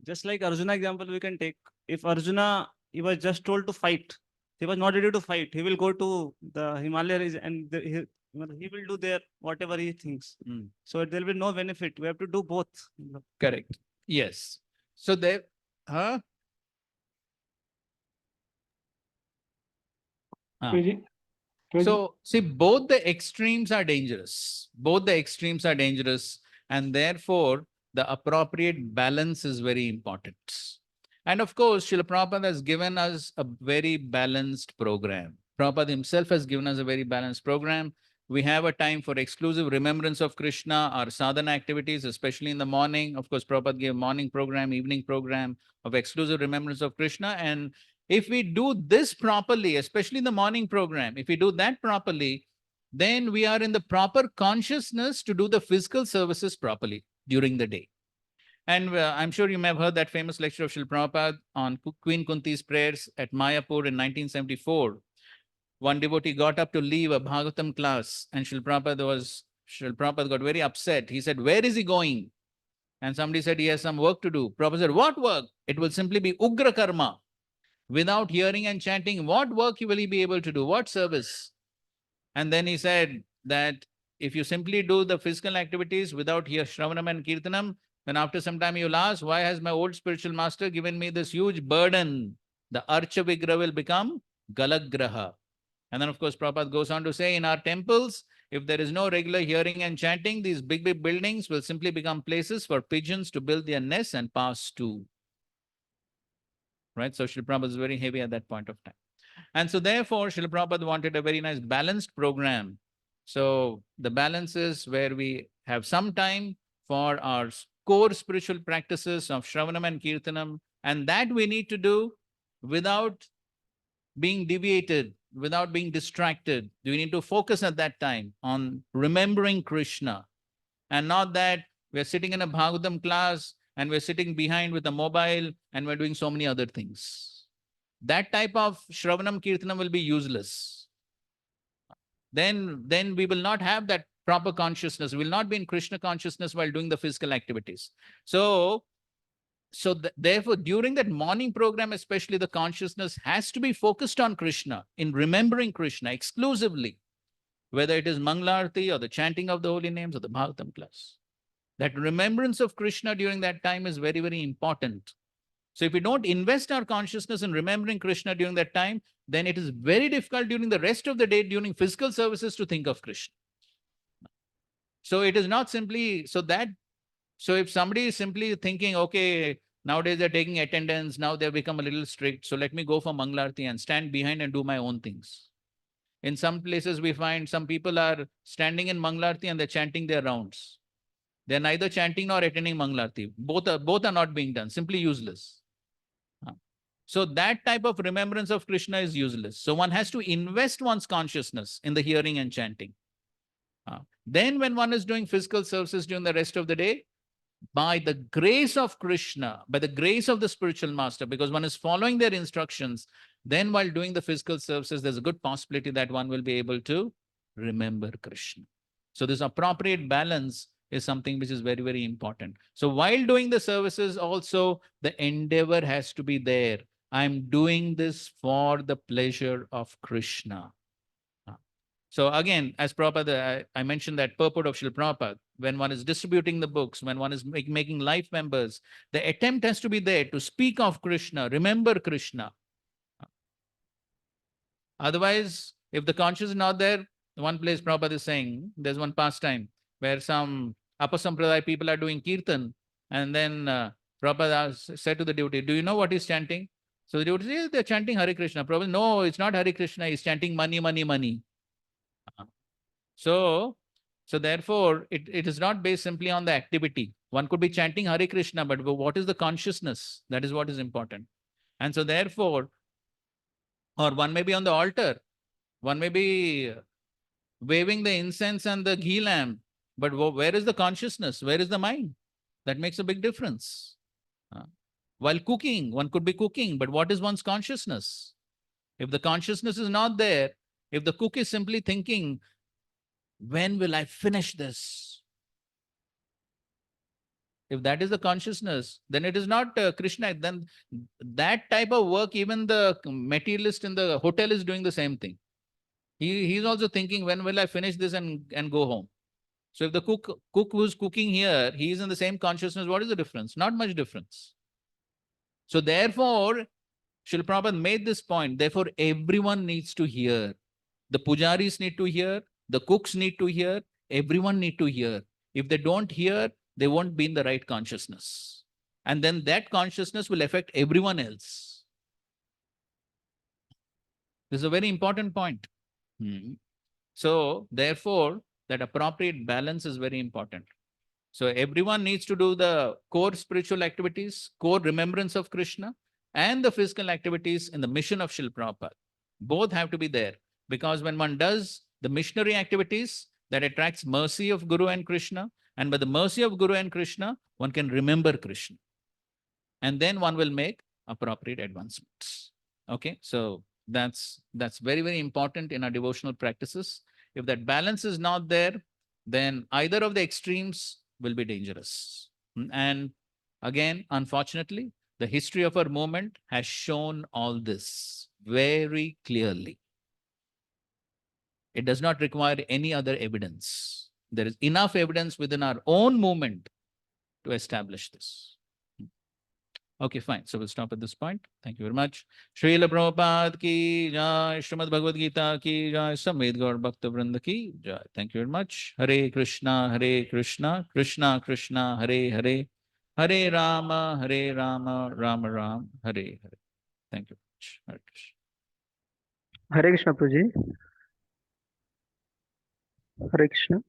Just like Arjuna example, we can take. If Arjuna, he was just told to fight, he was not ready to fight. He will go to the Himalayas and he will do there whatever he thinks. So there will be no benefit. We have to do both. Correct. Yes. So there, huh? Ah. Prabhuji, So see, both the extremes are dangerous. Both the extremes are dangerous, and therefore the appropriate balance is very important. And of course, Srila Prabhupada has given us a very balanced program. Prabhupada himself has given us a very balanced program. We have a time for exclusive remembrance of Krishna, our sadhana activities, especially in the morning. Of course, Prabhupada gave morning program, evening program of exclusive remembrance of Krishna. And if we do this properly, especially in the morning program, if we do that properly, then we are in the proper consciousness to do the physical services properly during the day. And I'm sure you may have heard that famous lecture of Srila Prabhupada on Queen Kunti's prayers at Mayapur in 1974. One devotee got up to leave a Bhagavatam class, and Srila Prabhupada got very upset. He said, "Where is he going?" And somebody said, "He has some work to do." Prabhupada said, "What work?" "It will simply be Ugra Karma. Without hearing and chanting, what work will he be able to do? What service?" And then he said that if you simply do the physical activities without Shravanam and Kirtanam, then after some time you'll ask, why has my old spiritual master given me this huge burden? The Archa Vigraha will become Galagraha. And then, of course, Prabhupada goes on to say, in our temples, if there is no regular hearing and chanting, these big, big buildings will simply become places for pigeons to build their nests and pass to. Right? So Srila Prabhupada is very heavy at that point of time. And so therefore, Srila Prabhupada wanted a very nice balanced program. So the balance is where we have some time for our core spiritual practices of Shravanam and Kirtanam, and that we need to do without being deviated, without being distracted. We need to focus at that time on remembering Krishna, and not that we're sitting in a Bhagavatam class and we're sitting behind with a mobile and we're doing so many other things. That type of Shravanam Kirtanam will be useless. Then we will not have that proper consciousness. We will not be in Krishna consciousness while doing the physical activities. So therefore, during that morning program, especially, the consciousness has to be focused on Krishna, in remembering Krishna exclusively, whether it is Mangalarti or the chanting of the holy names or the Bhagavatam class. That remembrance of Krishna during that time is very, very important. So if we don't invest our consciousness in remembering Krishna during that time, then it is very difficult during the rest of the day, during physical services, to think of Krishna. So it is not simply, so if somebody is simply thinking, okay, nowadays they're taking attendance, now they've become a little strict, so let me go for Mangalarti and stand behind and do my own things. In some places, we find some people are standing in Mangalarti and they're chanting their rounds. They're neither chanting nor attending Mangalarti. Both are not being done, simply useless. So that type of remembrance of Krishna is useless. So one has to invest one's consciousness in the hearing and chanting. Then when one is doing physical services during the rest of the day, by the grace of Krishna, by the grace of the spiritual master, because one is following their instructions, then while doing the physical services, there's a good possibility that one will be able to remember Krishna. So this appropriate balance is something which is very, very important. So while doing the services also, the endeavor has to be there. I'm doing this for the pleasure of Krishna. So again, as Prabhupada, I mentioned that purport of Srila Prabhupada, when one is distributing the books, when one is making life members, the attempt has to be there to speak of Krishna, remember Krishna. Otherwise, if the conscience is not there, one place Prabhupada is saying, there's one pastime where some Apasampradaya people are doing kirtan, and then Prabhupada said to the devotee, do you know what he's chanting? So the devotee says, they're chanting Hare Krishna. Prabhupada, no, it's not Hare Krishna, he's chanting money, money, money. So therefore, it is not based simply on the activity. One could be chanting Hare Krishna, but what is the consciousness? That is what is important. And so therefore, or one may be on the altar, one may be waving the incense and the ghee lamp, but where is the consciousness? Where is the mind? That makes a big difference. While cooking, one could be cooking, but what is one's consciousness? If the consciousness is not there, if the cook is simply thinking, when will I finish this? If that is the consciousness, then it is not Krishna. Then that type of work, even the materialist in the hotel is doing the same thing. He's also thinking, when will I finish this and go home? So if the cook who's cooking here, he is in the same consciousness, what is the difference? Not much difference. So therefore, Srila Prabhupada made this point. Therefore, everyone needs to hear. The pujaris need to hear. The cooks need to hear. Everyone need to hear. If they don't hear, they won't be in the right consciousness. And then that consciousness will affect everyone else. This is a very important point. So therefore, that appropriate balance is very important. So everyone needs to do the core spiritual activities, core remembrance of Krishna, and the physical activities in the mission of Srila Prabhupada. Both have to be there, because when one does the missionary activities, that attracts mercy of Guru and Krishna, and by the mercy of Guru and Krishna, one can remember Krishna. And then one will make appropriate advancements. Okay, so that's very, very important in our devotional practices. If that balance is not there, then either of the extremes will be dangerous. And again, unfortunately, the history of our movement has shown all this very clearly. It does not require any other evidence. There is enough evidence within our own movement to establish this. Okay, fine. So we'll stop at this point. Thank you very much. Srila Prabhupada ki jai, Srimad Bhagavad Gita ki jai, Samved Gaur Bhakta Vrinda ki jai. Thank you very much. Hare Krishna, Krishna Krishna, Hare Hare, Hare Rama, Rama Ram, Hare Hare. Thank you very much. Hare Krishna. Hare Krishna, Prabhuji. Hare Krishna.